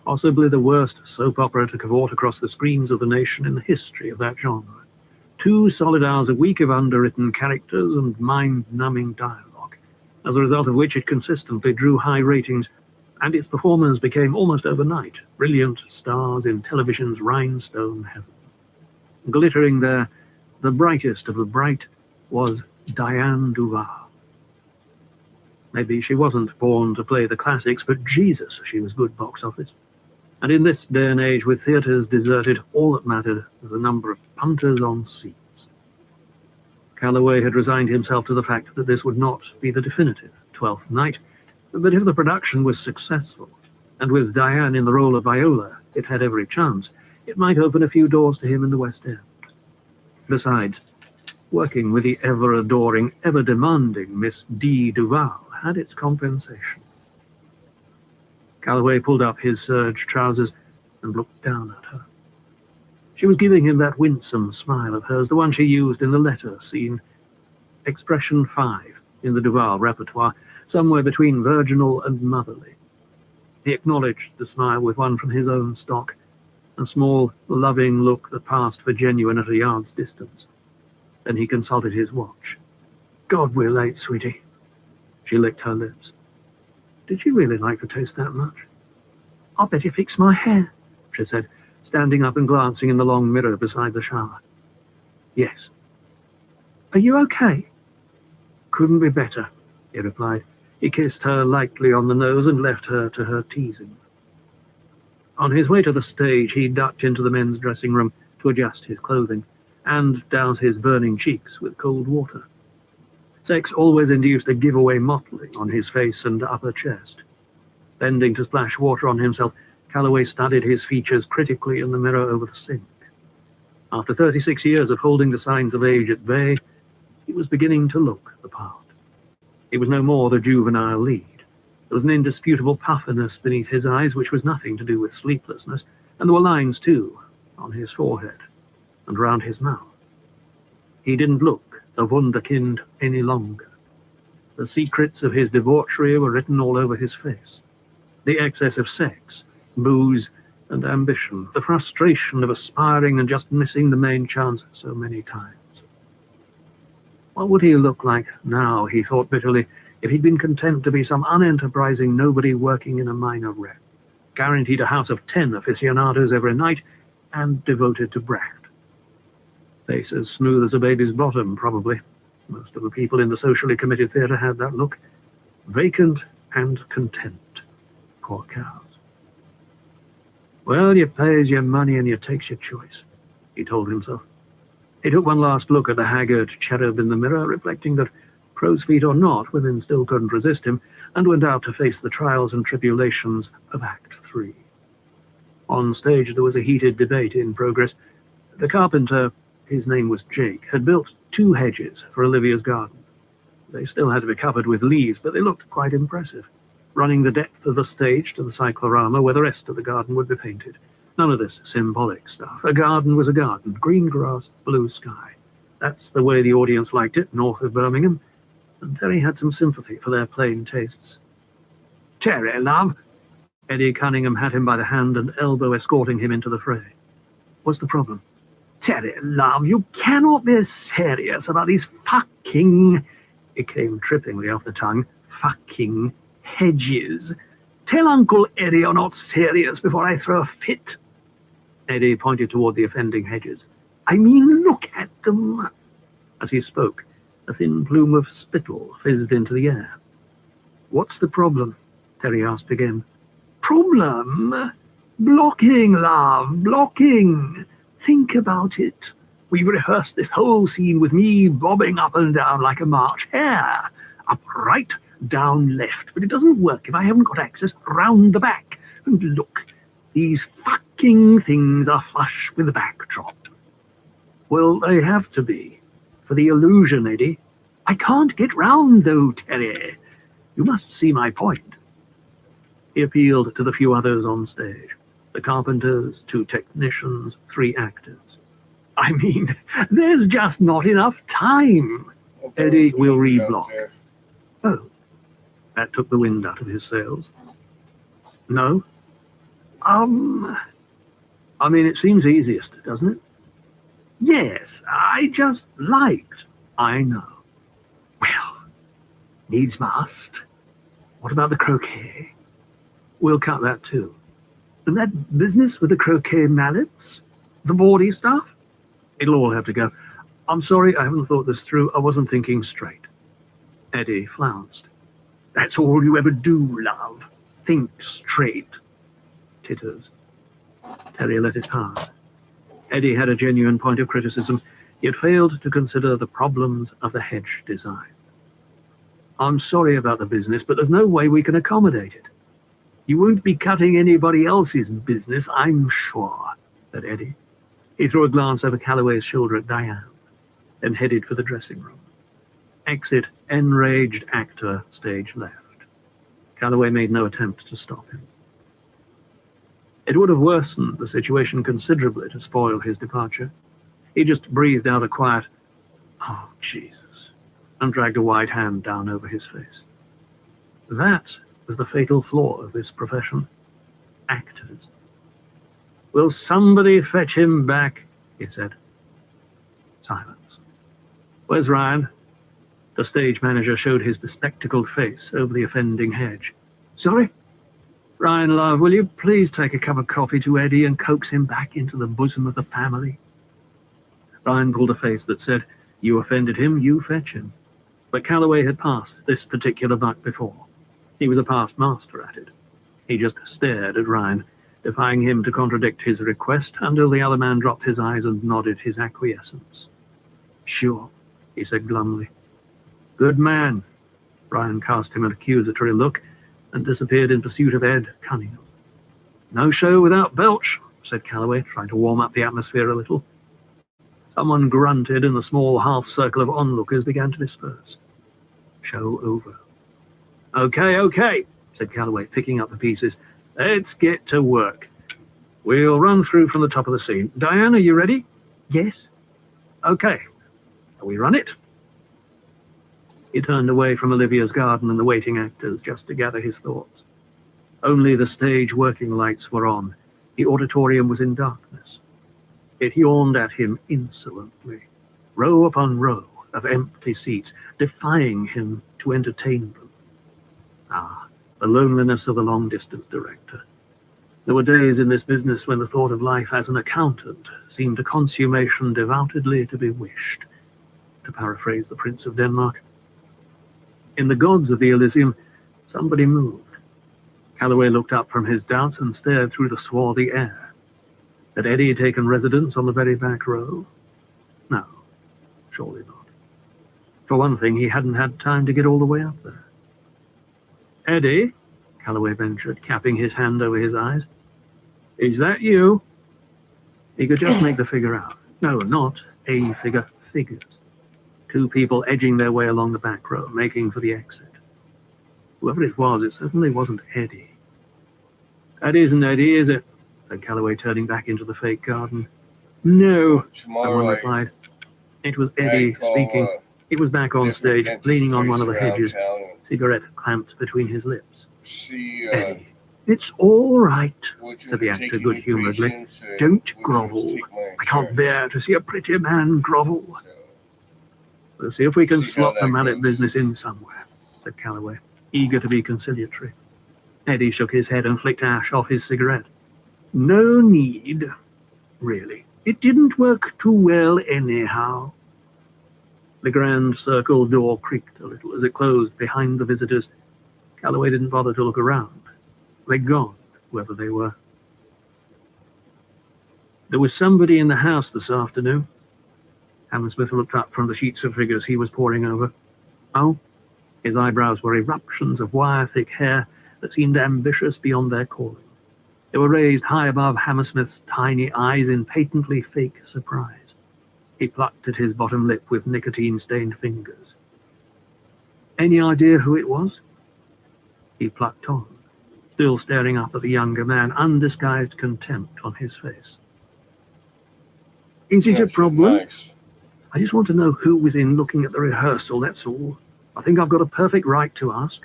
Speaker 5: Possibly the worst soap opera to cavort across the screens of the nation in the history of that genre. 2 solid hours a week of underwritten characters and mind-numbing dialogue, as a result of which it consistently drew high ratings, and its performers became almost overnight brilliant stars in television's rhinestone heaven. Glittering there, the brightest of the bright, was Diane Duval. Maybe she wasn't born to play the classics, but Jesus, she was good box office. And in this day and age, with theatres deserted, all that mattered was the number of punters on seats. Calloway had resigned himself to the fact that this would not be the definitive 12th night, but if the production was successful, and with Diane in the role of Viola, it had every chance, it might open a few doors to him in the West End. Besides, working with the ever-adoring, ever-demanding Miss D. Duval had its compensation. Calloway pulled up his serge trousers and looked down at her. She was giving him that winsome smile of hers, the one she used in the letter scene, expression 5 in the Duval repertoire, somewhere between virginal and motherly. He acknowledged the smile with one from his own stock, a small, loving look that passed for genuine at a yard's distance. Then he consulted his watch. God, we're late, sweetie. She licked her lips. Did you really like the taste that much? I'll bet you fixed my hair, she said, standing up and glancing in the long mirror beside the shower. Yes. Are you okay? Couldn't be better, he replied. He kissed her lightly on the nose and left her to her teasing. On his way to the stage, he ducked into the men's dressing room to adjust his clothing and douse his burning cheeks with cold water. Sex always induced a giveaway mottling on his face and upper chest. Bending to splash water on himself, Calloway studied his features critically in the mirror over the sink. After 36 years of holding the signs of age at bay, he was beginning to look the part. He was no more the juvenile lead. There was an indisputable puffiness beneath his eyes, which was nothing to do with sleeplessness, and there were lines too, on his forehead and round his mouth. He didn't look a wunderkind any longer. The secrets of his debauchery were written all over his face. The excess of sex, booze, and ambition, the frustration of aspiring and just missing the main chance so many times. What would he look like now, he thought bitterly, if he'd been content to be some unenterprising nobody working in a minor rep, guaranteed a house of 10 aficionados every night, and devoted to Brecht? Face as smooth as a baby's bottom, probably. Most of the people in the socially committed theatre had that look. Vacant and content. Poor cows. Well, you pays your money and you takes your choice, he told himself. He took one last look at the haggard cherub in the mirror, reflecting that, crow's feet or not, women still couldn't resist him, and went out to face the trials and tribulations of Act 3. On stage there was a heated debate in progress. The carpenter, his name was Jake, had built 2 hedges for Olivia's garden. They still had to be covered with leaves, but they looked quite impressive, running the depth of the stage to the cyclorama where the rest of the garden would be painted. None of this symbolic stuff. A garden was a garden. Green grass, blue sky. That's the way the audience liked it, north of Birmingham, and Terry had some sympathy for their plain tastes. "Terry, love!" Eddie Cunningham had him by the hand and elbow escorting him into the fray. "What's the problem?" "Terry, love, you cannot be serious about these fucking," it came trippingly off the tongue, "fucking hedges. Tell Uncle Eddie you're not serious before I throw a fit." Eddie pointed toward the offending hedges. "I mean, look at them." As he spoke, a thin plume of spittle fizzed into the air. "What's the problem?" Terry asked again. "Problem? Blocking, love, blocking. Think about it. We've rehearsed this whole scene with me bobbing up and down like a March hare. Up right, down left. But it doesn't work if I haven't got access round the back. And look, these fucking things are flush with the backdrop." "Well, they have to be. For the illusion, Eddie." "I can't get round, though, Terry. You must see my point." He appealed to the few others on stage. The carpenters, 2 technicians, 3 actors. "I mean, there's just not enough time." "Eddie will reblock." "Oh." That took the wind out of his sails. "No? I mean, it seems easiest, doesn't it?" "Yes, I just liked." "I know." "Well, needs must. What about the croquet?" "We'll cut that too." "And that business with the croquet mallets? The bawdy stuff?" "It'll all have to go. I'm sorry, I haven't thought this through. I wasn't thinking straight." Eddie flounced. "That's all you ever do, love. Think straight." Titters. Terry let it pass. Eddie had a genuine point of criticism. He had failed to consider the problems of the hedge design. "I'm sorry about the business, but there's no way we can accommodate it." "You won't be cutting anybody else's business, I'm sure," said Eddie. He threw a glance over Calloway's shoulder at Diane, then headed for the dressing room. Exit enraged actor, stage left. Calloway made no attempt to stop him. It would have worsened the situation considerably to spoil his departure. He just breathed out a quiet, "Oh, Jesus," and dragged a wide hand down over his face. That was the fatal flaw of this profession. Actors. "Will somebody fetch him back?" he said. Silence. "Where's Ryan?" The stage manager showed his bespectacled face over the offending hedge. "Sorry?" "Ryan, love, will you please take a cup of coffee to Eddie and coax him back into the bosom of the family?" Ryan pulled a face that said, "You offended him, you fetch him." But Calloway had passed this particular buck before. He was a past master at it. He just stared at Ryan, defying him to contradict his request until the other man dropped his eyes and nodded his acquiescence. "Sure," he said glumly. "Good man." Ryan cast him an accusatory look and disappeared in pursuit of Ed Cunningham. "No show without Belch," said Calloway, trying to warm up the atmosphere a little. Someone grunted and the small half-circle of onlookers began to disperse. Show over. Okay, said Calloway, picking up the pieces. "Let's get to work." We'll run through from the top of the scene. Diane, are you ready? Yes. Okay. We run it? He turned away from Olivia's garden and the waiting actors just to gather his thoughts. Only the stage working lights were on. The auditorium was in darkness. It yawned at him insolently, row upon row of empty seats, defying him to entertain them. Ah, the loneliness of the long-distance director. There were days in this business when the thought of life as an accountant seemed a consummation devoutedly to be wished, to paraphrase the Prince of Denmark. In the gods of the Elysium, somebody moved. Calloway looked up from his doubts and stared through the swarthy air. Had Eddie taken residence on the very back row? No, surely not. For one thing, he hadn't had time to get all the way up there. Eddie, Calloway ventured, capping his hand over his eyes. Is that you? He could just make the figure out. No, not a figure, figures. Two people edging their way along the back row, making for the exit. Whoever it was, it certainly wasn't Eddie. That isn't Eddie, is it? Said Calloway, turning back into the fake garden. No, someone replied. It was Eddie speaking. He was back on stage, leaning on one of the hedges, cigarette clamped between his lips. Eddie. It's all right, said the actor good-humouredly. Don't grovel. I can't bear to see a pretty man grovel. We'll see if we can slot the mallet business in somewhere, said Calloway, eager to be conciliatory. Eddie shook his head and flicked ash off his cigarette. No need, really. It didn't work too well anyhow. The grand circle door creaked a little as it closed behind the visitors. Calloway didn't bother to look around. They'd gone, whoever they were. There was somebody in the house this afternoon. Hammersmith looked up from the sheets of figures he was poring over. Oh? His eyebrows were eruptions of wire-thick hair that seemed ambitious beyond their calling. They were raised high above Hammersmith's tiny eyes in patently fake surprise. He plucked at his bottom lip with nicotine-stained fingers. Any idea who it was? He plucked on, still staring up at the younger man, undisguised contempt on his face. Is it a problem? Nice. I just want to know who was in looking at the rehearsal, that's all. I think I've got a perfect right to ask.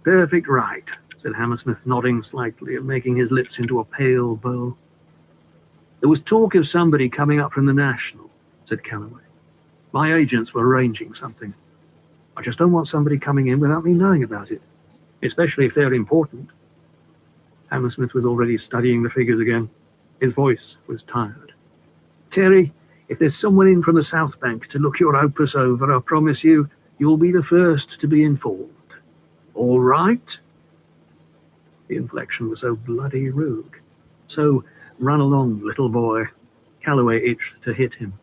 Speaker 5: Perfect right, said Hammersmith, nodding slightly and making his lips into a pale bow. There was talk of somebody coming up from the National, said Calloway. My agents were arranging something. I just don't want somebody coming in without me knowing about it, especially if they're important. Hammersmith was already studying the figures again. His voice was tired. Terry, if there's someone in from the South Bank to look your opus over, I promise you, you'll be the first to be informed. All right? The inflection was so bloody rude. So, run along, little boy. Calloway itched to hit him.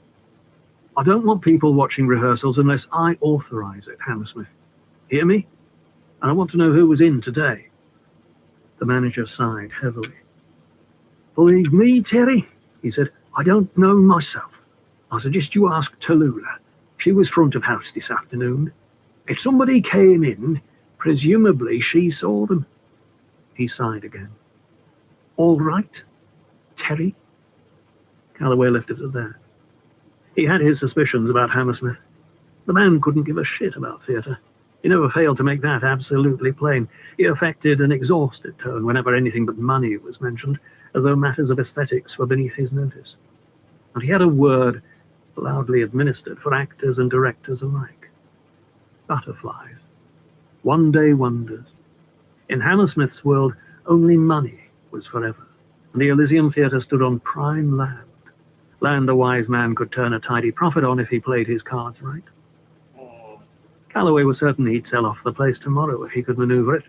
Speaker 5: I don't want people watching rehearsals unless I authorize it, Hammersmith. Hear me? And I want to know who was in today. The manager sighed heavily. Believe me, Terry, he said, I don't know myself. I suggest you ask Tallulah. She was front of house this afternoon. If somebody came in, presumably she saw them. He sighed again. All right, Terry? Calloway left it at that. He had his suspicions about Hammersmith. The man couldn't give a shit about theatre. He never failed to make that absolutely plain. He affected an exhausted tone whenever anything but money was mentioned, as though matters of aesthetics were beneath his notice. And he had a word loudly administered for actors and directors alike. Butterflies. One-day wonders. In Hammersmith's world, only money was forever, and the Elysium Theatre stood on prime land. Land a wise man could turn a tidy profit on if he played his cards right. Calloway was certain he'd sell off the place tomorrow if he could maneuver it.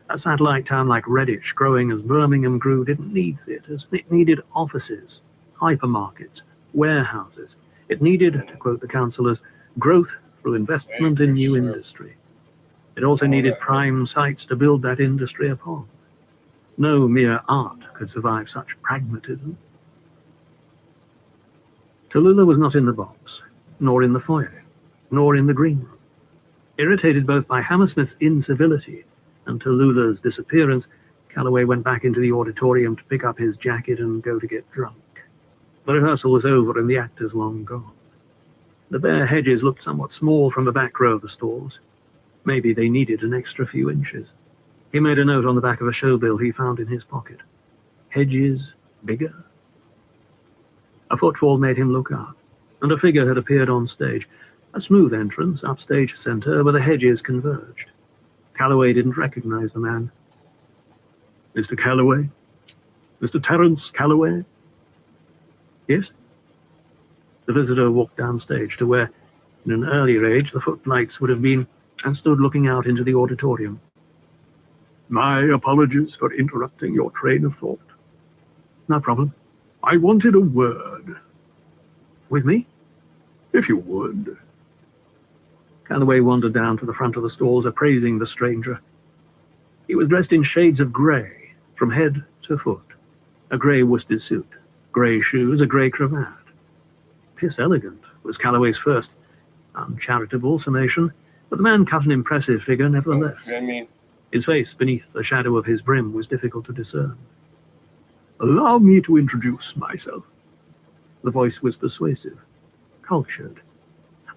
Speaker 5: A satellite town like Redditch, growing as Birmingham grew, didn't need theatres. It needed offices, hypermarkets, warehouses. It needed, to quote the councillors, growth through investment in new industry. It also needed prime sites to build that industry upon. No mere art could survive such pragmatism. Tallulah was not in the box, nor in the foyer, nor in the green room. Irritated both by Hammersmith's incivility and Tallulah's disappearance, Calloway went back into the auditorium to pick up his jacket and go to get drunk. The rehearsal was over and the actors long gone. The bare hedges looked somewhat small from the back row of the stalls. Maybe they needed an extra few inches. He made a note on the back of a show bill he found in his pocket. Hedges bigger? A footfall made him look up, and a figure had appeared on stage. A smooth entrance, upstage center, where the hedges converged. Calloway didn't recognize the man. Mr. Calloway? Mr. Terence Calloway? Yes? The visitor walked downstage to where, in an earlier age, the footlights would have been, and stood looking out into the auditorium. My apologies for interrupting your train of thought. No problem. I wanted a word. With me? If you would. Calloway wandered down to the front of the stalls, appraising the stranger. He was dressed in shades of grey, from head to foot. A grey worsted suit, grey shoes, a grey cravat. Piss elegant was Calloway's first uncharitable summation, but the man cut an impressive figure nevertheless. His face, beneath the shadow of his brim, was difficult to discern. Allow me to introduce myself. The voice was persuasive, cultured,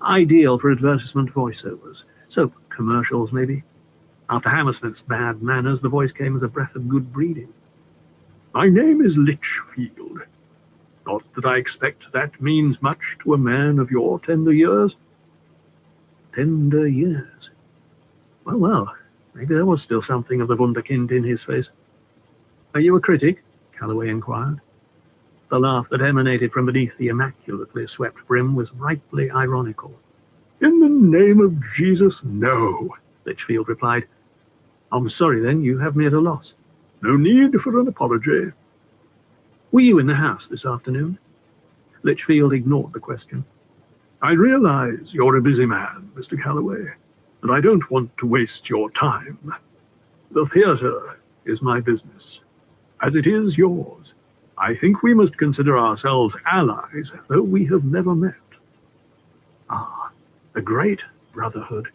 Speaker 5: ideal for advertisement voiceovers, soap commercials maybe. After Hammersmith's bad manners, the voice came as a breath of good breeding. My name is Litchfield. Not that I expect that means much to a man of your tender years. Tender years? Well, maybe there was still something of the wunderkind in his face. Are you a critic? Calloway inquired. The laugh that emanated from beneath the immaculately swept brim was ripely ironical. In the name of Jesus, no, Litchfield replied. I'm sorry then, you have me at a loss. No need for an apology. Were you in the house this afternoon? Litchfield ignored the question. I realize you're a busy man, Mr. Calloway, and I don't want to waste your time. The theatre is my business, as it is yours. I think we must consider ourselves allies, though we have never met. Ah, the great brotherhood.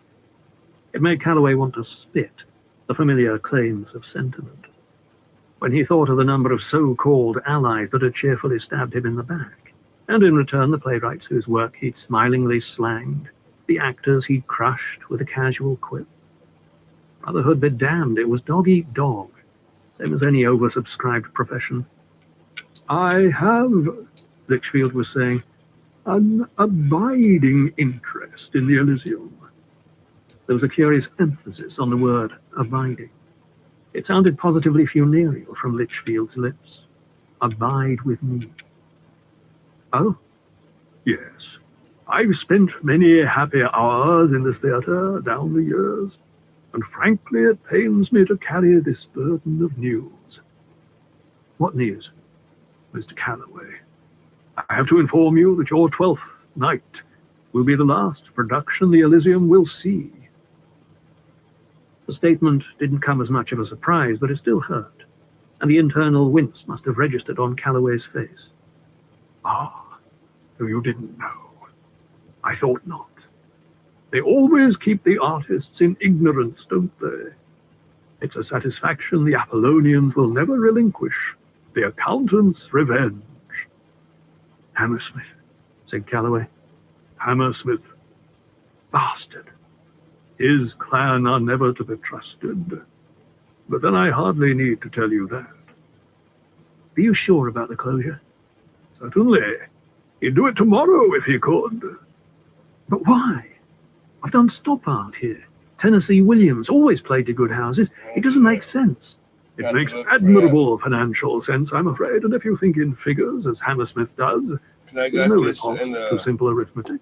Speaker 5: It made Calloway want to spit, the familiar claims of sentiment. When he thought of the number of so-called allies that had cheerfully stabbed him in the back, and in return the playwrights whose work he'd smilingly slanged, the actors he'd crushed with a casual quip. Brotherhood be damned, it was dog-eat-dog, same as any oversubscribed profession. I have, Litchfield was saying, an abiding interest in the Elysium. There was a curious emphasis on the word abiding. It sounded positively funereal from Litchfield's lips. Abide with me. Oh? Yes. I've spent many happy hours in this theatre down the years, and frankly it pains me to carry this burden of news. What news? Mr. Calloway, I have to inform you that your 12th night will be the last production the Elysium will see. The statement didn't come as much of a surprise, but it still hurt, and the internal wince must have registered on Calloway's face. Ah, so you didn't know. I thought not. They always keep the artists in ignorance, don't they? It's a satisfaction the Apollonians will never relinquish. The accountant's revenge. Hammersmith, said Calloway. Hammersmith. Bastard. His clan are never to be trusted. But then I hardly need to tell you that. Are you sure about the closure? Certainly. He'd do it tomorrow if he could. But why? I've done stop art here. Tennessee Williams always played to good houses. It doesn't make sense. It makes admirable financial sense, I'm afraid, and if you think in figures, as Hammersmith does, there's no report to simple arithmetic.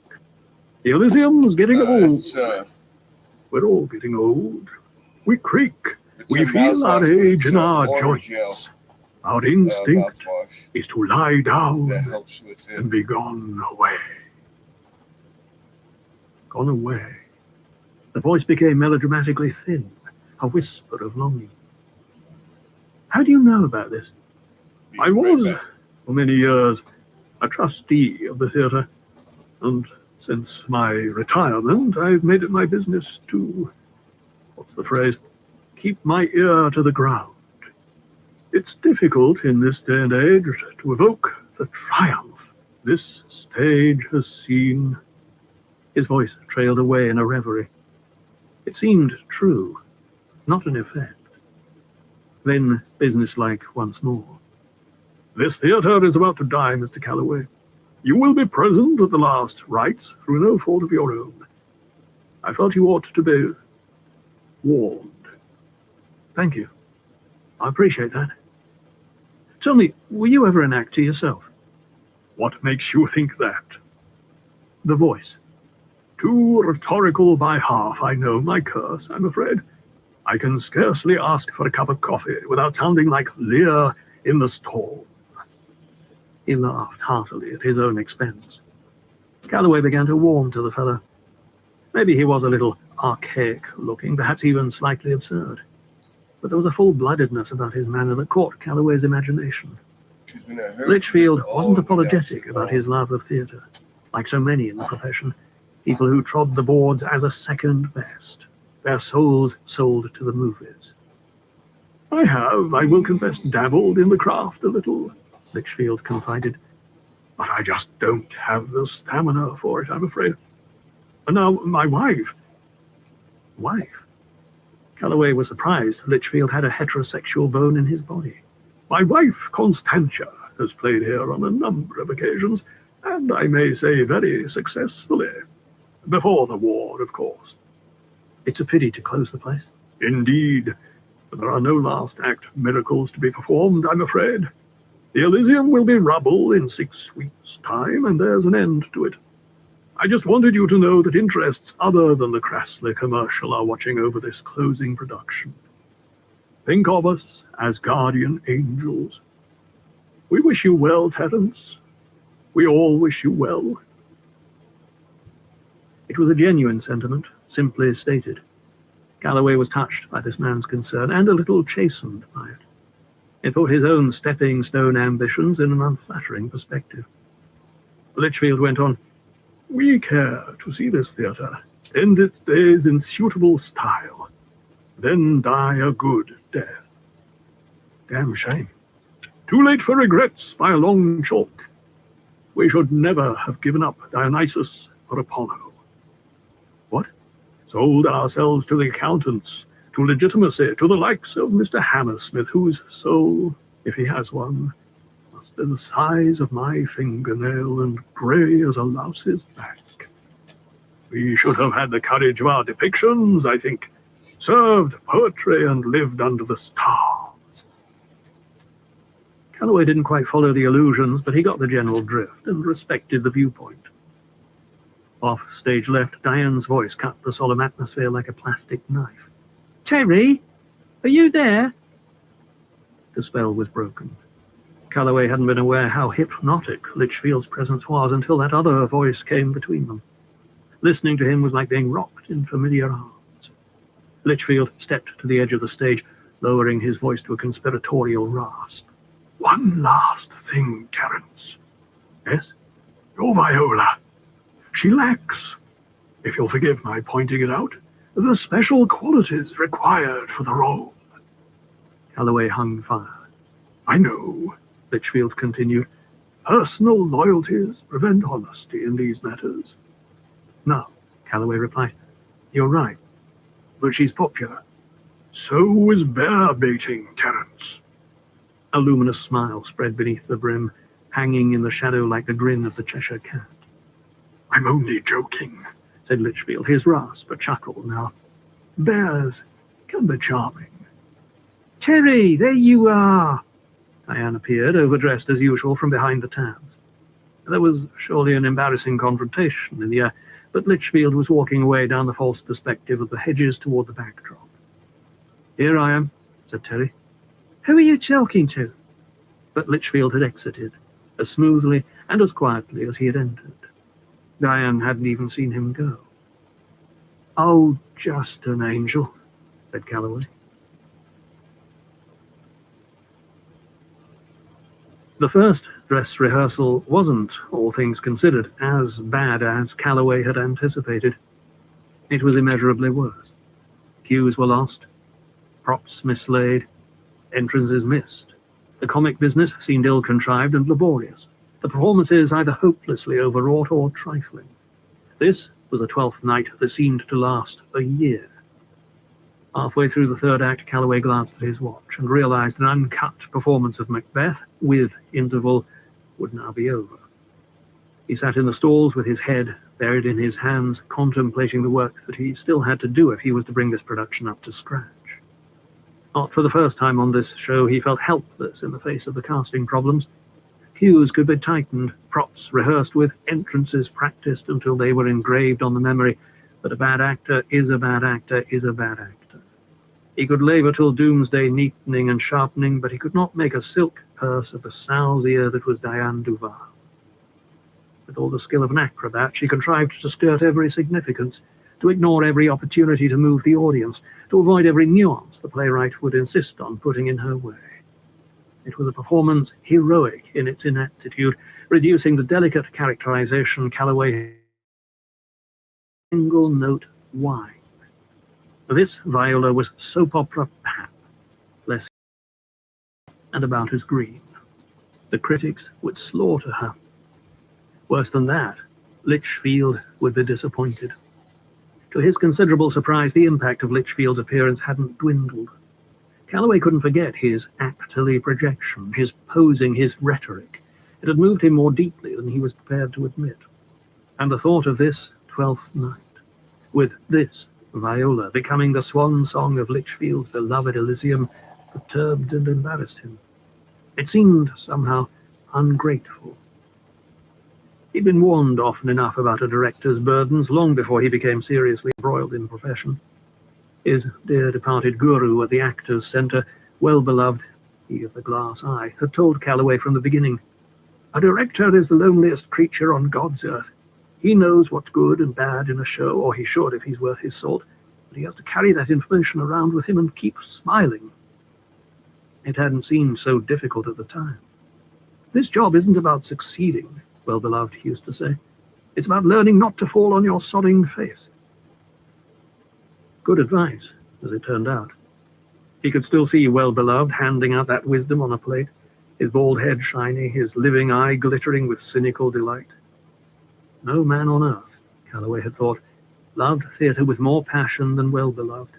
Speaker 5: The Elysium's getting old. We're all getting old. We creak. We feel our age in our joints. Our instinct is to lie down and be gone away. Gone away. The voice became melodramatically thin, a whisper of longing. How do you know about this? I was, for many years, a trustee of the theatre, and since my retirement, I've made it my business to, what's the phrase, keep my ear to the ground. It's difficult in this day and age to evoke the triumph this stage has seen. His voice trailed away in a reverie. It seemed true, not an effect. Then businesslike once more. This theatre is about to die, Mr. Calloway. You will be present at the last rites through no fault of your own. I felt you ought to be warned. Thank you. I appreciate that. Tell me, were you ever an actor yourself? What makes you think that? The voice. Too rhetorical by half, I know my curse, I'm afraid. I can scarcely ask for a cup of coffee without sounding like Lear in the storm. He laughed heartily at his own expense. Calloway began to warm to the fellow. Maybe he was a little archaic-looking, perhaps even slightly absurd. But there was a full-bloodedness about his manner that caught Calloway's imagination. Litchfield wasn't apologetic about his love of theatre. Like so many in the profession, people who trod the boards as a second best, their souls sold to the movies. I will confess, dabbled in the craft a little, Litchfield confided. But I just don't have the stamina for it, I'm afraid. And now, my wife. Wife? Calloway was surprised Litchfield had a heterosexual bone in his body. My wife, Constantia, has played here on a number of occasions, and I may say very successfully. Before the war, of course. It's a pity to close the place. Indeed. But there are no last act miracles to be performed, I'm afraid. The Elysium will be rubble in 6 weeks' time, and there's an end to it. I just wanted you to know that interests other than the crassly commercial are watching over this closing production. Think of us as guardian angels. We wish you well, Terence. We all wish you well. It was a genuine sentiment, simply stated. Calloway was touched by this man's concern and a little chastened by it. It put his own stepping-stone ambitions in an unflattering perspective. Litchfield went on, We care to see this theatre end its days in suitable style, then die a good death. Damn shame. Too late for regrets by a long chalk. We should never have given up Dionysus for Apollo. What? Sold ourselves to the accountants, to legitimacy, to the likes of Mr. Hammersmith, whose soul, if he has one, must be the size of my fingernail and grey as a louse's back. We should have had the courage of our depictions, I think, served poetry and lived under the stars. Calloway didn't quite follow the allusions, but he got the general drift and respected the viewpoint. Off stage left, Diane's voice cut the solemn atmosphere like a plastic knife. Terry, are you there? The spell was broken. Calloway hadn't been aware how hypnotic Litchfield's presence was until that other voice came between them. Listening to him was like being rocked in familiar arms. Litchfield stepped to the edge of the stage, lowering his voice to a conspiratorial rasp. One last thing, Terence. Yes? Your Viola. She lacks, if you'll forgive my pointing it out, the special qualities required for the role. Calloway hung fire. I know, Litchfield continued. Personal loyalties prevent honesty in these matters. No, Calloway replied. You're right, but she's popular. So is bear baiting, Terence. A luminous smile spread beneath the brim, hanging in the shadow like the grin of the Cheshire Cat. I'm only joking, said Litchfield, his rasp a chuckle now. Bears can be charming. Terry, there you are! Diane appeared, overdressed as usual, from behind the tabs. There was surely an embarrassing confrontation in the air, but Litchfield was walking away down the false perspective of the hedges toward the backdrop. Here I am, said Terry. Who are you talking to? But Litchfield had exited, as smoothly and as quietly as he had entered. Diane hadn't even seen him go. Oh, just an angel, said Calloway. The first dress rehearsal wasn't, all things considered, as bad as Calloway had anticipated. It was immeasurably worse. Cues were lost, props mislaid, entrances missed, The comic business seemed ill-contrived and laborious, the performances either hopelessly overwrought or trifling. This was a 12th night that seemed to last a year. Halfway through the third act, Calloway glanced at his watch and realized an uncut performance of Macbeth, with interval, would now be over. He sat in the stalls with his head buried in his hands, contemplating the work that he still had to do if he was to bring this production up to scratch. Not for the first time on this show, he felt helpless in the face of the casting problems. Cues could be tightened, props rehearsed with, entrances practiced until they were engraved on the memory, but a bad actor is a bad actor is a bad actor. He could labour till doomsday neatening and sharpening, but he could not make a silk purse of the sow's ear that was Diane Duval. With all the skill of an acrobat, she contrived to skirt every significance, to ignore every opportunity to move the audience, to avoid every nuance the playwright would insist on putting in her way. It was a performance heroic in its ineptitude, reducing the delicate characterization Calloway single note whine. This Viola was soap opera pap, less and about as green. The critics would slaughter her. Worse than that, Lichfield would be disappointed. To his considerable surprise, the impact of Lichfield's appearance hadn't dwindled. Calloway couldn't forget his actorly projection, his posing, his rhetoric. It had moved him more deeply than he was prepared to admit. And the thought of this 12th night, with this Viola becoming the swan song of Lichfield's beloved Elysium, perturbed and embarrassed him. It seemed somehow ungrateful. He'd been warned often enough about a director's burdens long before he became seriously embroiled in profession. His dear departed guru at the Actors' Centre, well-beloved, he of the glass eye, had told Calloway from the beginning, "A director is the loneliest creature on God's earth. He knows what's good and bad in a show, or he should if he's worth his salt, but he has to carry that information around with him and keep smiling." It hadn't seemed so difficult at the time. "This job isn't about succeeding," well-beloved used to say. "It's about learning not to fall on your sodding face." Good advice, as it turned out. He could still see well-beloved handing out that wisdom on a plate, his bald head shiny, his living eye glittering with cynical delight. No man on earth, Calloway had thought, loved theatre with more passion than well-beloved.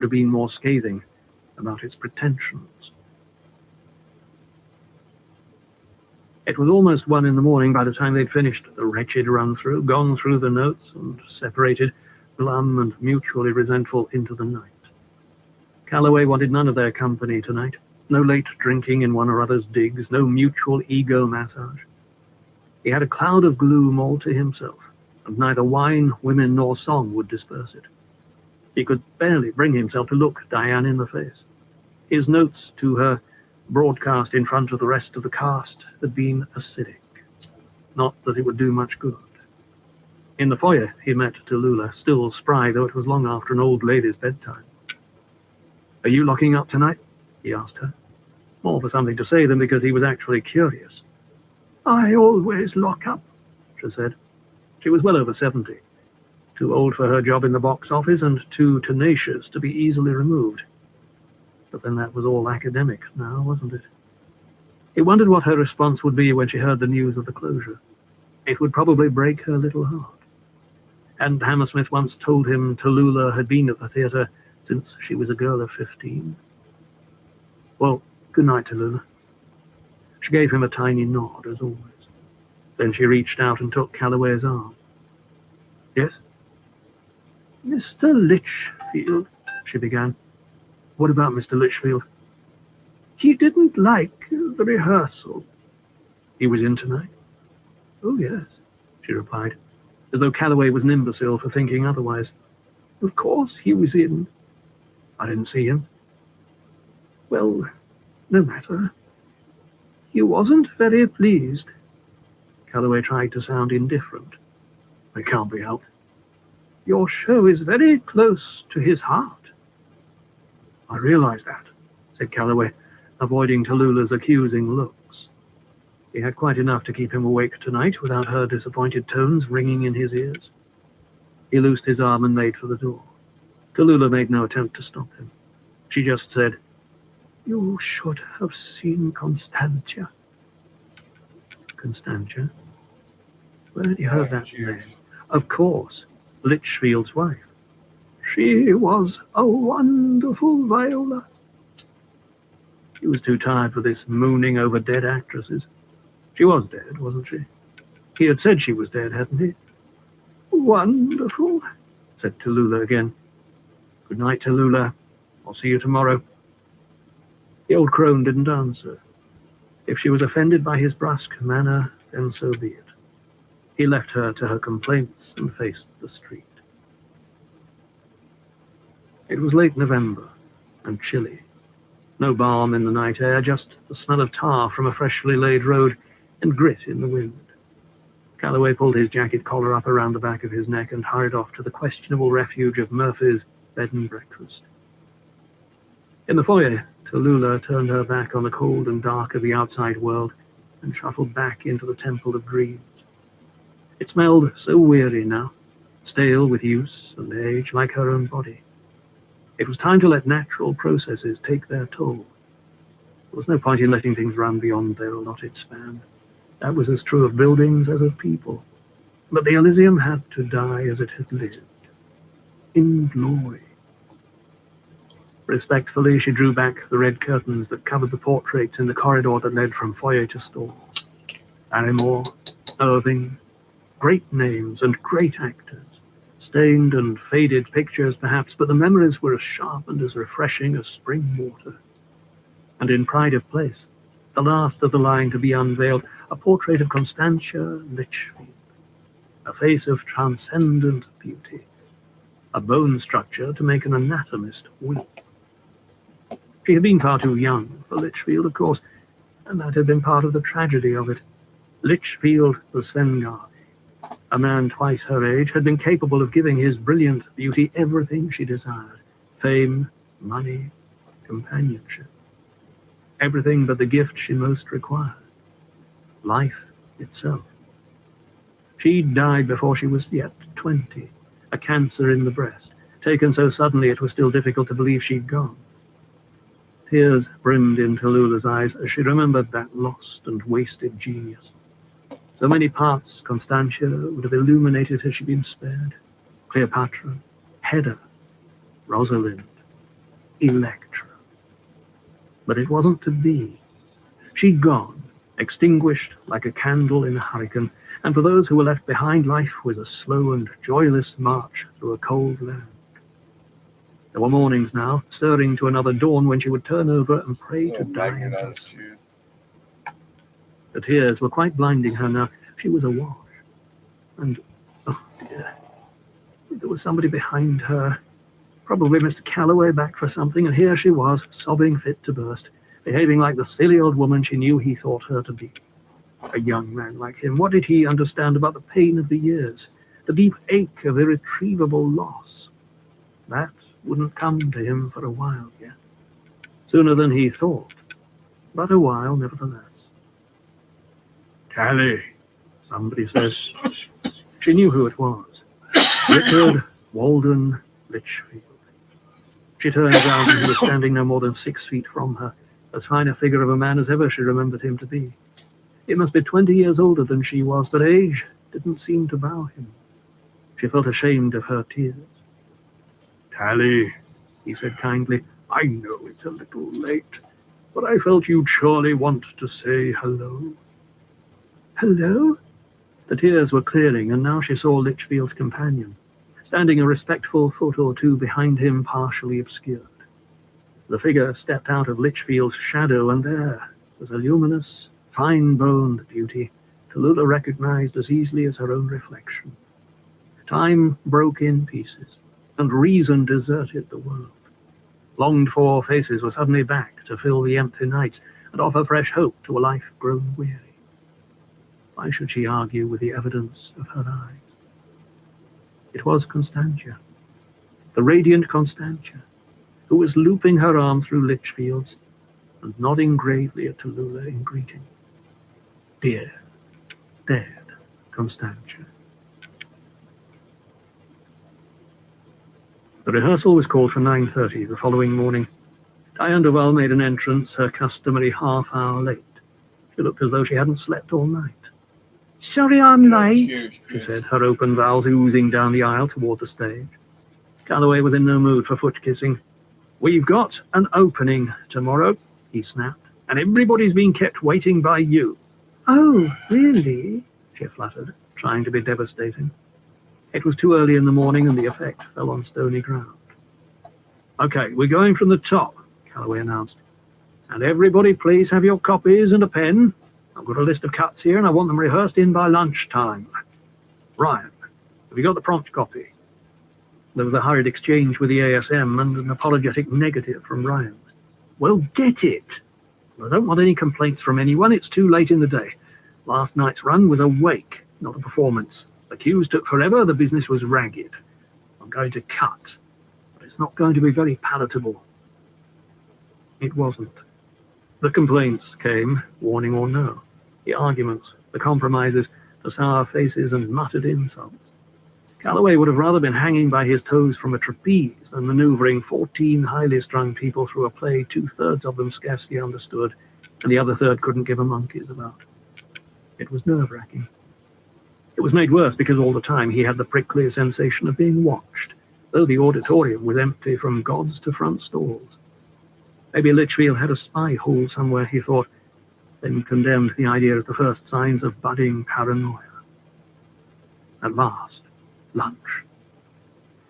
Speaker 5: Would have been more scathing about its pretensions. It was almost 1 a.m. by the time they'd finished the wretched run-through, gone through the notes, and separated, glum and mutually resentful, into the night. Calloway wanted none of their company tonight. No late drinking in one or other's digs, no mutual ego massage. He had a cloud of gloom all to himself, and neither wine, women, nor song would disperse it. He could barely bring himself to look Diane in the face. His notes to her, broadcast in front of the rest of the cast, had been acidic. Not that it would do much good. In the foyer, he met Tallulah, still spry, though it was long after an old lady's bedtime. "Are you locking up tonight?" he asked her, more for something to say than because he was actually curious. "I always lock up," she said. She was well over 70, too old for her job in the box office and too tenacious to be easily removed. But then that was all academic now, wasn't it? He wondered what her response would be when she heard the news of the closure. It would probably break her little heart. And Hammersmith once told him Tallulah had been at the theatre since she was a girl of 15. "Well, good night, Tallulah." She gave him a tiny nod, as always. Then she reached out and took Calloway's arm. "Yes?" "Mr. Lichfield," she began. "What about Mr. Lichfield?" "He didn't like the rehearsal." "He was in tonight?" "Oh, yes," she replied, as though Calloway was an imbecile for thinking otherwise. "Of course he was in." "I didn't see him." "Well, no matter. He wasn't very pleased." Calloway tried to sound indifferent. "It can't be helped." "Your show is very close to his heart." "I realize that," said Calloway, avoiding Tallulah's accusing looks. He had quite enough to keep him awake tonight without her disappointed tones ringing in his ears. He loosed his arm and made for the door. Tallulah made no attempt to stop him. She just said, You should have seen Constantia. Constantia? Where had you heard that
Speaker 4: Cheers.
Speaker 5: name? Of course, Litchfield's wife. She was a wonderful Viola. He was too tired for this mooning over dead actresses. She was dead, wasn't she? He had said she was dead, hadn't he? Wonderful, said Tallulah again. Good night, Tallulah. I'll see you tomorrow. The old crone didn't answer. If she was offended by his brusque manner, then so be it. He left her to her complaints and faced the street. It was late November and chilly. No balm in the night air, just the smell of tar from a freshly laid road and grit in the wind. Calloway pulled his jacket collar up around the back of his neck and hurried off to the questionable refuge of Murphy's bed and breakfast. In the foyer, Tallulah turned her back on the cold and dark of the outside world and shuffled back into the temple of dreams. It smelled so weary now, stale with use and age, like her own body. It was time to let natural processes take their toll. There was no point in letting things run beyond their allotted span. That was as true of buildings as of people. But the Elysium had to die as it had lived, in glory. Respectfully, she drew back the red curtains that covered the portraits in the corridor that led from foyer to stalls. Barrymore, Irving, great names and great actors. Stained and faded pictures, perhaps, but the memories were as sharp and as refreshing as spring water. And in pride of place, the last of the line to be unveiled, a portrait of Constantia Litchfield, a face of transcendent beauty, a bone structure to make an anatomist weep. She had been far too young for Litchfield, of course, and that had been part of the tragedy of it. Litchfield the Svengar, a man twice her age, had been capable of giving his brilliant beauty everything she desired: fame, money, companionship. Everything but the gift she most required: life itself. She died before she was yet 20, a cancer in the breast, taken so suddenly it was still difficult to believe she'd gone. Tears brimmed in Tallulah's eyes as she remembered that lost and wasted genius. So many parts Constantia would have illuminated had she been spared. Cleopatra, Hedda, Rosalind, Electra. But it wasn't to be. She'd gone, extinguished like a candle in a hurricane, and for those who were left behind, life was a slow and joyless march through a cold land. There were mornings now, stirring to another dawn, when she would turn over and pray to die in
Speaker 4: Magnet on
Speaker 5: her
Speaker 4: his
Speaker 5: sleep.
Speaker 4: shoe.
Speaker 5: The tears were quite blinding her now. She was awash. And, oh dear, there was somebody behind her. Probably Mr. Calloway back for something, and here she was, sobbing fit to burst, behaving like the silly old woman she knew he thought her to be. A young man like him, what did he understand about the pain of the years, the deep ache of irretrievable loss? That wouldn't come to him for a while yet. Sooner than he thought, but a while nevertheless. Callie, somebody said. She knew who it was. Richard Walden Litchfield. She turned round and he was standing no more than 6 feet from her, as fine a figure of a man as ever she remembered him to be. He must be 20 years older than she was, but age didn't seem to bow him. She felt ashamed of her tears. Callie, he said kindly, I know it's a little late, but I felt you'd surely want to say hello. Hello? The tears were clearing, and now she saw Litchfield's companion, standing a respectful foot or two behind him, partially obscured. The figure stepped out of Litchfield's shadow, and there was a luminous, fine-boned beauty Tallulah recognized as easily as her own reflection. Time broke in pieces, and reason deserted the world. Longed-for faces were suddenly back to fill the empty nights and offer fresh hope to a life grown weary. Why should she argue with the evidence of her eyes? It was Constantia, the radiant Constantia, who was looping her arm through Litchfield's and nodding gravely at Tallulah in greeting. Dear, dead Constantia. The rehearsal was called for 9:30 the following morning. Diane Duval made an entrance, her customary half-hour late. She looked as though she hadn't slept all night. "Sorry I'm late,"
Speaker 4: Cheers,
Speaker 5: she
Speaker 4: Chris.
Speaker 5: said, her open bowels oozing down the aisle toward the stage. Calloway was in no mood for foot-kissing. "We've got an opening tomorrow," he snapped, "and everybody's been kept waiting by you." "Oh, really?" she fluttered, trying to be devastating. It was too early in the morning and the effect fell on stony ground. "Okay, we're going from the top," Calloway announced. "And everybody please have your copies and a pen. I've got a list of cuts here and I want them rehearsed in by lunchtime. Ryan, have you got the prompt copy?" There was a hurried exchange with the ASM and an apologetic negative from Ryan. "Well, get it. I don't want any complaints from anyone. It's too late in the day. Last night's run was a wake, not a performance. The cues took forever, the business was ragged. I'm going to cut, but it's not going to be very palatable." It wasn't. The complaints came, warning or no. The arguments, the compromises, the sour faces and muttered insults. Calloway would have rather been hanging by his toes from a trapeze than maneuvering 14 highly strung people through a play 2/3 of them scarcely understood, and the other third couldn't give a monkey's about. It was nerve-wracking. It was made worse because all the time he had the prickly sensation of being watched, though the auditorium was empty from gods to front stalls. Maybe Litchfield had a spy hole somewhere, he thought, then condemned the idea as the first signs of budding paranoia. At last, lunch.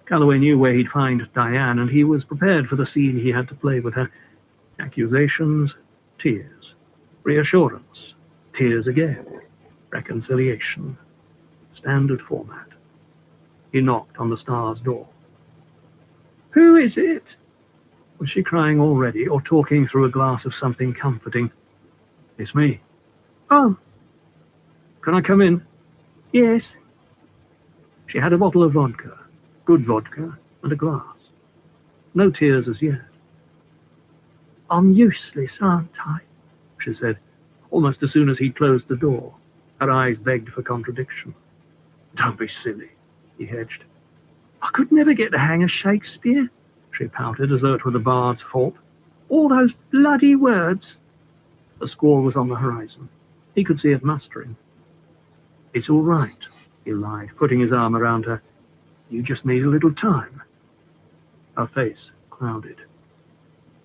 Speaker 5: Calloway knew where he'd find Diane, and he was prepared for the scene he had to play with her. Accusations, tears. Reassurance, tears again. Reconciliation. Standard format. He knocked on the star's door. "Who is it?" Was she crying already, or talking through a glass of something comforting? "It's me." "Oh." "Can I come in?" "Yes." She had a bottle of vodka, good vodka, and a glass. No tears as yet. "I'm useless, aren't I?" she said, almost as soon as he'd closed the door. Her eyes begged for contradiction. "Don't be silly," he hedged. "I could never get the hang of Shakespeare," she pouted, as though it were the bard's fault. "All those bloody words." The squall was on the horizon. He could see it mustering. "It's all right," he lied, putting his arm around her. "You just need a little time." Her face clouded.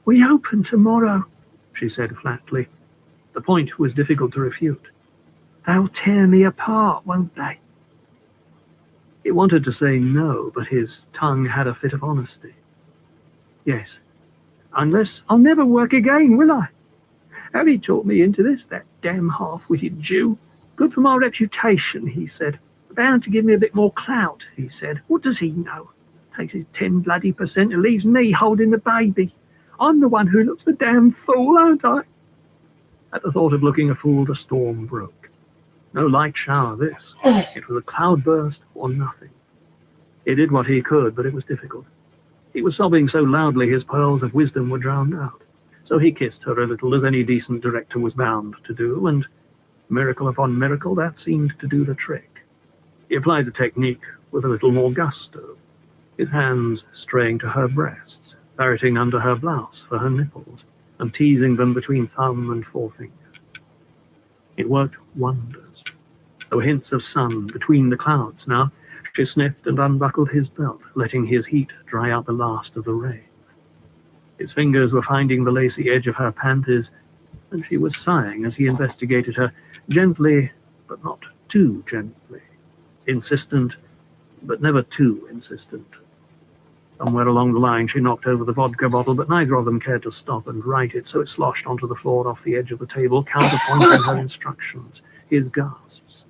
Speaker 5: "We open tomorrow," she said flatly. The point was difficult to refute. "They'll tear me apart, won't they?" He wanted to say no, but his tongue had a fit of honesty. "Yes. Unless I'll never work again, will I? Harry talked me into this, that damn half-witted Jew. Good for my reputation, he said. Bound to give me a bit more clout, he said. What does he know? Takes his 10% and leaves me holding the baby. I'm the one who looks the damn fool, aren't I?" At the thought of looking a fool, the storm broke. No light shower, this. It was a cloudburst or nothing. He did what he could, but it was difficult. He was sobbing so loudly his pearls of wisdom were drowned out. So he kissed her a little, as any decent director was bound to do, and miracle upon miracle, that seemed to do the trick. He applied the technique with a little more gusto, his hands straying to her breasts, ferreting under her blouse for her nipples, and teasing them between thumb and forefinger. It worked wonders. There were hints of sun between the clouds now. She sniffed and unbuckled his belt, letting his heat dry out the last of the rain. His fingers were finding the lacy edge of her panties, and she was sighing as he investigated her, gently, but not too gently. Insistent, but never too insistent. Somewhere along the line she knocked over the vodka bottle, but neither of them cared to stop and right it, so it sloshed onto the floor off the edge of the table, counterpointing her instructions, his gasps.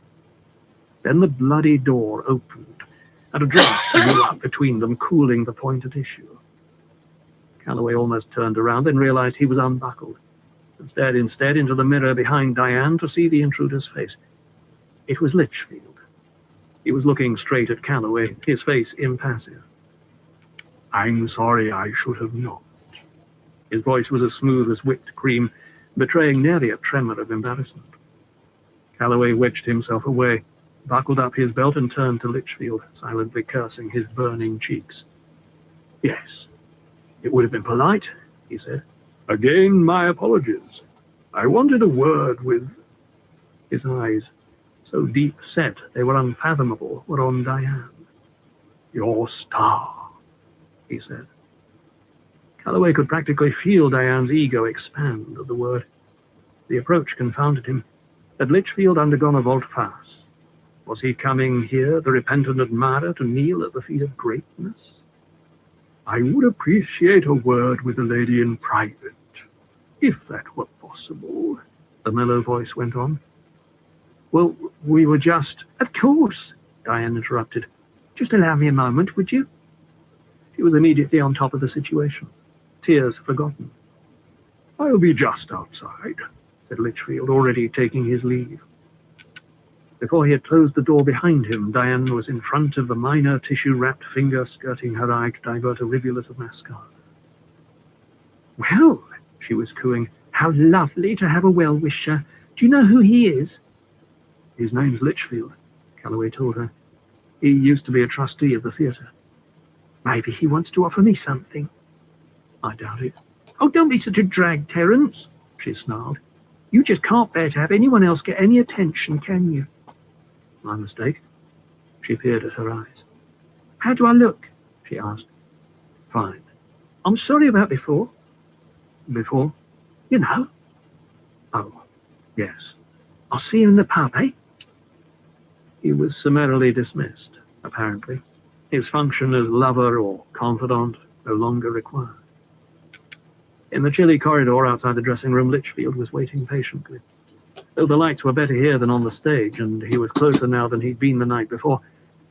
Speaker 5: Then the bloody door opened, and a draft blew up between them, cooling the point at issue. Calloway almost turned around, then realized he was unbuckled, and stared instead into the mirror behind Diane to see the intruder's face. It was Litchfield. He was looking straight at Calloway, his face impassive. "I'm sorry, I should have knocked." His voice was as smooth as whipped cream, betraying nearly a tremor of embarrassment. Calloway wedged himself away, buckled up his belt, and turned to Litchfield, silently cursing his burning cheeks. "Yes, it would have been polite," he said, Again, my apologies. I wanted a word with... His eyes, so deep-set they were unfathomable, were on Diane. Your star, he said. Calloway could practically feel Diane's ego expand at the word. The approach confounded him. Had Litchfield undergone a volte-face? Was he coming here, the repentant admirer, to kneel at the feet of greatness? I would appreciate a word with the lady in private, if that were possible, the mellow voice went on. Well, we were just... Of course, Diane interrupted. Just allow me a moment, would you? She was immediately on top of the situation. Tears forgotten. I'll be just outside, said Litchfield, already taking his leave. Before he had closed the door behind him, Diane was in front of the minor tissue-wrapped finger skirting her eye to divert a rivulet of mascara. Well, she was cooing, how lovely to have a well-wisher. Do you know who he is? His name's Litchfield, Calloway told her. He used to be a trustee of the theatre. Maybe he wants to offer me something. I doubt it. Oh, don't be such a drag, Terence, she snarled. You just can't bear to have anyone else get any attention, can you? My mistake. She peered at her eyes. How do I look? She asked. Fine. I'm sorry about before. Before? You know. Oh, yes. I'll see you in the pub, eh? He was summarily dismissed, apparently. His function as lover or confidant no longer required. In the chilly corridor outside the dressing room, Litchfield was waiting patiently. Though the lights were better here than on the stage, and he was closer now than he'd been the night before,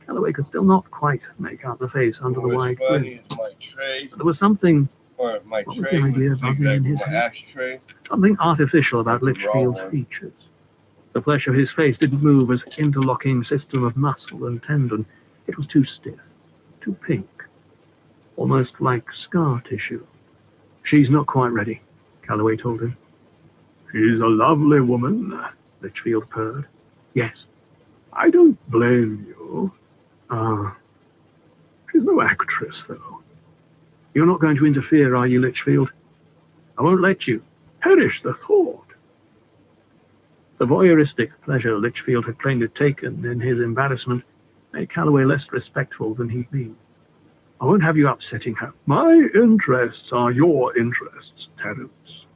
Speaker 5: Calloway could still not quite make out the face under the wide grin.
Speaker 4: My tray,
Speaker 5: There was something...
Speaker 4: or my
Speaker 5: What was
Speaker 4: tray
Speaker 5: the idea
Speaker 4: was
Speaker 5: buzzing in his
Speaker 4: my
Speaker 5: head?
Speaker 4: ashtray.
Speaker 5: Something artificial about
Speaker 4: That's the wrong
Speaker 5: Litchfield's
Speaker 4: one.
Speaker 5: features. The flesh of his face didn't move as interlocking system of muscle and tendon. It was too stiff, too pink, almost like scar tissue. She's not quite ready, Calloway told him. She's a lovely woman, Litchfield purred. Yes. I don't blame you. She's no actress, though. You're not going to interfere, are you, Litchfield? I won't let you. Perish the thought. The voyeuristic pleasure Litchfield had claimed had taken in his embarrassment made Calloway less respectful than he'd been. I won't have you upsetting her. My interests are your interests, Terence.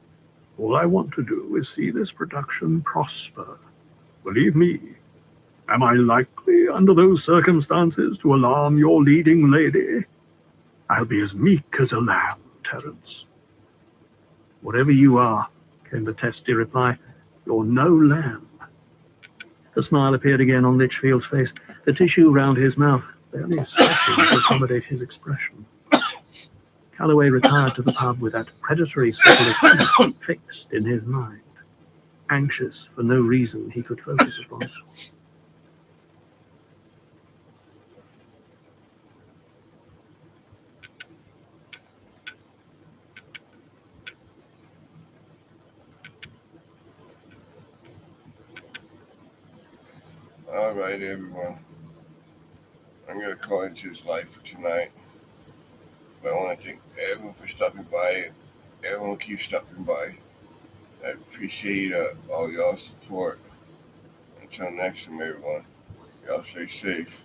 Speaker 5: All I want to do is see this production prosper. Believe me, am I likely, under those circumstances, to alarm your leading lady? I'll be as meek as a lamb, Terence. Whatever you are, came the testy reply, you're no lamb. The smile appeared again on Litchfield's face, the tissue round his mouth barely stretching to accommodate his expression. Calloway retired to the pub with that predatory syphilis fixed in his mind, anxious for no reason he could focus upon.
Speaker 4: All right, everyone. I'm going to call into his life for tonight. But I want to thank everyone for stopping by. Everyone keep stopping by. I appreciate all y'all's support. Until next time, everyone. Y'all stay safe.